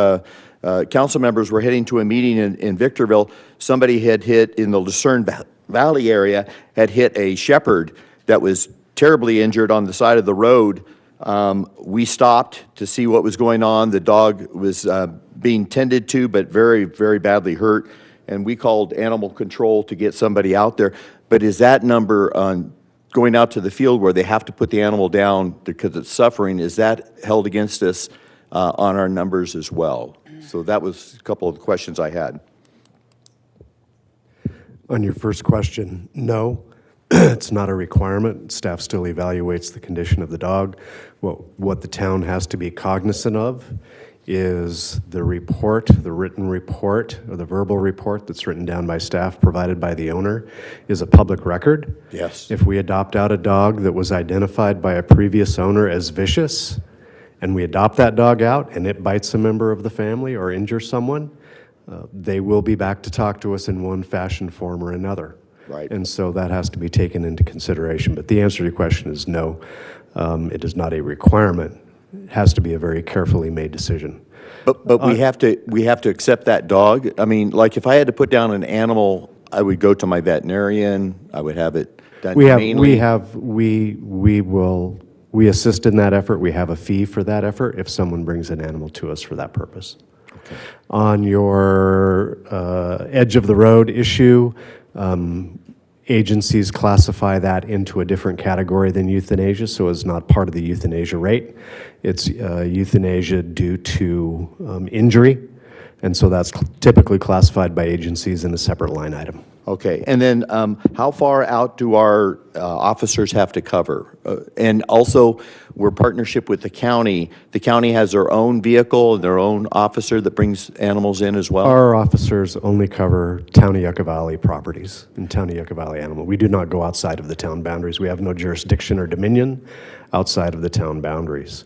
council members were heading to a meeting in Victorville, somebody had hit in the Lucerne Valley area, had hit a shepherd that was terribly injured on the side of the road. We stopped to see what was going on. The dog was being tended to, but very, very badly hurt. And we called animal control to get somebody out there. But is that number on going out to the field where they have to put the animal down because it's suffering, is that held against us on our numbers as well? So that was a couple of the questions I had. On your first question, no, it's not a requirement. Staff still evaluates the condition of the dog. What the town has to be cognizant of is the report, the written report, or the verbal report that's written down by staff provided by the owner is a public record. Yes. If we adopt out a dog that was identified by a previous owner as vicious, and we adopt that dog out and it bites a member of the family or injures someone, they will be back to talk to us in one fashion, form, or another. Right. And so that has to be taken into consideration. But the answer to your question is no. It is not a requirement. It has to be a very carefully made decision. But we have to accept that dog. I mean, like if I had to put down an animal, I would go to my veterinarian. I would have it done humanely. We assist in that effort. We have a fee for that effort if someone brings an animal to us for that purpose. Okay. On your edge of the road issue, agencies classify that into a different category than euthanasia, so it's not part of the euthanasia rate. It's euthanasia due to injury, and so that's typically classified by agencies in a separate line item. Okay, and then how far out do our officers have to cover? And also, we're partnership with the county. The county has their own vehicle and their own officer that brings animals in as well? Our officers only cover town of Yucca Valley properties and town of Yucca Valley animal. We do not go outside of the town boundaries. We have no jurisdiction or dominion outside of the town boundaries.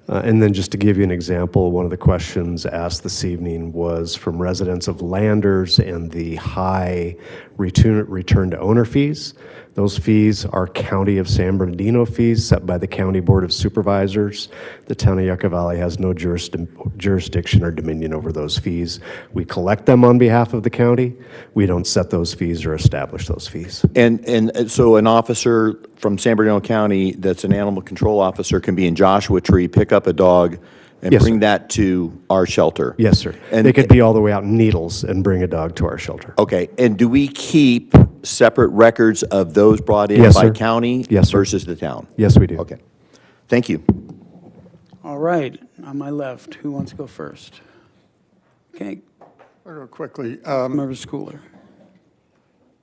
And then just to give you an example, one of the questions asked this evening was from residents of Landers and the high return to owner fees. Those fees are County of San Bernardino fees set by the County Board of Supervisors. The town of Yucca Valley has no jurisdiction or dominion over those fees. We collect them on behalf of the county. We don't set those fees or establish those fees. And so an officer from San Bernardino County that's an animal control officer can be in Joshua Tree, pick up a dog, and Yes, bring sir. that to our shelter? Yes, sir. And They could be all the way out in Needles and bring a dog to our shelter. Okay, and do we keep separate records of those brought in Yes, by sir. county Yes, sir. versus the town? Yes, we do. Okay, thank you. All right, on my left, who wants to go first? Okay, I'll go quickly. Member Schooler.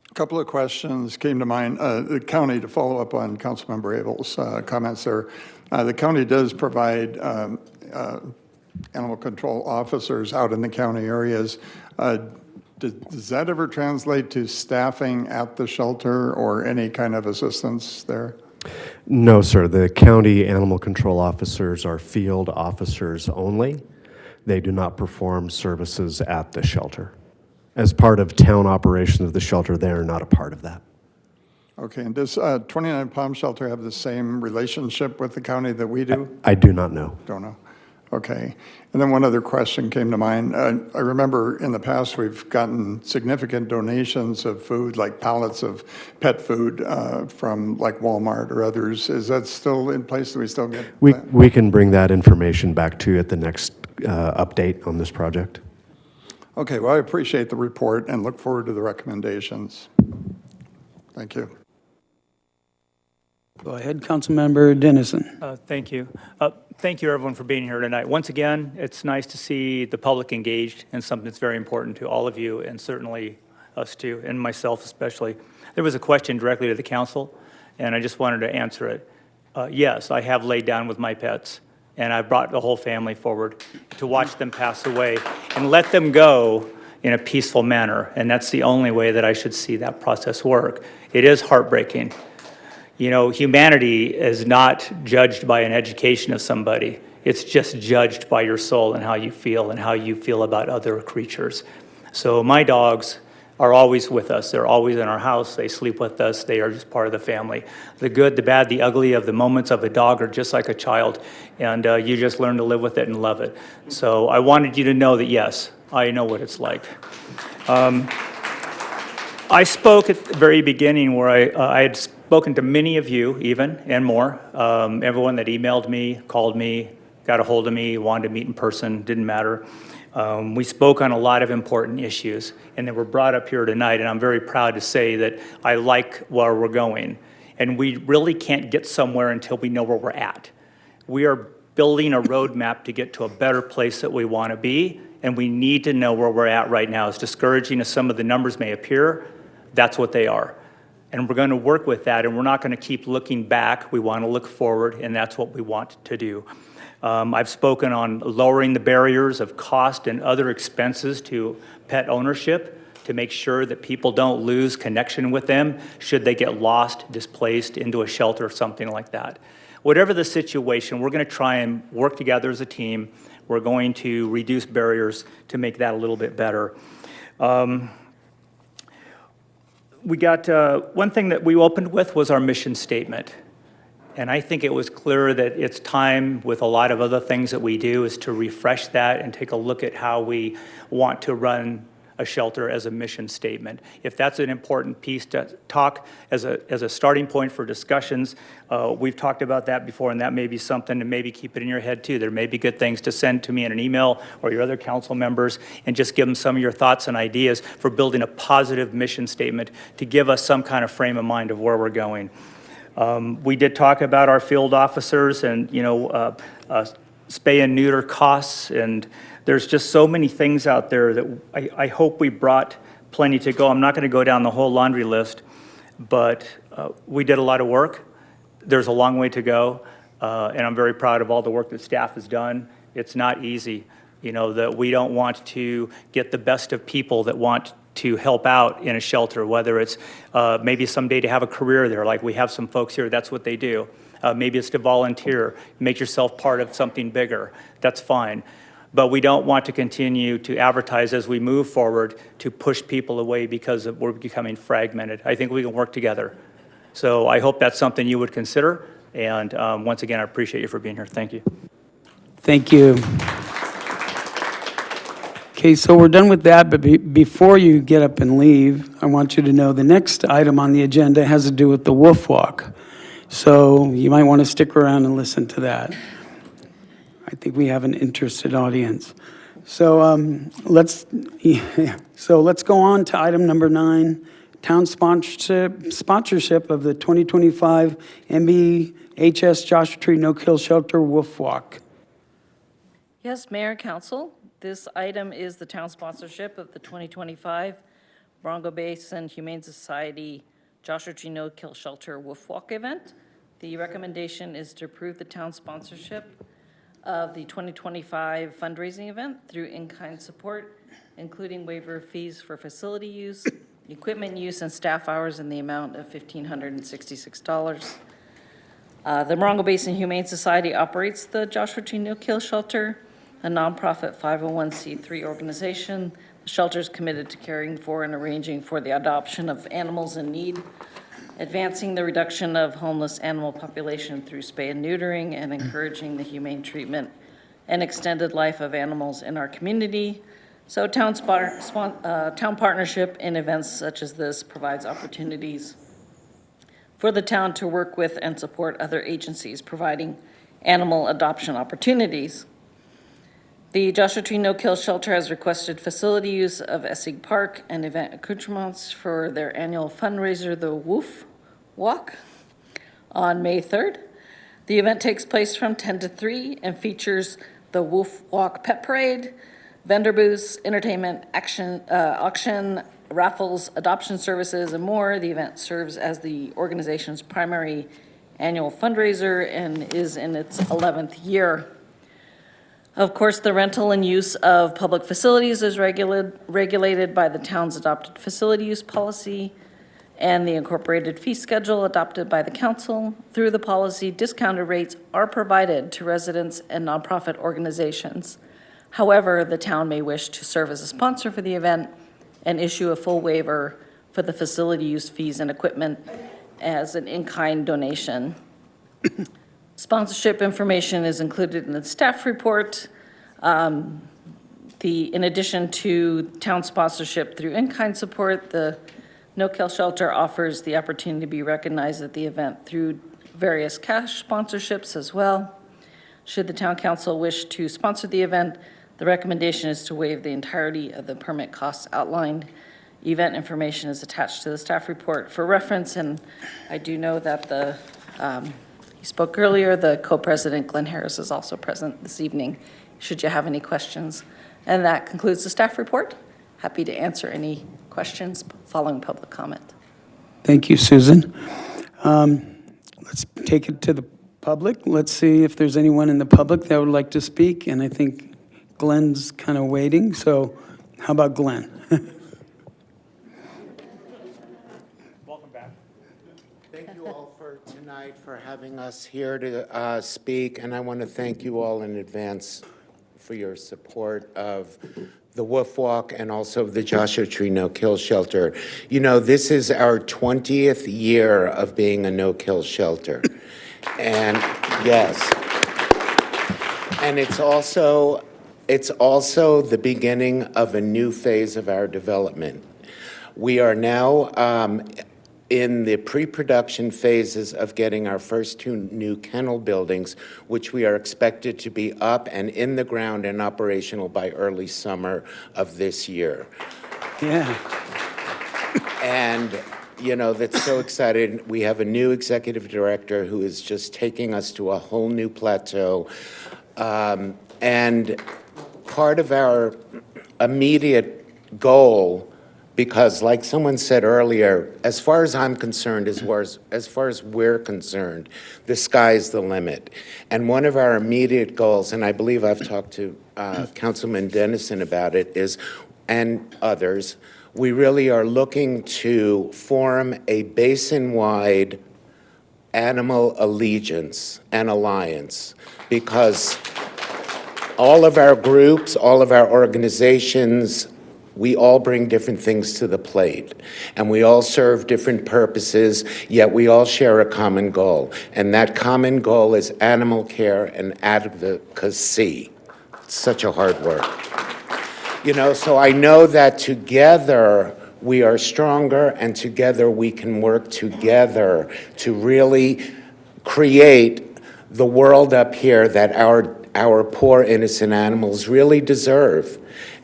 A couple of questions came to mind. The county, to follow up on Councilmember Abel's comments there, the county does provide animal control officers out in the county areas. Does that ever translate to staffing at the shelter or any kind of assistance there? No, sir. The county animal control officers are field officers only. They do not perform services at the shelter. As part of town operations of the shelter, they are not a part of that. Okay, and does 29 Palm Shelter have the same relationship with the county that we do? I do not know. Don't know. Okay. And then one other question came to mind. I remember in the past, we've gotten significant donations of food, like pallets of pet food from like Walmart or others. Is that still in place? Do we still get that? We can bring that information back to you at the next update on this project. Okay, well, I appreciate the report and look forward to the recommendations. Thank you. Go ahead, Councilmember Dennison. Thank you. Thank you, everyone, for being here tonight. Once again, it's nice to see the public engaged in something that's very important to all of you, and certainly us too, and myself especially. There was a question directly to the council, and I just wanted to answer it. Yes, I have laid down with my pets, and I brought the whole family forward to watch them pass away and let them go in a peaceful manner, and that's the only way that I should see that process work. It is heartbreaking. You know, humanity is not judged by an education of somebody. It's just judged by your soul and how you feel about other creatures. So my dogs are always with us. They're always in our house. They sleep with us. They are just part of the family. The good, the bad, the ugly of the moments of a dog are just like a child, and you just learn to live with it and love it. So I wanted you to know that, yes, I know what it's like. I spoke at the very beginning where I had spoken to many of you, even, and more. Everyone that emailed me, called me, got a hold of me, wanted to meet in person, didn't matter. We spoke on a lot of important issues, and they were brought up here tonight, and I'm very proud to say that I like where we're going. And we really can't get somewhere until we know where we're at. We are building a roadmap to get to a better place that we want to be, and we need to know where we're at right now. As discouraging as some of the numbers may appear, that's what they are. And we're going to work with that, and we're not going to keep looking back. We want to look forward, and that's what we want to do. I've spoken on lowering the barriers of cost and other expenses to pet ownership to make sure that people don't lose connection with them should they get lost, displaced into a shelter or something like that. Whatever the situation, we're going to try and work together as a team. We're going to reduce barriers to make that a little bit better. We got one thing that we opened with was our mission statement. And I think it was clear that it's time, with a lot of other things that we do, is to refresh that and take a look at how we want to run a shelter as a mission statement. If that's an important piece to talk as a starting point for discussions, we've talked about that before, and that may be something to maybe keep it in your head too. There may be good things to send to me in an email or your other council members, and just give them some of your thoughts and ideas for building a positive mission statement to give us some kind of frame of mind of where we're going. We did talk about our field officers and, spay and neuter costs, and there's just so many things out there that I hope we brought plenty to go. I'm not going to go down the whole laundry list, but we did a lot of work. There's a long way to go, and I'm very proud of all the work that staff has done. It's not easy, that we don't want to get the best of people that want to help out in a shelter, whether it's maybe someday to have a career there, like we have some folks here, that's what they do. Maybe it's to volunteer, make yourself part of something bigger, that's fine. But we don't want to continue to advertise as we move forward to push people away because we're becoming fragmented. I think we can work together. So I hope that's something you would consider. And once again, I appreciate you for being here. Thank you. Thank you. Okay, so we're done with that, but before you get up and leave, I want you to know the next item on the agenda has to do with the Wolf Walk. So you might want to stick around and listen to that. I think we have an interested audience. So let's go on to item number 9, town sponsorship of the 2025 MBHS Joshua Tree No-Kill Shelter Wolf Walk. Yes, Mayor and Council, this item is the town sponsorship of the 2025 Bronco Basin Humane Society Joshua Tree No-Kill Shelter Wolf Walk event. The recommendation is to approve the town sponsorship of the 2025 fundraising event through in-kind support, including waiver of fees for facility use, equipment use, and staff hours in the amount of $1,566. The Morongo Basin Humane Society operates the Joshua Tree No-Kill Shelter, a nonprofit 501c3 organization. The shelter is committed to caring for and arranging for the adoption of animals in need, advancing the reduction of homeless animal population through spay and neutering, and encouraging the humane treatment, and extended life of animals in our community. So town partnership in events such as this provides opportunities for the town to work with and support other agencies providing animal adoption opportunities. The Joshua Tree No-Kill Shelter has requested facility use of Essig Park and event accoutrements for their annual fundraiser, the Woof Walk, on May 3rd. The event takes place from 10 to 3 and features the Woof Walk Pet Parade, vendor booths, entertainment, auction, raffles, adoption services, and more. The event serves as the organization's primary annual fundraiser and is in its 11th year. Of course, the rental and use of public facilities is regulated by the town's adopted facility use policy and the incorporated fee schedule adopted by the council. Through the policy, discounted rates are provided to residents and nonprofit organizations. However, the town may wish to serve as a sponsor for the event and issue a full waiver for the facility use fees and equipment as an in-kind donation. Sponsorship information is included in the staff report. In addition to town sponsorship through in-kind support, the No-Kill Shelter offers the opportunity to be recognized at the event through various cash sponsorships as well. Should the town council wish to sponsor the event, the recommendation is to waive the entirety of the permit costs outlined. Event information is attached to the staff report for reference, and I do know that he spoke earlier, the co-president, Glenn Harris, is also present this evening, should you have any questions. And that concludes the staff report. Happy to answer any questions following public comment. Thank you, Susan. Let's take it to the public. Let's see if there's anyone in the public that would like to speak, and I think Glenn's kind of waiting, so how about Glenn? Thank you all for tonight, for having us here to speak, and I want to thank you all in advance for your support of the Wolf Walk and also the Joshua Tree No-Kill Shelter. You know, this is our 20th year of being a no-kill shelter. And yes, and it's also the beginning of a new phase of our development. We are now in the pre-production phases of getting our first 2 new kennel buildings, which we are expected to be up and in the ground and operational by early summer of this year. Yeah. And, you know, that's so exciting. We have a new executive director who is just taking us to a whole new plateau. And part of our immediate goal, because like someone said earlier, as far as I'm concerned, as far as we're concerned, the sky's the limit. And one of our immediate goals, and I believe I've talked to Councilman Dennison about it, and others, we really are looking to form a basin-wide animal allegiance and alliance, because all of our groups, all of our organizations, we all bring different things to the plate, and we all serve different purposes, yet we all share a common goal. And that common goal is animal care and advocacy. It's such a hard word. You know, so I know that together we are stronger, and together we can work together to really create the world up here that our poor innocent animals really deserve.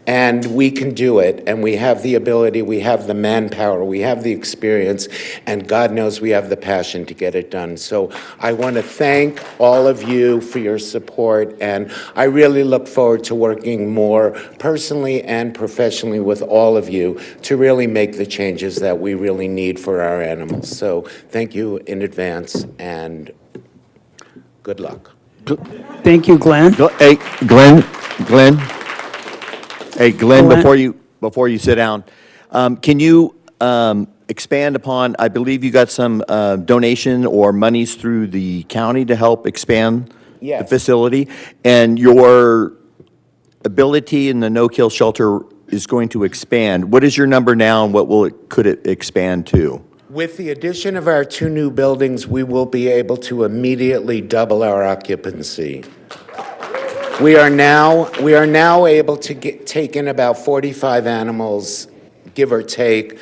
And we can do it, and we have the ability, we have the manpower, we have the experience, and God knows we have the passion to get it done. So I want to thank all of you for your support, and I really look forward to working more personally and professionally with all of you to really make the changes that we really need for our animals. So thank you in advance, and good luck. Thank you, Glenn. Hey, Glenn. Hey, Glenn, before you sit down, can you expand upon, I believe you got some donation or monies through the county to help expand the facility, and your ability in the no-kill shelter is going to expand. What is your number now, and could it expand to? With the addition of our 2 new buildings, we will be able to immediately double our occupancy. We are now able to take in about 45 animals, give or take,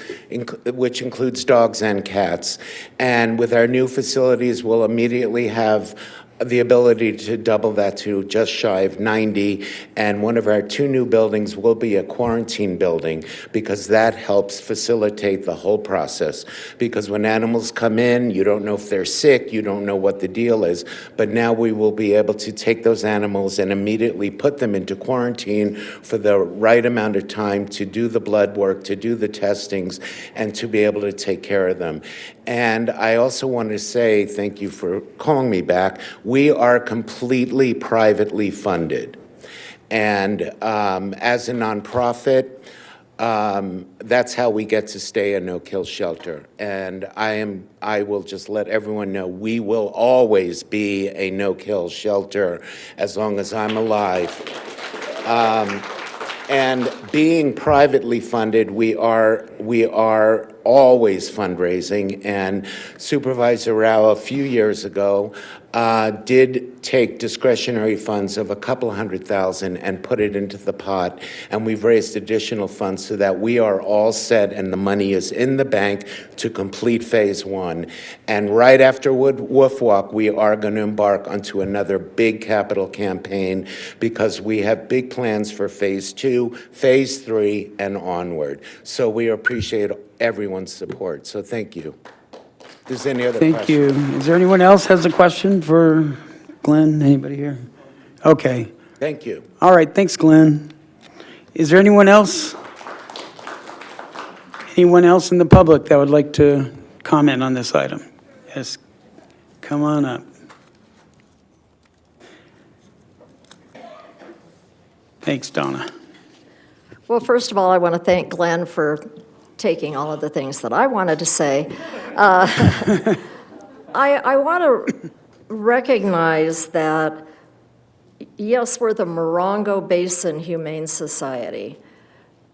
which includes dogs and cats. And with our new facilities, we'll immediately have the ability to double that to just shy of 90. And one of our 2 new buildings will be a quarantine building, because that helps facilitate the whole process. Because when animals come in, you don't know if they're sick, you don't know what the deal is. But now we will be able to take those animals and immediately put them into quarantine for the right amount of time to do the blood work, to do the testings, and to be able to take care of them. And I also want to say thank you for calling me back. We are completely privately funded. And as a nonprofit, that's how we get to stay a no-kill shelter. And I will just let everyone know we will always be a no-kill shelter as long as I'm alive. And being privately funded, we are always fundraising. And Supervisor Rao, a few years ago, did take discretionary funds of a couple $100,000 and put it into the pot. And we've raised additional funds so that we are all set and the money is in the bank to complete phase 1. And right after Wolf Walk, we are going to embark onto another big capital campaign, because we have big plans for phase 2, phase 3, and onward. So we appreciate everyone's support. So thank you. If there's any other Thank you. Is there anyone else has a question for Glenn? Anybody here? Okay. Thank you. All right, thanks, Glenn. Is there anyone else? Anyone else in the public that would like to comment on this item? Yes, come on up. Thanks, Donna. Well, first of all, I want to thank Glenn for taking all of the things that I wanted to say. I want to recognize that, yes, we're the Morongo Basin Humane Society.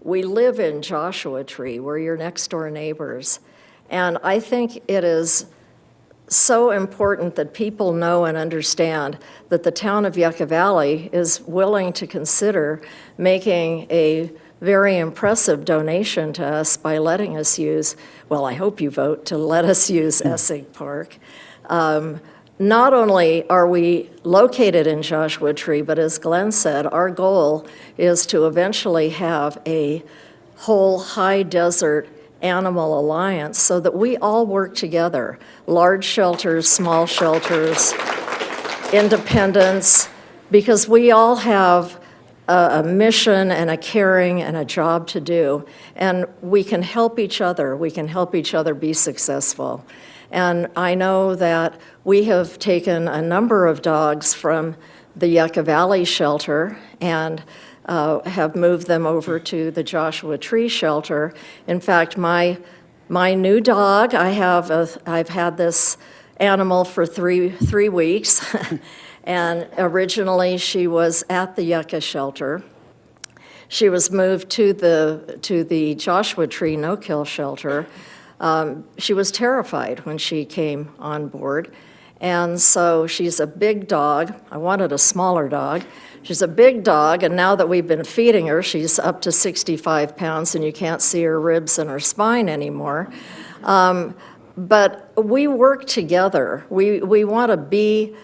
We live in Joshua Tree. We're your next door neighbors. And I think it is so important that people know and understand that the town of Yucca Valley is willing to consider making a very impressive donation to us by letting us use, well, I hope you vote to let us use Essig Park. Not only are we located in Joshua Tree, but as Glenn said, our goal is to eventually have a whole high desert animal alliance so that we all work together, large shelters, small shelters, independents, because we all have a mission and a caring and a job to do, and we can help each other. We can help each other be successful. And I know that we have taken a number of dogs from the Yucca Valley shelter and have moved them over to the Joshua Tree shelter. In fact, my new dog, I've had this animal for three weeks. And originally, she was at the Yucca shelter. She was moved to the Joshua Tree no-kill shelter. She was terrified when she came on board. And so she's a big dog. I wanted a smaller dog. She's a big dog, and now that we've been feeding her, she's up to 65 pounds, and you can't see her ribs and her spine anymore. But we work together. We want to be...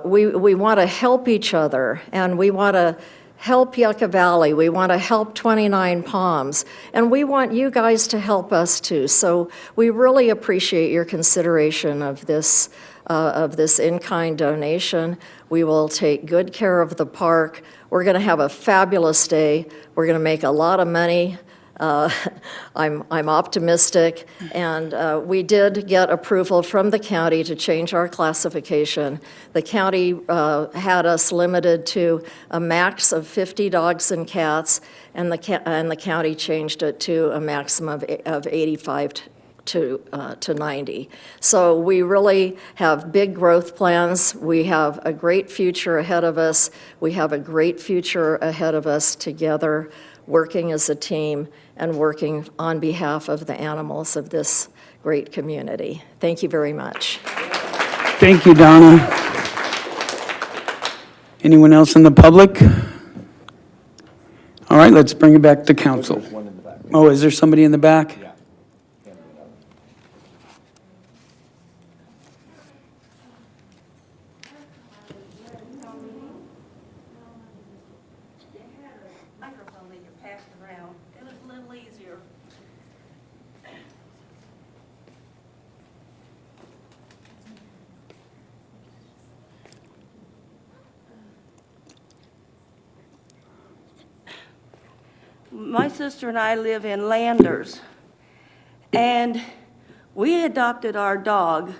we want to help each other, and we want to help Yucca Valley. We want to help 29 Palms, and we want you guys to help us too. So we really appreciate your consideration of this in-kind donation. We will take good care of the park. We're going to have a fabulous day. We're going to make a lot of money. I'm optimistic, and we did get approval from the county to change our classification. The county had us limited to a max of 50 dogs and cats, and the county changed it to a maximum of 85 to 90. So we really have big growth plans. We have a great future ahead of us. We have a great future ahead of us together, working as a team and working on behalf of the animals of this great community. Thank you very much. Thank you, Donna. Anyone else in the public? All right, let's bring it back to council. Oh, is there somebody in the back? My sister and I live in Landers, and we adopted our dog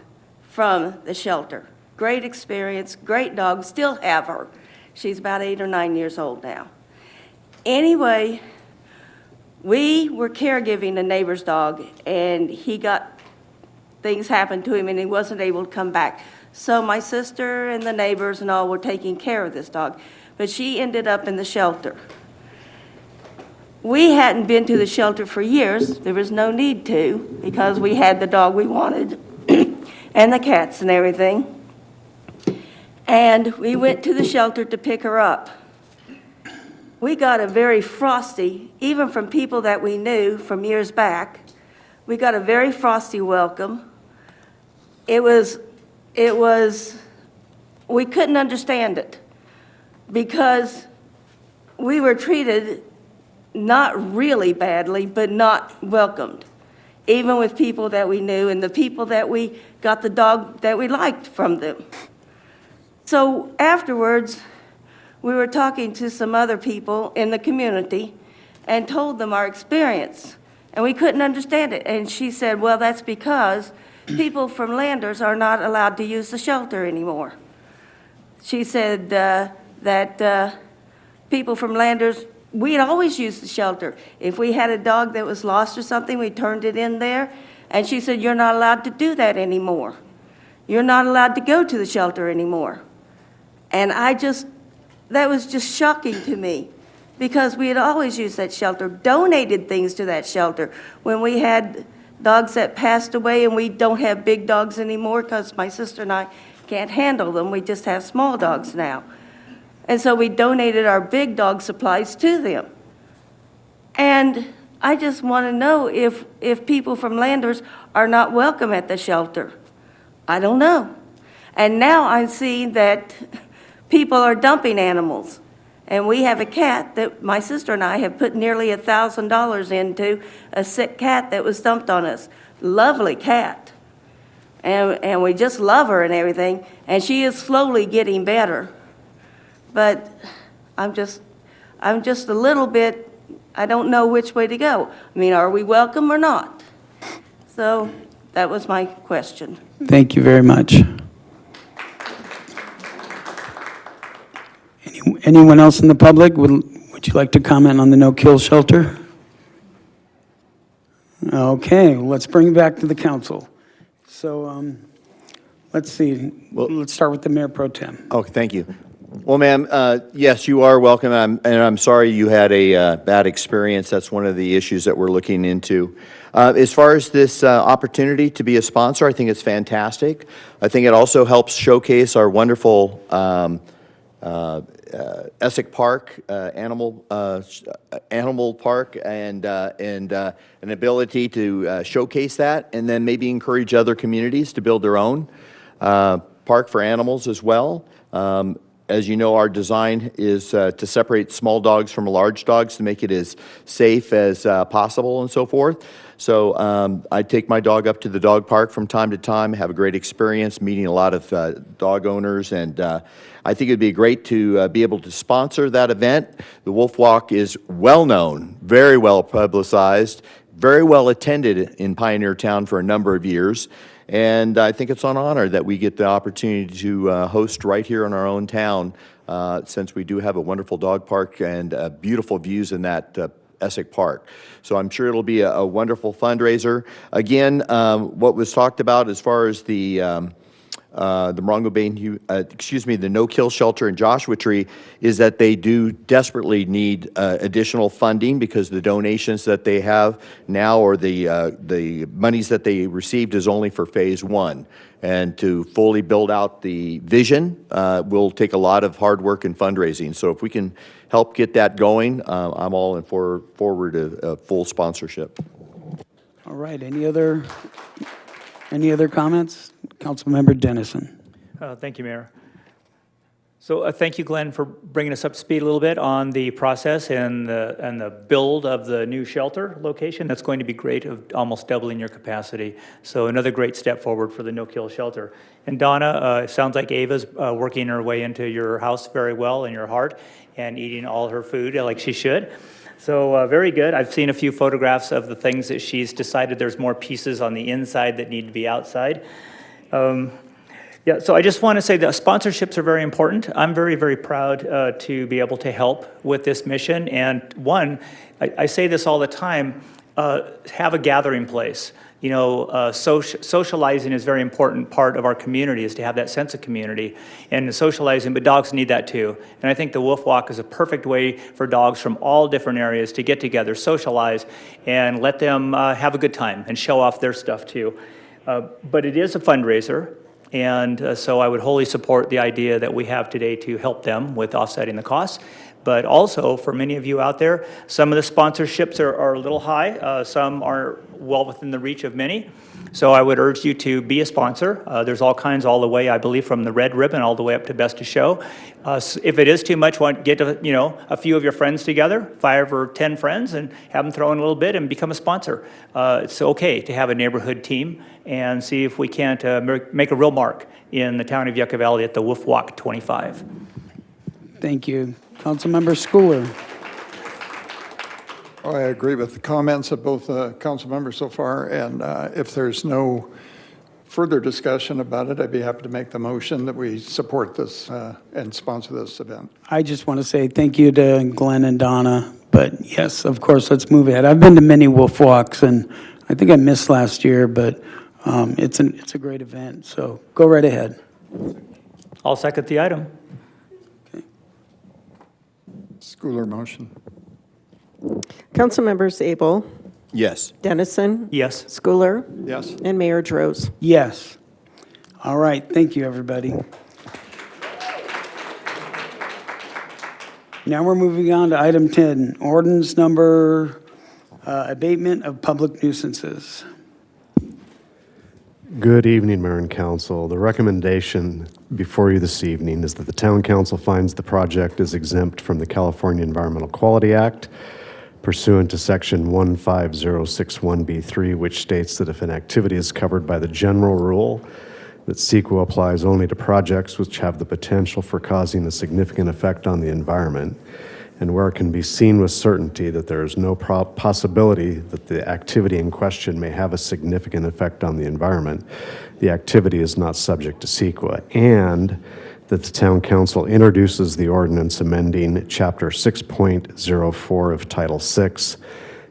from the shelter. Great experience, great dog, still have her. She's about 8 or 9 years old now. Anyway, we were caregiving a neighbor's dog, and things happened to him, and he wasn't able to come back. So my sister and the neighbors and all were taking care of this dog, but she ended up in the shelter. We hadn't been to the shelter for years. There was no need to, because we had the dog we wanted and the cats and everything. And we went to the shelter to pick her up. We got a very frosty, even from people that we knew from years back, we got a very frosty welcome. We couldn't understand it because we were treated not really badly, but not welcomed, even with people that we knew and the people that we got the dog that we liked from them. So afterwards, we were talking to some other people in the community and told them our experience, and we couldn't understand it. And she said, well, that's because people from Landers are not allowed to use the shelter anymore. She said that people from Landers, we'd always used the shelter. If we had a dog that was lost or something, we turned it in there. And she said, you're not allowed to do that anymore. You're not allowed to go to the shelter anymore. And that was just shocking to me because we had always used that shelter, donated things to that shelter. When we had dogs that passed away and we don't have big dogs anymore because my sister and I can't handle them, we just have small dogs now. And so we donated our big dog supplies to them. And I just want to know if people from Landers are not welcome at the shelter. I don't know. And now I'm seeing that people are dumping animals. And we have a cat that my sister and I have put nearly $1,000 into, a sick cat that was dumped on us. Lovely cat. And we just love her and everything. And she is slowly getting better. But I'm just a little bit, I don't know which way to go. I mean, are we welcome or not? So that was my question. Thank you very much. Anyone else in the public? Would you like to comment on the no-kill shelter? Okay, let's bring it back to the council. So let's see. Let's start with the Mayor Pro Tem. Oh, thank you. Well, ma'am, yes, you are welcome, and I'm sorry you had a bad experience. That's one of the issues that we're looking into. As far as this opportunity to be a sponsor, I think it's fantastic. I think it also helps showcase our wonderful Essex Park, animal park, and an ability to showcase that, and then maybe encourage other communities to build their own park for animals as well. As you know, our design is to separate small dogs from large dogs to make it as safe as possible and so forth. So I take my dog up to the dog park from time to time, have a great experience meeting a lot of dog owners, and I think it'd be great to be able to sponsor that event. The Wolf Walk is well known, very well publicized, very well attended in Pioneer Town for a number of years. And I think it's an honor that we get the opportunity to host right here in our own town, since we do have a wonderful dog park and beautiful views in that Essex Park. So I'm sure it'll be a wonderful fundraiser. Again, what was talked about as far as the the Morongo Bay, the no-kill shelter in Joshua Tree is that they do desperately need additional funding because the donations that they have now or the monies that they received is only for phase one. And to fully build out the vision will take a lot of hard work and fundraising. So if we can help get that going, I'm all in forward of full sponsorship. All right, any other comments? Councilmember Dennison. Thank you, Mayor. So thank you, Glenn, for bringing us up to speed a little bit on the process and the build of the new shelter location. That's going to be great, of almost doubling your capacity. So another great step forward for the no-kill shelter. And Donna, it sounds like Ava's working her way into your house very well, in your heart, and eating all her food like she should. So very good. I've seen a few photographs of the things that she's decided there's more pieces on the inside that need to be outside. Yeah, so I just want to say that sponsorships are very important. I'm very, very proud to be able to help with this mission. And one, I say this all the time, have a gathering place. You know, socializing is a very important part of our community, is to have that sense of community and socializing, but dogs need that too. And I think the Wolf Walk is a perfect way for dogs from all different areas to get together, socialize, and let them have a good time and show off their stuff too. But it is a fundraiser. And so I would wholly support the idea that we have today to help them with offsetting the costs. But also, for many of you out there, some of the sponsorships are a little high. Some are well within the reach of many. So I would urge you to be a sponsor. There's all kinds all the way, I believe, from the red ribbon all the way up to best to show. If it is too much, get a few of your friends together, 5 or 10 friends, and have them throw in a little bit and become a sponsor. It's okay to have a neighborhood team and see if we can't make a real mark in the town of Yucca Valley at the Wolf Walk 25. Thank you. Councilmember Schooler. I agree with the comments of both council members so far, and if there's no further discussion about it, I'd be happy to make the motion that we support this and sponsor this event. I just want to say thank you to Glenn and Donna, but yes, of course, let's move ahead. I've been to many Wolf Walks, and I think I missed last year, but it's a great event, so go right ahead. I'll second the item. Schooler motion. Council members Abel, Yes. Dennison, Yes. Schooler, Yes. and Mayor Droz. Yes. All right, thank you, everybody. Now we're moving on to item 10, ordinance number abatement of public nuisances. Good evening, Mayor and Council. The recommendation before you this evening is that the Town Council finds the project is exempt from the California Environmental Quality Act pursuant to Section 15061B3, which states that if an activity is covered by the general rule that CEQA applies only to projects which have the potential for causing a significant effect on the environment, and where it can be seen with certainty that there is no possibility that the activity in question may have a significant effect on the environment, the activity is not subject to CEQA, and that the Town Council introduces the ordinance amending Chapter 6.04 of Title 6,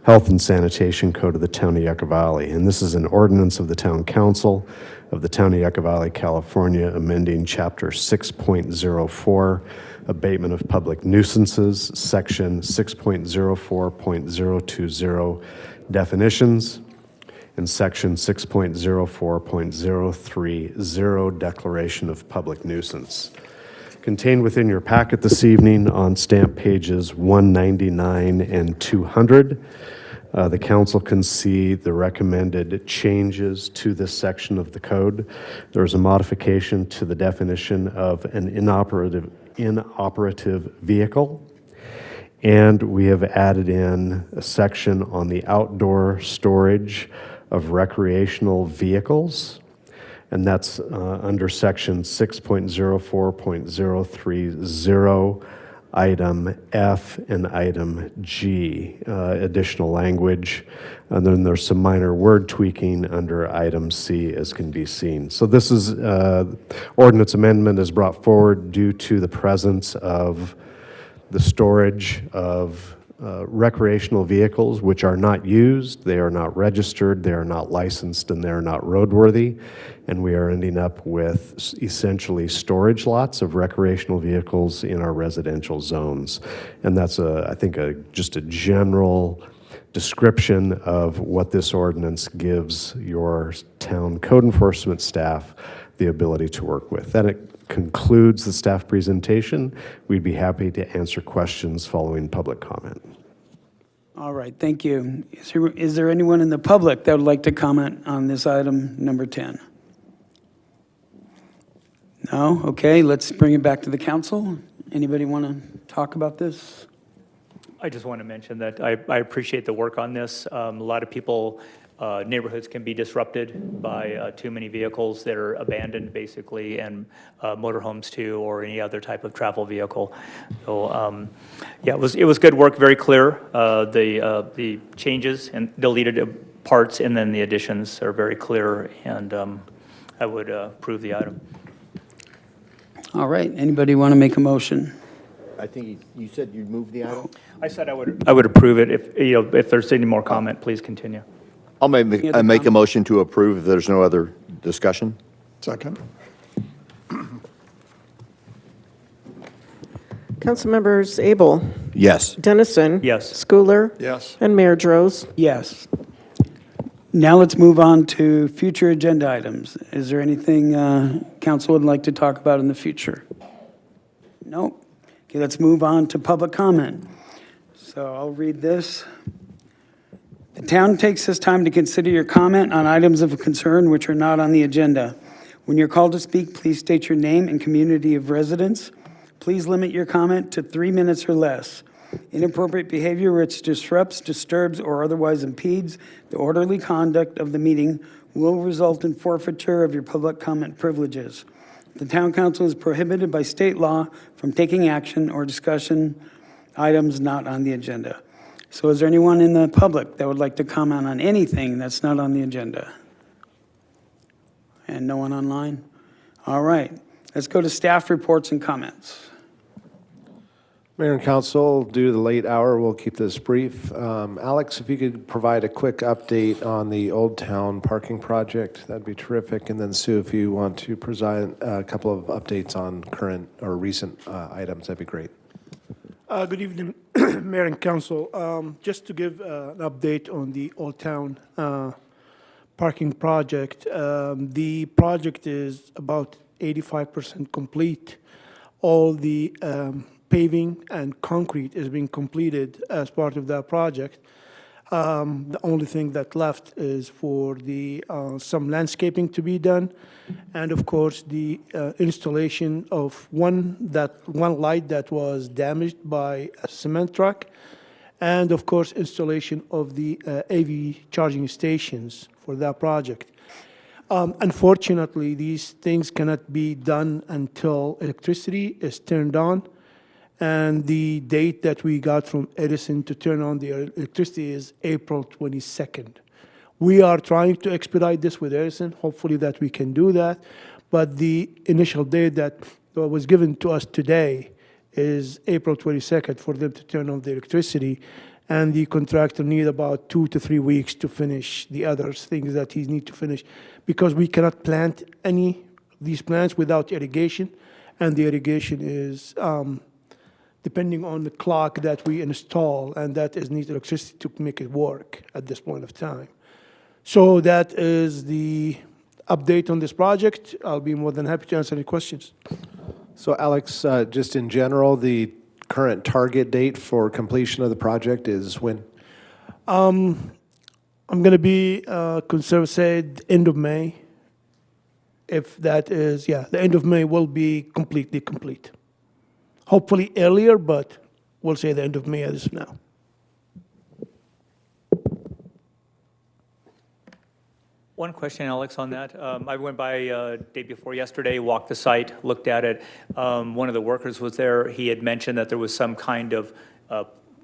Health and Sanitation Code of the Town of Yucca Valley. And this is an ordinance of the Town Council of the Town of Yucca Valley, California, amending Chapter 6.04, Abatement of Public Nuisances, Section 6.04.020, Definitions, and Section 6.04.030, Declaration of Public Nuisance. Contained within your packet this evening on stamp pages 199 and 200, the council can see the recommended changes to this section of the code. There's a modification to the definition of an inoperative vehicle, and we have added in a section on the outdoor storage of recreational vehicles, and that's under section 6.04.030, item F and item G, additional language, and then there's some minor word tweaking under item C, as can be seen. So this is ordinance amendment is brought forward due to the presence of the storage of recreational vehicles which are not used, they are not registered, they are not licensed, and they are not roadworthy. And we are ending up with essentially storage lots of recreational vehicles in our residential zones. And that's, I think, just a general description of what this ordinance gives your town code enforcement staff the ability to work with. That concludes the staff presentation. We'd be happy to answer questions following public comment. All right, thank you. Is there anyone in the public that would like to comment on this item number 10? No? Okay, let's bring it back to the council. Anybody want to talk about this? I just want to mention that I appreciate the work on this. A lot of people, neighborhoods can be disrupted by too many vehicles that are abandoned, basically, and motorhomes too, or any other type of travel vehicle. So, yeah, it was good work, very clear. The changes and deleted parts, and then the additions are very clear, and I would approve the item. All right, anybody want to make a motion? I think you said you'd move the item? I said I would approve it. If there's any more comment, please continue. I'll make a motion to approve if there's no other discussion. Second. Councilmembers Abel, Yes. Dennison. Yes. Schooler. Yes. And Mayor Droz. Yes. Now let's move on to future agenda items. Is there anything council would like to talk about in the future? Nope. Okay, let's move on to public comment. So I'll read this. The town takes this time to consider your comment on items of concern which are not on the agenda. When you're called to speak, please state your name and community of residence. Please limit your comment to 3 minutes or less. Inappropriate behavior which disrupts, disturbs, or otherwise impedes the orderly conduct of the meeting will result in forfeiture of your public comment privileges. The town council is prohibited by state law from taking action or discussion items not on the agenda. So is there anyone in the public that would like to comment on anything that's not on the agenda? And no one online? All right, let's go to staff reports and comments. Mayor and Council, due to the late hour, we'll keep this brief. Alex, if you could provide a quick update on the Old Town parking project, that'd be terrific. And then Sue, if you want to present a couple of updates on current or recent items, that'd be great. Good evening, Mayor and Council. Just to give an update on the Old Town parking project. The project is about 85% complete. All the paving and concrete is being completed as part of that project. The only thing that left is for the some landscaping to be done, and of course the installation of one light that was damaged by a cement truck, and of course installation of the AV charging stations for that project. Unfortunately, these things cannot be done until electricity is turned on. And the date that we got from Edison to turn on the electricity is April 22nd. We are trying to expedite this with Edison, hopefully that we can do that. But the initial date that was given to us today is April 22nd for them to turn on the electricity. And the contractor need about 2 to 3 weeks to finish the other things that he needs to finish, because we cannot plant any of these plants without irrigation. And the irrigation is depending on the clock that we install, and that is needs electricity to make it work at this point of time. So that is the update on this project. I'll be more than happy to answer any questions. So Alex, just in general, the current target date for completion of the project is when? I'm going to be conservative, say end of May. If that is, yeah, the end of May will be completely complete. Hopefully earlier, but we'll say the end of May as of now. One question, Alex, on that. I went by day before yesterday, walked the site, looked at it. One of the workers was there. He had mentioned that there was some kind of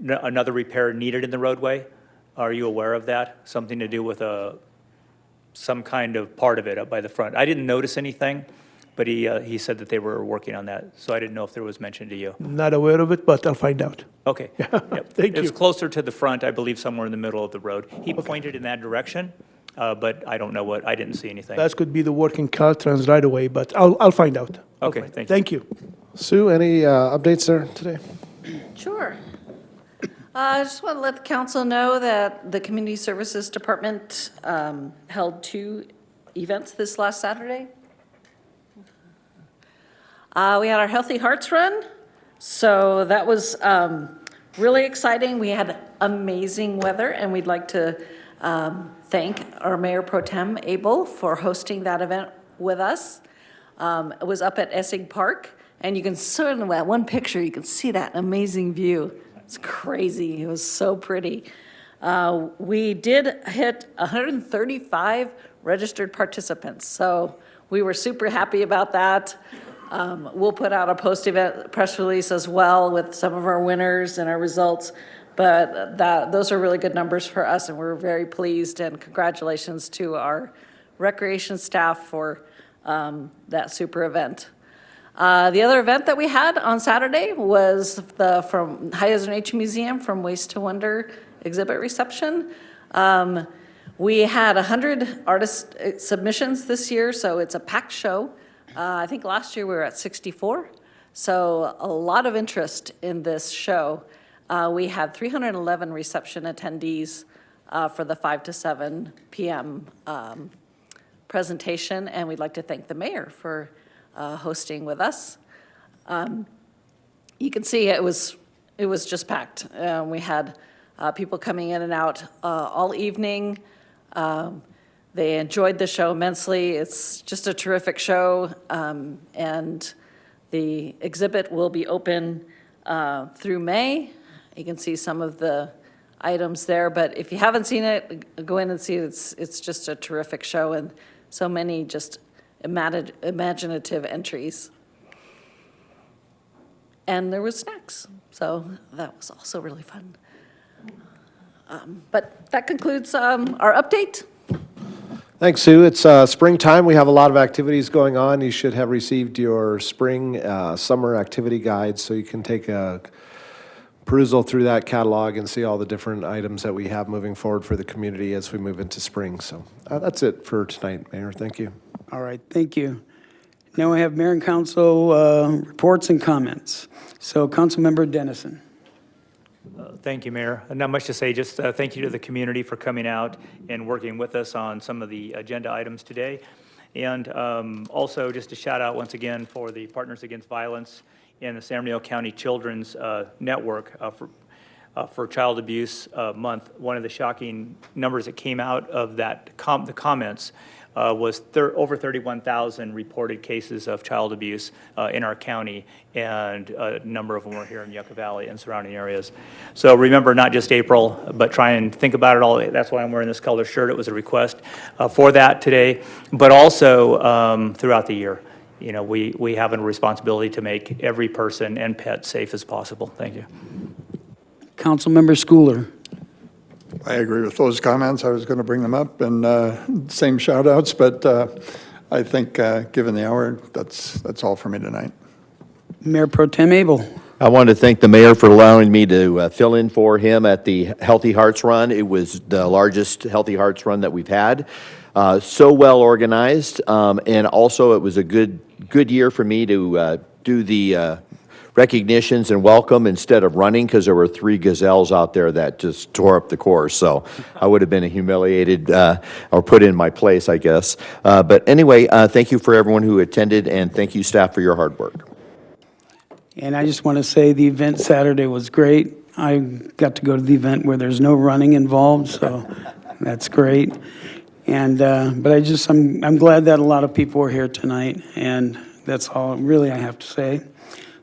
another repair needed in the roadway. Are you aware of that? Something to do with some kind of part of it up by the front. I didn't notice anything, but he said that they were working on that, so I didn't know if there was mention to you. Not aware of it, but I'll find out. Okay. Yep. Thank It was you. closer to the front, I believe, somewhere in the middle of the road. He pointed in that direction, but I don't know what, I didn't see anything. That could be the working Caltrans right away, but I'll find out. Okay, thank you. Thank you. Sue, any updates there today? Sure. I just want to let the council know that the Community Services Department held 2 events this last Saturday. We had our Healthy Hearts Run, so that was really exciting. We had amazing weather, and we'd like to thank our Mayor Pro Tem Abel for hosting that event with us. It was up at Essig Park, and you can certainly, that one picture, you can see that amazing view. It's crazy. It was so pretty. We did hit 135 registered participants, so we were super happy about that. We'll put out a post-event press release as well with some of our winners and our results, but those are really good numbers for us, and we're very pleased, and congratulations to our recreation staff for that super event. The other event that we had on Saturday was from High Desert Nature Museum From Waste to Wonder exhibit reception. We had 100 artist submissions this year, so it's a packed show. I think last year we were at 64, so a lot of interest in this show. We had 311 reception attendees for the 5 to 7 p.m. Presentation, and we'd like to thank the mayor for hosting with us. You can see it was just packed. We had people coming in and out all evening. They enjoyed the show immensely. It's just a terrific show, and the exhibit will be open through May. You can see some of the items there, but if you haven't seen it, go in and see it. It's just a terrific show, and so many just imaginative entries. And there was snacks, so that was also really fun. But that concludes our update. Thanks, Sue. It's springtime. We have a lot of activities going on. You should have received your spring, summer activity guide, so you can take a perusal through that catalog and see all the different items that we have moving forward for the community as we move into spring. So that's it for tonight, Mayor. Thank you. All right, thank you. Now we have mayor and council reports and comments. So Councilmember Dennison. Thank you, Mayor. Not much to say, just thank you to the community for coming out and working with us on some of the agenda items today. And also just a shout out once again for the Partners Against Violence and the San Bernardino County Children's Network for Child Abuse Month. One of the shocking numbers that came out of that the comments was over 31,000 reported cases of child abuse in our county, and a number of them were here in Yucca Valley and surrounding areas. So remember, not just April, but try and think about it all. That's why I'm wearing this color shirt. It was a request for that today, but also throughout the year. You know, we have a responsibility to make every person and pet safe as possible. Thank you. Councilmember Schooler. I agree with those comments. I was going to bring them up, and same shout outs, but I think given the hour, that's all for me tonight. Mayor Pro Tem Abel. I want to thank the mayor for allowing me to fill in for him at the Healthy Hearts Run. It was the largest Healthy Hearts Run that we've had. So well organized, and also it was a good year for me to do the recognitions and welcome instead of running, because there were 3 gazelles out there that just tore up the course. So I would have been humiliated or put in my place, I guess. But anyway, thank you for everyone who attended, and thank you, staff, for your hard work. And I just want to say the event Saturday was great. I got to go to the event where there's no running involved, so that's great. And but I'm glad that a lot of people were here tonight, and that's all really I have to say.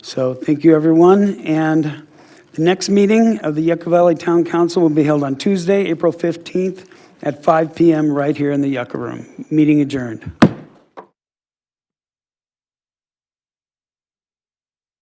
So thank you, everyone. And the next meeting of the Yucca Valley Town Council will be held on Tuesday, April 15th at 5 p.m. right here in the Yucca Room. Meeting adjourned.